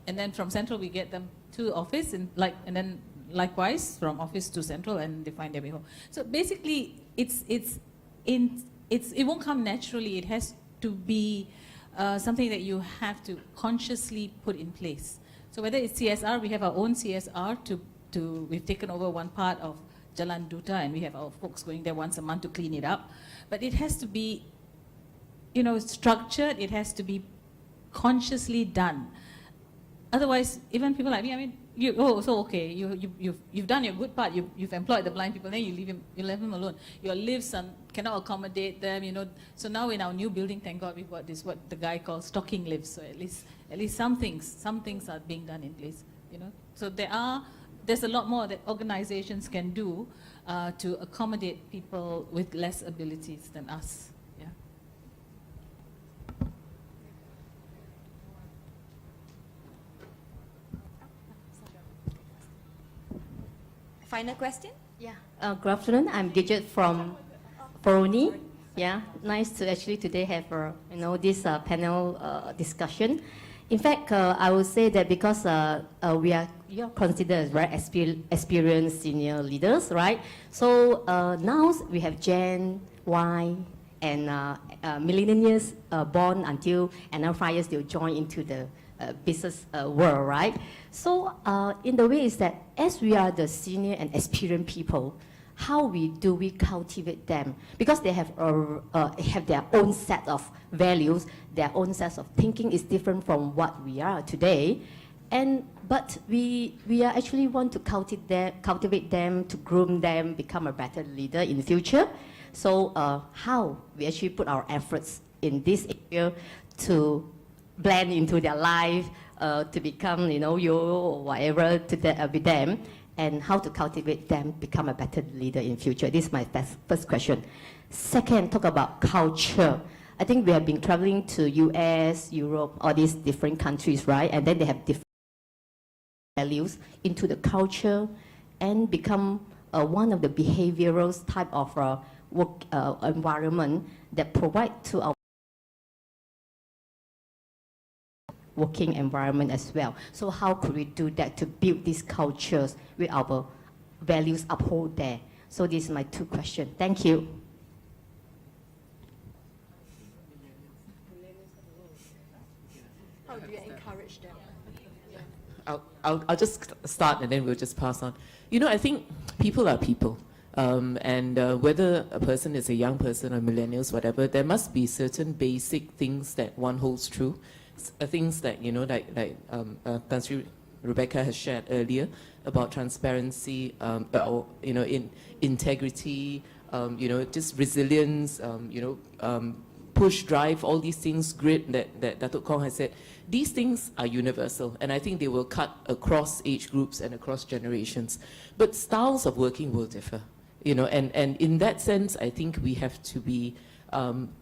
and then from Central we get them to office, and then likewise from office to Central, and they find their way home. So basically, it won't come naturally. It has to be something that you have to consciously put in place. So whether it's CSR, we have our own CSR we've taken over one part of Jalan Duta, and we have our folks going there once a month to clean it up. But it has to be, structured. It has to be consciously done. Otherwise, even people like me, I mean, you've done your good part. You've employed the blind people. Then you leave them alone. Your lifts cannot accommodate them. So now in our new building, thank God, we've got this what the guy calls stocking lifts. So at least some things are being done in place. So there's a lot more that organizations can do to accommodate people with less abilities than us. Yeah. Final question? Yeah. Good afternoon. I'm Gidget from Foroni. Yeah. Nice to actually today have this panel discussion. In fact, I would say that because you're considered as very experienced senior leaders, right? So now we have Gen Y and millennials born until another 5 years they'll join into the business world, right? So in the way is that as we are the senior and experienced people, how do we cultivate them? Because they have their own set of values, their own set of thinking is different from what we are today. But we are actually want to cultivate them, to groom them, become a better leader in the future. So how we actually put our efforts in this area to blend into their life, to become, you or whatever with them, and how to cultivate them, become a better leader in future. This is my first question. Second, talk about culture. I think we have been traveling to US, Europe, all these different countries, right? And then they have different values into the culture and become one of the behavioral type of work environment that provide to our working environment as well. So how could we do that to build these cultures with our values uphold there? So these are my two questions. Thank you. How do you encourage them? I'll just start and then we'll just pass on. I think people are people. And whether a person is a young person or millennials, whatever, there must be certain basic things that one holds true. Things that, Tan Sri Rebecca has shared earlier about transparency, or, in integrity, just resilience, push, drive, all these things, grit that Datuk Kong has said. These things are universal, and I think they will cut across age groups and across generations. But styles of working will differ, and in that sense, I think we have to be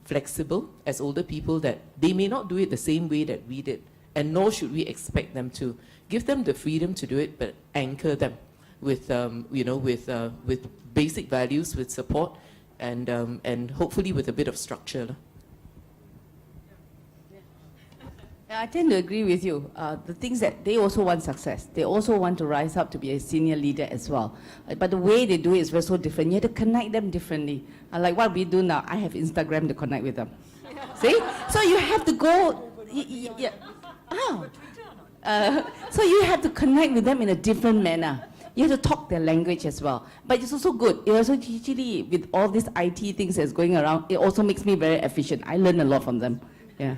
flexible as older people, that they may not do it the same way that we did, and nor should we expect them to. Give them the freedom to do it, but anchor them with, with basic values, with support, and hopefully with a bit of structure. I tend to agree with you. The things that they also want success. They also want to rise up to be a senior leader as well. But the way they do it is very so different. You have to connect them differently. Like what we do now, I have Instagram to connect with them. See? So you have to go... so you have to connect with them in a different manner. You have to talk their language as well. But it's also good. It also actually, with all these IT things that's going around, it also makes me very efficient. I learn a lot from them. Yeah.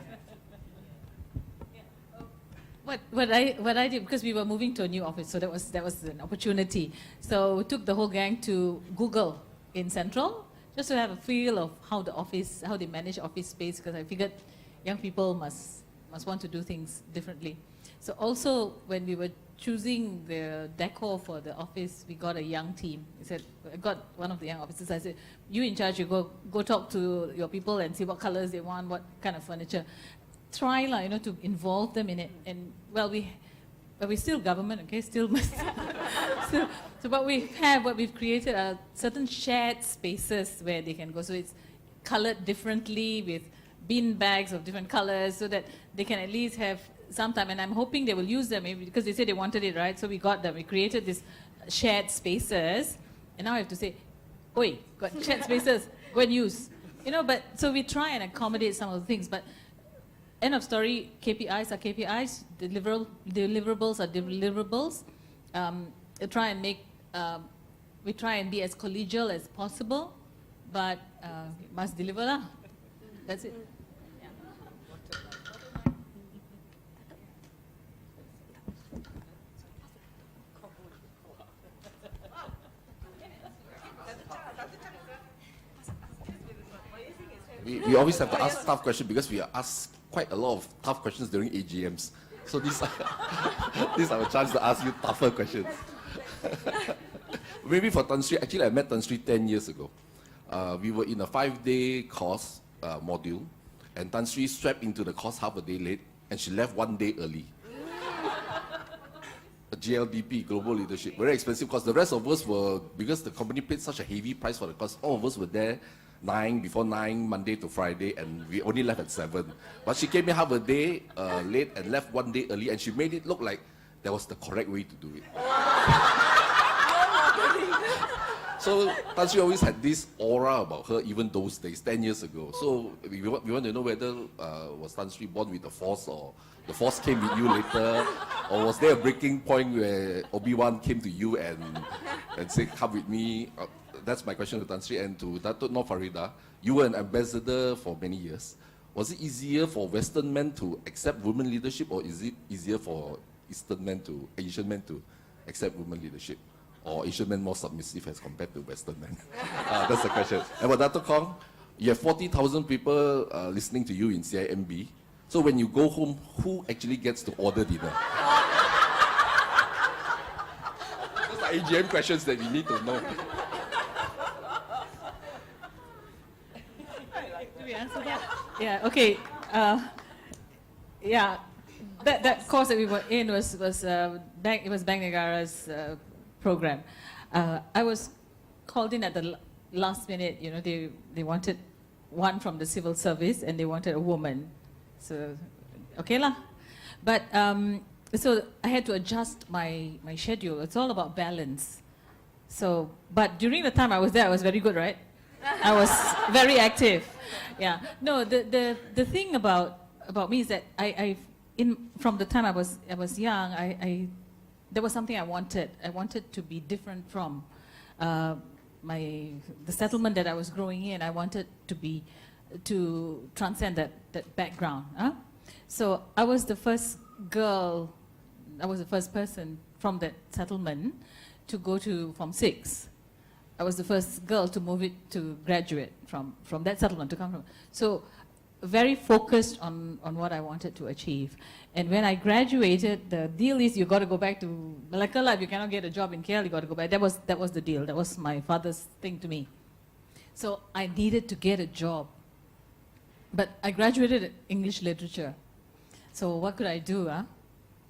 What I did, because we were moving to a new office, so that was an opportunity. So we took the whole gang to Google in Central, just to have a feel of how they manage office space, because I figured young people must want to do things differently. So also, when we were choosing the decor for the office, we got a young team. I got one of the young officers, I said, you in charge, you go talk to your people and see what colors they want, what kind of furniture. Try, to involve them in it. And well, we're still government, okay? Still must. So what we've created are certain shared spaces where they can go. So it's colored differently with bean bags of different colors, so that they can at least have some time. And I'm hoping they will use them, maybe because they said they wanted it, right? So we got them. We created these shared spaces, and now I have to say, oi, got shared spaces, go and use. But so we try and accommodate some of the things, but end of story, KPIs are KPIs, deliverables are deliverables. We try and be as collegial as possible, but must deliver lah. That's it. We always have to ask tough questions because we are asked quite a lot of tough questions during AGMs. So this is our chance to ask you tougher questions. Maybe for Tan Sri, actually I met Tan Sri 10 years ago. We were in a 5-day course module, and Tan Sri swept into the course half a day late, and she left 1 day early. A GLDP, Global Leadership, very expensive course. The rest of us were, because the company paid such a heavy price for the course, all of us were there before 9, Monday to Friday, and we only left at 7. But she came in half a day late and left 1 day early, and she made it look like that was the correct way to do it. So Tan Sri always had this aura about her, even those days, 10 years ago. So we want to know whether was Tan Sri born with the Force, or the Force came with you later, or was there a breaking point where Obi-Wan came to you and said, come with me? That's my question to Tan Sri. And to Dato' Nor Farida, you were an ambassador for many years. Was it easier for Western men to accept women leadership, or is it easier for Asian men to accept women leadership? Or Asian men more submissive as compared to Western men? That's the question. And for Dato' Kong, you have 40,000 people listening to you in CIMB. So when you go home, who actually gets to order dinner? Those are AGM questions that we need to know. Do we answer that? Yeah, okay. Yeah, that course that we were in was Bank Negara's program. I was called in at the last minute. You know, they wanted one from the civil service and they wanted a woman. So, okay lah. But so I had to adjust my schedule. It's all about balance. So, but during the time I was there, I was very good, right? I was very active. Yeah. No, the thing about me is that from the time I was young, there was something I wanted. I wanted to be different from the settlement that I was growing in. I wanted to transcend that background. Huh? So I was the first girl, I was the first person from that settlement to go to Form 6. I was the first girl to move it to graduate from that settlement to come from. So very focused on what I wanted to achieve. And when I graduated, the deal is you got to go back to Malacca. If you cannot get a job in KL, you got to go back. That was the deal. That was my father's thing to me. So I needed to get a job. But I graduated in English literature. So what could I do?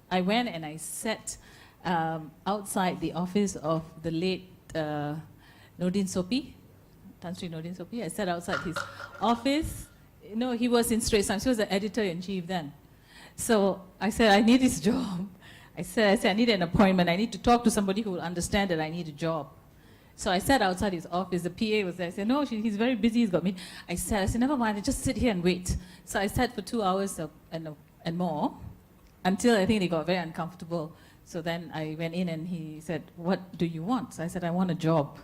I went and I sat outside the office of the late Nordin Sopi, Tan Sri Nordin Sopi. I sat outside his office. You know, he was in Straits Times. He was the editor-in-chief then. So I said, I need this job. I said, I need an appointment. I need to talk to somebody who will understand that I need a job. So I sat outside his office. The PA was there. I said, no, he's very busy. He's got me. I said, never mind. Just sit here and wait. So I sat for 2 hours and more until I think he got very uncomfortable. So then I went in and he said, what do you want? So I said, I want a job.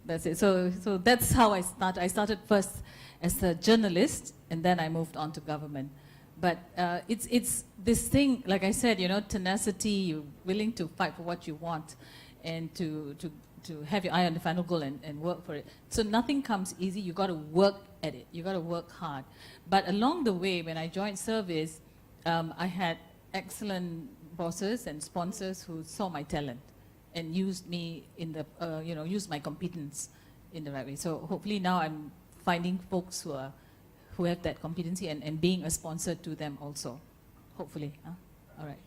That's it. So that's how I started. I started first as a journalist, and then I moved on to government. But it's this thing, like I said, you know, tenacity, you're willing to fight for what you want, and to have your eye on the final goal and work for it. So nothing comes easy. You got to work at it. You got to work hard. But along the way, when I joined service, I had excellent bosses and sponsors who saw my talent and used me in the, used my competence in the right way. So hopefully now I'm finding folks who have that competency and being a sponsor to them also, hopefully. All right.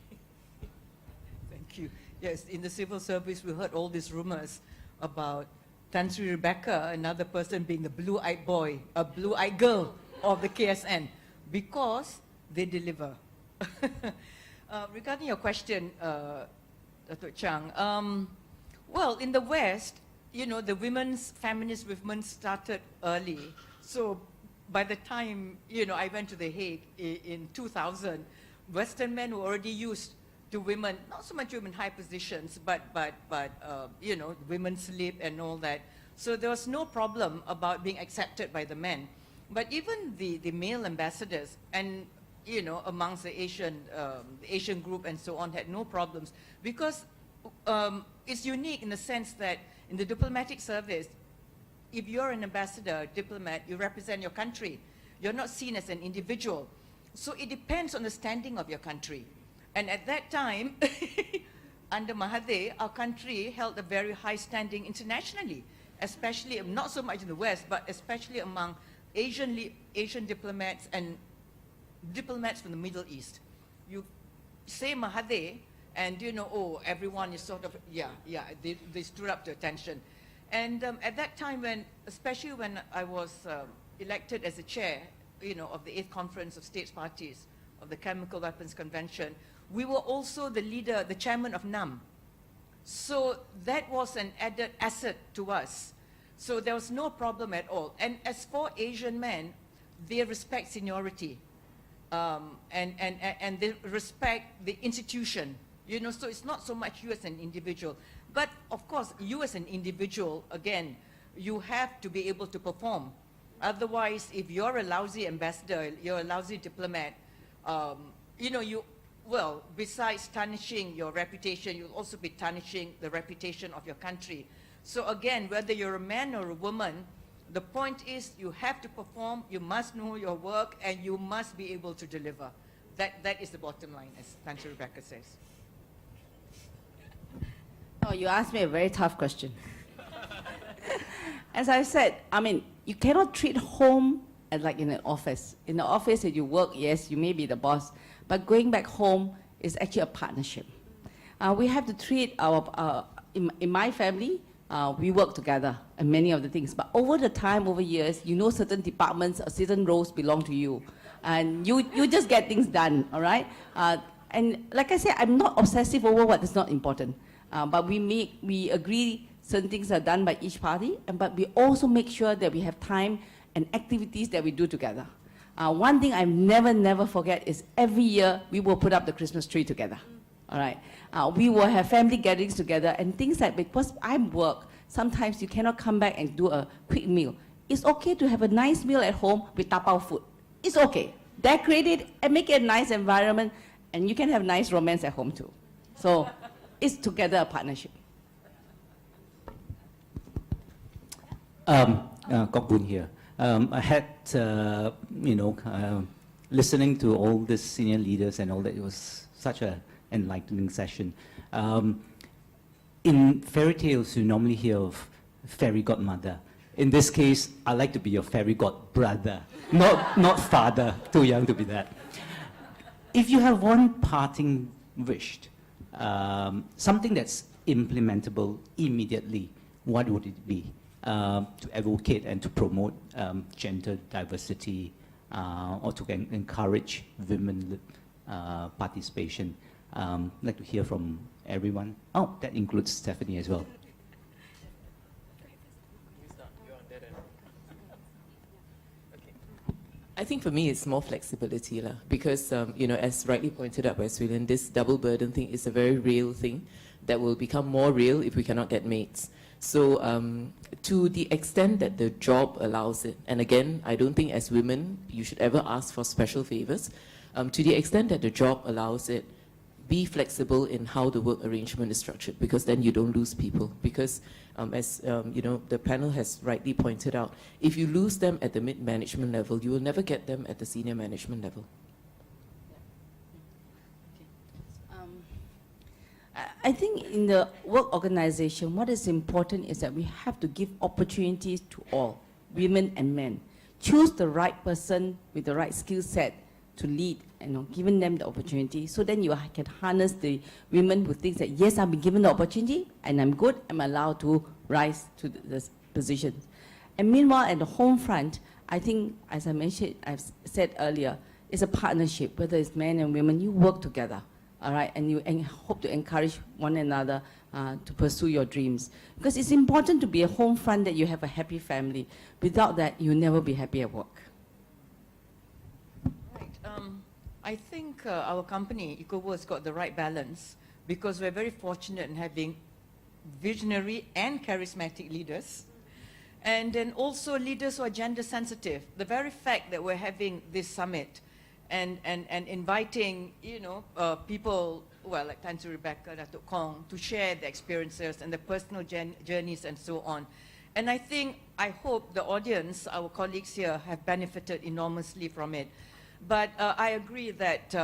Thank you. Yes, in the civil service, we heard all these rumors about Tan Sri Rebecca, another person being the blue-eyed boy, a blue-eyed girl of the KSN, because they deliver. Regarding your question, Dr. Chang, well, in the West, you know, the feminist movement started early. So by the time, you know, I went to The Hague in 2000, Western men were already used to women, not so much women in high positions, but you know, women sleep and all that. So there was no problem about being accepted by the men. But even the male ambassadors and, you know, amongst the Asian group and so on had no problems, because it's unique in the sense that in the diplomatic service, if you're an ambassador, diplomat, you represent your country. You're not seen as an individual. So it depends on the standing of your country. And at that time, under Mahathir, our country held a very high standing internationally, especially, not so much in the West, but especially among Asian diplomats and diplomats from the Middle East. You say Mahathir, and you know, oh, everyone is sort of, they stood up to attention. And at that time, especially when I was elected as the chair, of the 8th Conference of States Parties of the Chemical Weapons Convention, we were also the chairman of NAM. So that was an added asset to us. So there was no problem at all. And as for Asian men, they respect seniority, and they respect the institution. So it's not so much you as an individual. But of course, you as an individual, again, you have to be able to perform. Otherwise, if you're a lousy ambassador, you're a lousy diplomat, besides tarnishing your reputation, you'll also be tarnishing the reputation of your country. So again, whether you're a man or a woman, the point is you have to perform, you must know your work, and you must be able to deliver. That is the bottom line, as Tante Rebecca says. Oh, you asked me a very tough question. As I said, you cannot treat home as like in an office. In the office, if you work, yes, you may be the boss, but going back home is actually a partnership. We have to treat in my family, we work together and many of the things, but over the time, over years, certain departments or certain roles belong to you, and you just get things done, all right? And like I said, I'm not obsessive over what is not important, but we agree certain things are done by each party, but we also make sure that we have time and activities that we do together. One thing I never forget is every year we will put up the Christmas tree together. All right. We will have family gatherings together and things like, because I work, sometimes you cannot come back and do a quick meal. It's okay to have a nice meal at home with tapao food. It's okay. Decorate it and make it a nice environment, and you can have nice romance at home too. So it's together a partnership. Kok Boon here. I had, listening to all these senior leaders and all that, it was such an enlightening session. In fairy tales, you normally hear of fairy godmother. In this case, I like to be your fairy godbrother, not father, too young to be that. If you have one parting wish, something that's implementable immediately, what would it be? To advocate and to promote gender diversity or to encourage women participation. I'd like to hear from everyone. Oh, that includes Stephanie as well. I think for me it's more flexibility because as rightly pointed out by Sweden, this double burden thing is a very real thing that will become more real if we cannot get mates. So to the extent that the job allows it, and again, I don't think as women you should ever ask for special favors, to the extent that the job allows it, be flexible in how the work arrangement is structured, because then you don't lose people. Because as the panel has rightly pointed out, if you lose them at the mid-management level, you will never get them at the senior management level. I think in the work organization, what is important is that we have to give opportunities to all, women and men. Choose the right person with the right skill set to lead, giving them the opportunity. So then you can harness the women who think that, yes, I've been given the opportunity and I'm good, I'm allowed to rise to this position. And meanwhile, at the home front, I think, as I mentioned, I've said earlier, it's a partnership, whether it's men and women, you work together. All right, and you hope to encourage one another to pursue your dreams. Because it's important to be a home front that you have a happy family. Without that, you'll never be happy at work. Right. I think our company, Ecoworld, has got the right balance because we're very fortunate in having visionary and charismatic leaders. And then also leaders who are gender sensitive. The very fact that we're having this summit and inviting, people, like Tante Rebecca, Datuk Kong, to share their experiences and their personal journeys and so on. And I hope the audience, our colleagues here, have benefited enormously from it. But I agree that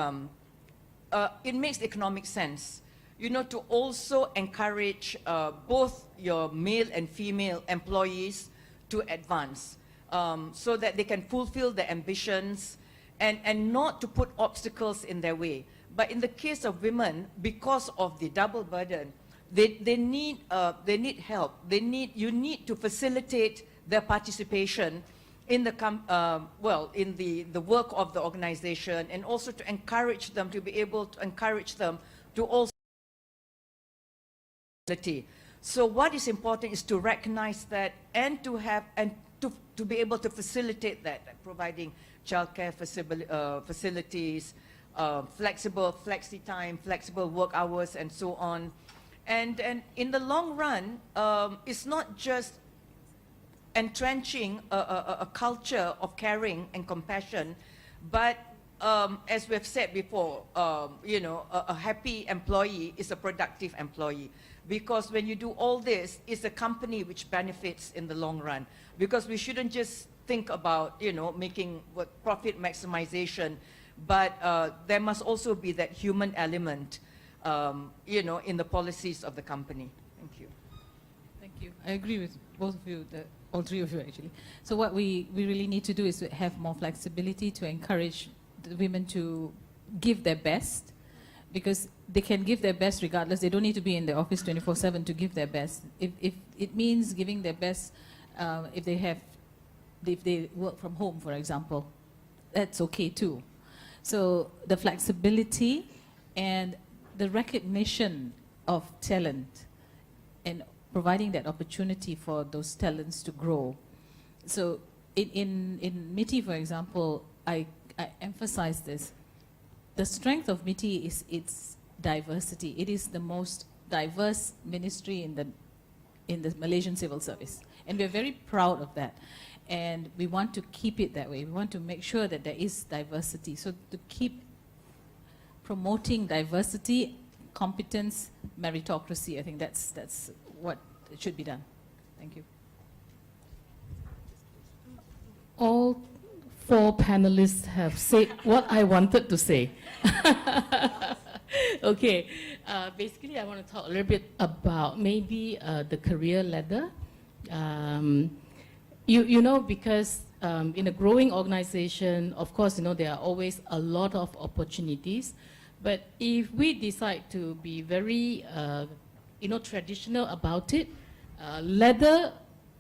it makes economic sense, you know, to also encourage both your male and female employees to advance so that they can fulfill their ambitions and not to put obstacles in their way. But in the case of women, because of the double burden, they need help. You need to facilitate their participation in the work of the organization, and also to encourage them, to be able to encourage them to also. So what is important is to recognize that and to be able to facilitate that, like providing childcare facilities, flexible flexi time, flexible work hours, and so on. And in the long run, it's not just entrenching a culture of caring and compassion, but as we've said before, you know, a happy employee is a productive employee. Because when you do all this, it's a company which benefits in the long run. Because we shouldn't just think about, you know, making profit maximization, but there must also be that human element, you know, in the policies of the company. Thank you. Thank you. I agree with both of you, all three of you actually. So what we really need to do is to have more flexibility to encourage the women to give their best, because they can give their best regardless. They don't need to be in the office 24/7 to give their best. If it means giving their best, if they work from home, for example, that's okay too. So the flexibility and the recognition of talent and providing that opportunity for those talents to grow. So in MITI, for example, I emphasize this. The strength of MITI is its diversity. It is the most diverse ministry in the Malaysian civil service. And we're very proud of that. And we want to keep it that way. We want to make sure that there is diversity. So to keep promoting diversity, competence, meritocracy, I think that's what should be done. Thank you. All four panelists have said what I wanted to say. Okay, basically I want to talk a little bit about maybe the career ladder. You know, because in a growing organization, of course, you know, there are always a lot of opportunities. But if we decide to be very, you know, traditional about it, ladder,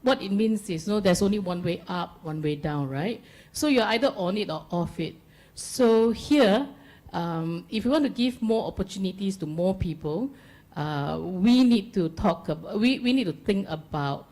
what it means is, you know, there's only one way up, one way down, right? So you're either on it or off it. So here, if we want to give more opportunities to more people, we need to talk about, we need to think about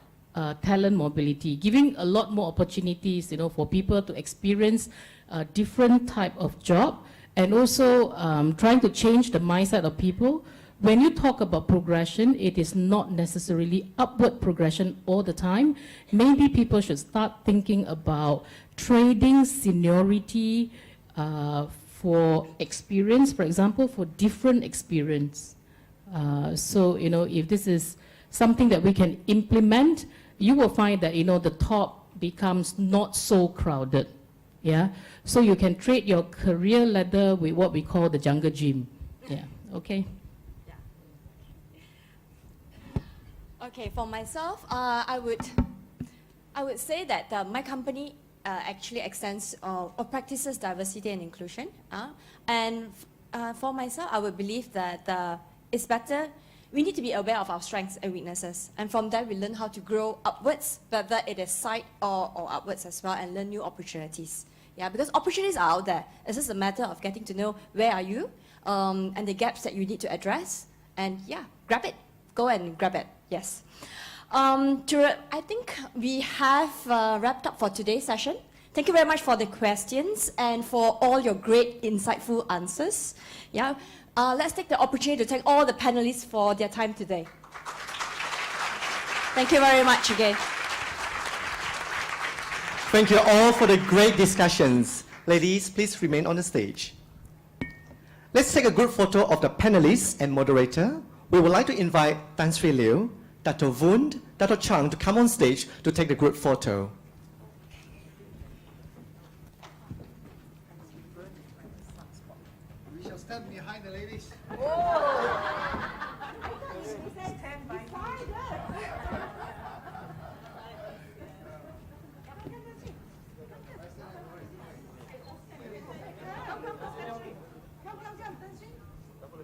talent mobility, giving a lot more opportunities, you know, for people to experience a different type of job, and also trying to change the mindset of people. When you talk about progression, it is not necessarily upward progression all the time. Maybe people should start thinking about trading seniority for experience, for example, for different experience. So, you know, if this is something that we can implement, you will find that, you know, the top becomes not so crowded. Yeah, so you can trade your career ladder with what we call the jungle gym. Yeah, okay. Okay, for myself, I would say that my company actually extends or practices diversity and inclusion. And for myself, I would believe that it's better. We need to be aware of our strengths and weaknesses, and from there we learn how to grow upwards, whether it is side or upwards as well, and learn new opportunities. Yeah, because opportunities are out there. It's just a matter of getting to know where are you, and the gaps that you need to address, and yeah, grab it. Go and grab it. Yes. I think we have wrapped up for today's session. Thank you very much for the questions and for all your great, insightful answers. Yeah. Let's take the opportunity to thank all the panelists for their time today. Thank you very much again. Thank you all for the great discussions. Ladies, please remain on the stage. Let's take a group photo of the panelists and moderator. We would like to invite Tan Sri Liu, Dato Vund, Dato Chang to come on stage to take the group photo. We shall stand behind the ladies.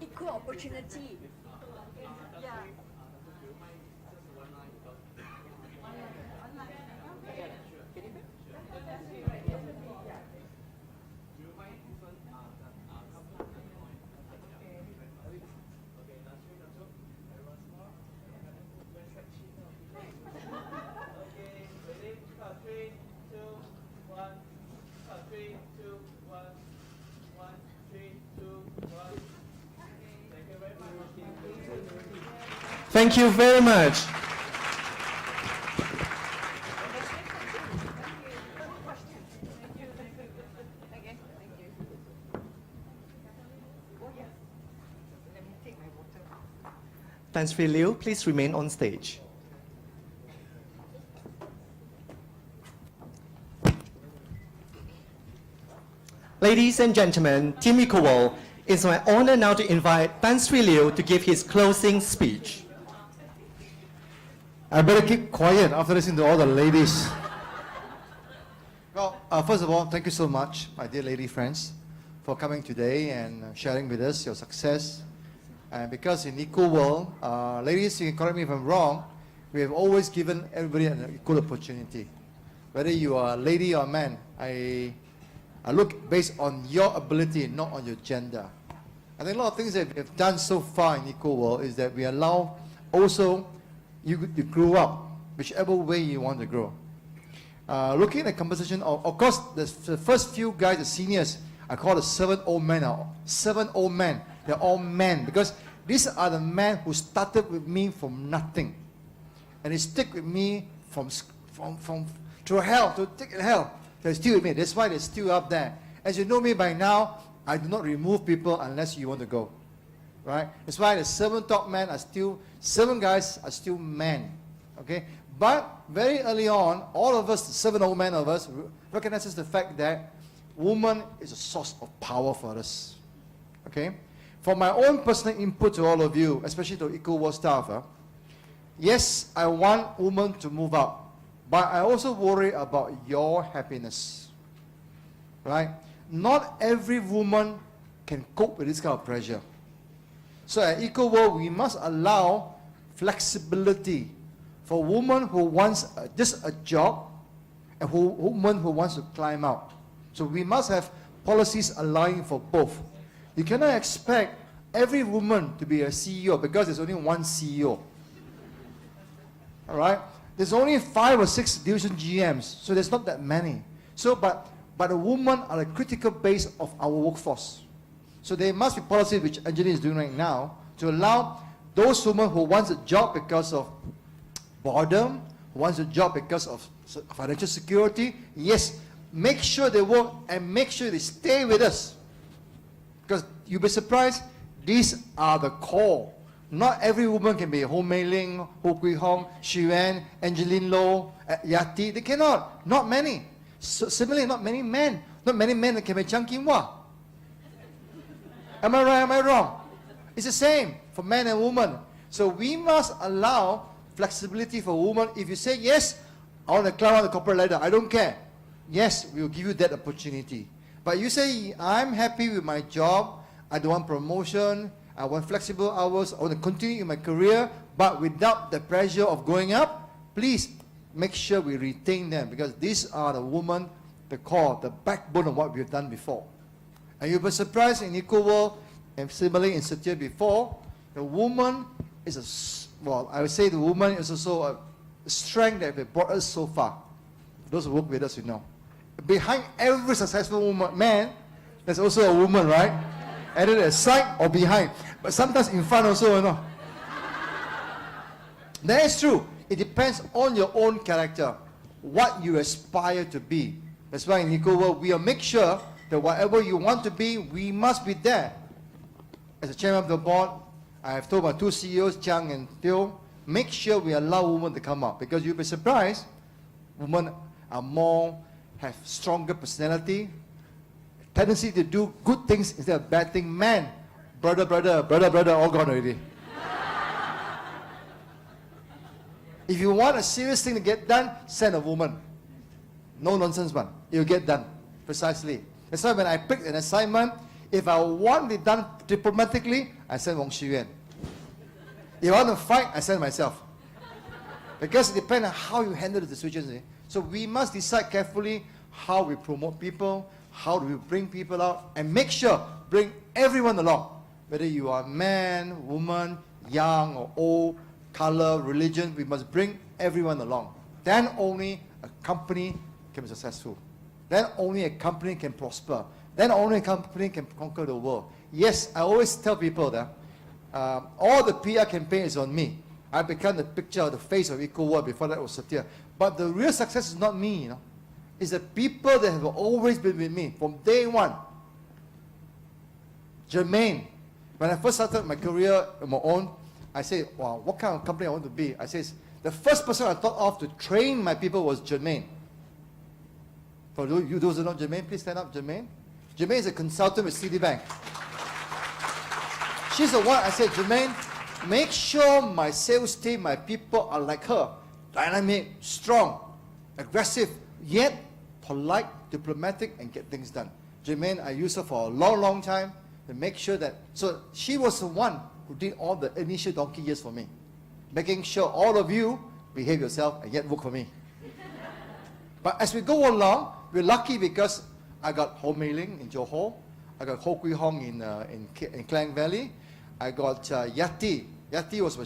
Equal opportunity. Yeah. Thank you very much. Tan Sri Liu, please remain on stage. Ladies and gentlemen, Team Ecoworld, it's my honor now to invite Tan Sri Liu to give his closing speech. I better keep quiet after listening to all the ladies. Well, first of all, thank you so much, my dear lady friends, for coming today and sharing with us your success. And because in Ecoworld, ladies, you can correct me if I'm wrong, we have always given everybody an equal opportunity. Whether you are a lady or a man, I look based on your ability, not on your gender. I think a lot of things that we have done so far in Ecoworld is that we allow also you grow up, whichever way you want to grow. Looking at the composition of course, the first few guys, the seniors, I call the 7 old men. 7 old men, they're all men, because these are the men who started with me from nothing. And they stick with me from through hell, to thick and hell. They're still with me, that's why they're still up there. As you know me by now, I do not remove people unless you want to go. Right? That's why the 7 top men are still, 7 guys are still men. Okay? But very early on, all of us, the 7 old men of us, recognizes the fact that woman is a source of power for us. Okay? For my own personal input to all of you, especially to Ecoworld staff, yes, I want women to move up, but I also worry about your happiness. Right? Not every woman can cope with this kind of pressure. So at Ecoworld, we must allow flexibility for women who wants just a job and women who wants to climb out. So we must have policies allowing for both. You cannot expect every woman to be a CEO because there's only one CEO. All right? There's only 5 or 6 division GMs, so there's not that many. So, but the women are the critical base of our workforce. So there must be policies, which Anjali is doing right now, to allow those women who wants a job because of boredom, who wants a job because of financial security, yes, make sure they work and make sure they stay with us. Because you'll be surprised, these are the core. Not every woman can be Ho Mei Ling, Ho Kui Hong, Xu Wen, Angeline Low, Yati. They cannot. Not many. So, similarly, not many men. Not many men that can be Chiang Kim Wah. Am I right? Am I wrong? It's the same for men and women. So we must allow flexibility for women. If you say, yes, I want to climb on the corporate ladder, I don't care. Yes, we will give you that opportunity. But you say, I'm happy with my job, I don't want promotion, I want flexible hours, I want to continue in my career, but without the pressure of going up, please make sure we retain them, because these are the women, the core, the backbone of what we've done before. And you'll be surprised in Ecoworld, and similarly in Satya before, the woman is well, I would say the woman is also a strength that have brought us so far. Those who work with us, you know. Behind every successful man, there's also a woman, right? Either at the side or behind. But sometimes in front also, you know. That is true. It depends on your own character, what you aspire to be. That's why in Ecoworld, we will make sure that whatever you want to be, we must be there. As the chairman of the board, I have told my 2 CEOs, Chiang and Teo, make sure we allow women to come out, because you'll be surprised, women are more, have stronger personality, tendency to do good things instead of bad things. Man, brother, all gone already. If you want a serious thing to get done, send a woman. No nonsense one. It will get done. Precisely. That's why when I pick an assignment, if I want it done diplomatically, I send Wong Xu-yuan. If I want to fight, I send myself. Because it depends on how you handle the situation. So we must decide carefully how we promote people, how do we bring people out, and make sure, bring everyone along. Whether you are man, woman, young or old, color, religion, we must bring everyone along. Then only a company can be successful. Then only a company can prosper. Then only a company can conquer the world. Yes, I always tell people that all the PR campaign is on me. I become the picture of the face of Ecoworld. Before that was Satya. But the real success is not me, It's the people that have always been with me from day one. Jermaine, when I first started my career on my own, I said, wow, what kind of company I want to be? I said, the first person I thought of to train my people was Jermaine. For you those who know Jermaine, please stand up, Jermaine. Jermaine is a consultant with Citibank. She's the one I said, Jermaine, make sure my sales team, my people are like her. Dynamic, strong, aggressive, yet polite, diplomatic, and get things done. Jermaine, I used her for a long, long time to make sure that, so she was the one who did all the initial donkey years for me. Making sure all of you behave yourself and yet work for me. But as we go along, we're lucky because I got Ho Mei Ling in Johor, I got Ho Kui Hong in Klang Valley, I got Yati. Yati was my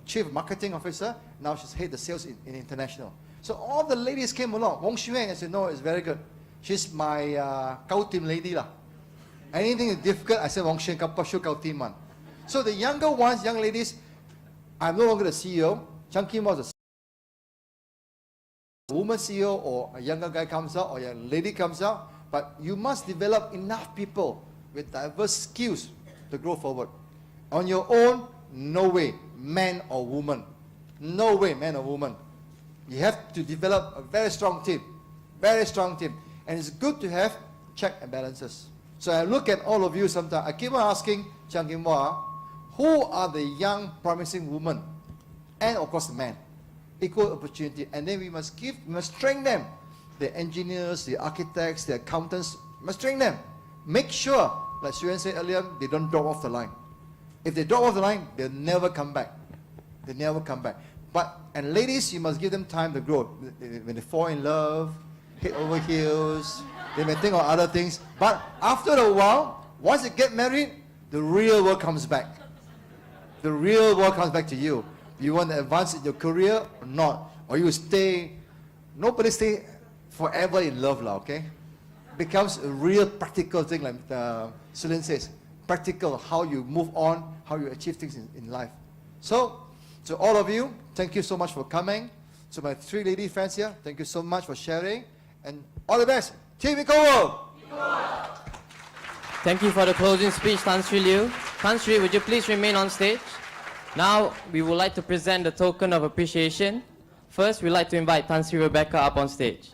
chief marketing officer, now she's head of sales in international. So all the ladies came along. Wong Xu-yuan, I said, no, it's very good. She's my Kau Team lady lah. Anything is difficult, I said, Wong Xu-yuan, Kau Team one. So the younger ones, young ladies, I'm no longer the CEO. Chang Kim was a woman CEO, or a younger guy comes out, or a lady comes out. But you must develop enough people with diverse skills to grow forward. On your own, no way, man or woman. No way, man or woman. You have to develop a very strong team. Very strong team. And it's good to have check and balances. So I look at all of you sometimes. I keep on asking Chiang Kim Hwa, who are the young, promising women? And of course the men. Equal opportunity. And then we must train them. The engineers, the architects, the accountants, must train them. Make sure, like Xuan said earlier, they don't drop off the line. If they drop off the line, they'll never come back. They never come back. And ladies, you must give them time to grow. When they fall in love, head over heels, they may think of other things. But after a while, once they get married, the real world comes back. The real world comes back to you. You want to advance in your career or not? Or you stay, nobody stay forever in love, okay? Becomes a real practical thing, like Celine says. Practical, how you move on, how you achieve things in life. So, to all of you, thank you so much for coming. To my three lady friends here, thank you so much for sharing. And all the best. Team Ecoworld! Thank you for the closing speech, Tan Sri Liu. Tan Sri, would you please remain on stage? Now, we would like to present the token of appreciation. First, we'd like to invite Tan Sri Rebecca up on stage.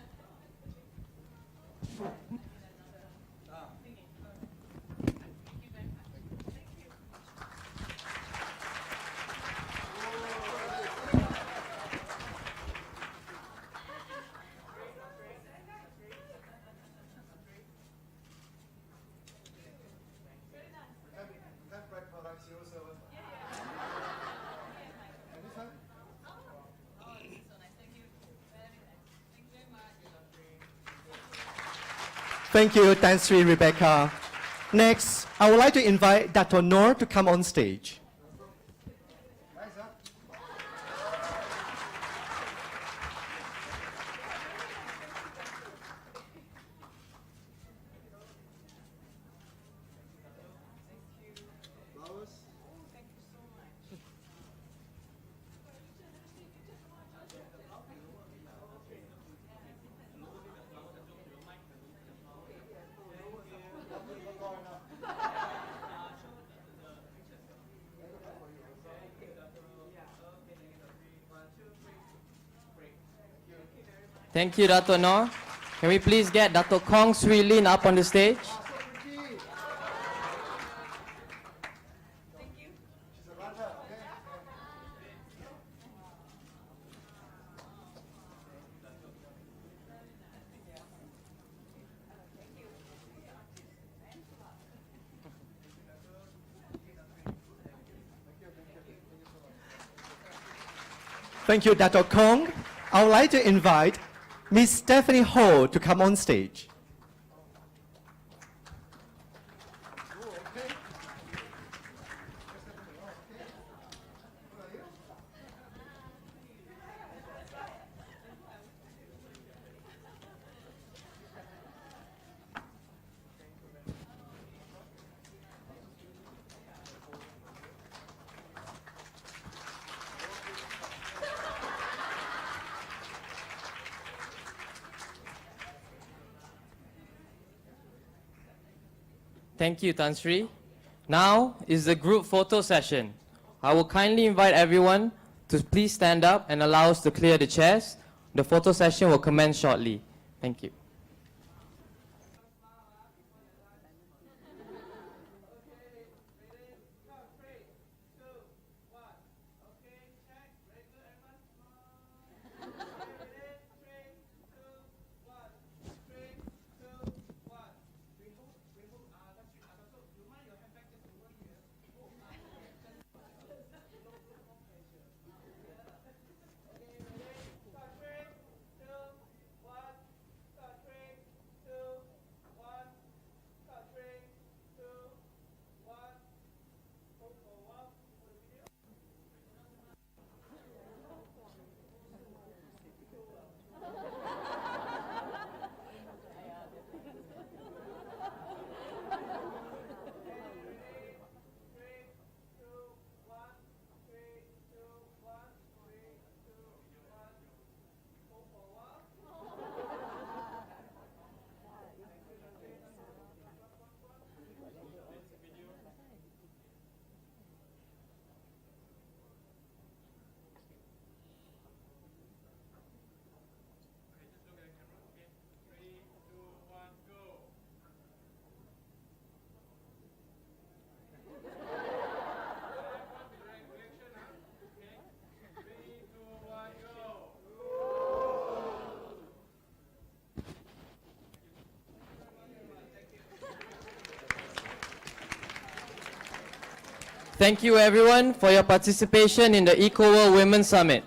Thank you, Tan Sri Rebecca. Next, I would like to invite Dr. Nor to come on stage. Thank you, Dato' Nor. Can we please get Dato' Kong Swee Lin up on the stage? Thank you, Dato' Kong. I would like to invite Ms. Stephanie Ho to come on stage. Thank you, Tan Sri. Now is the group photo session. I will kindly invite everyone to please stand up and allow us to clear the chairs. The photo session will commence shortly. Thank you. Thank you everyone for your participation in the Ecoworld Women's Summit.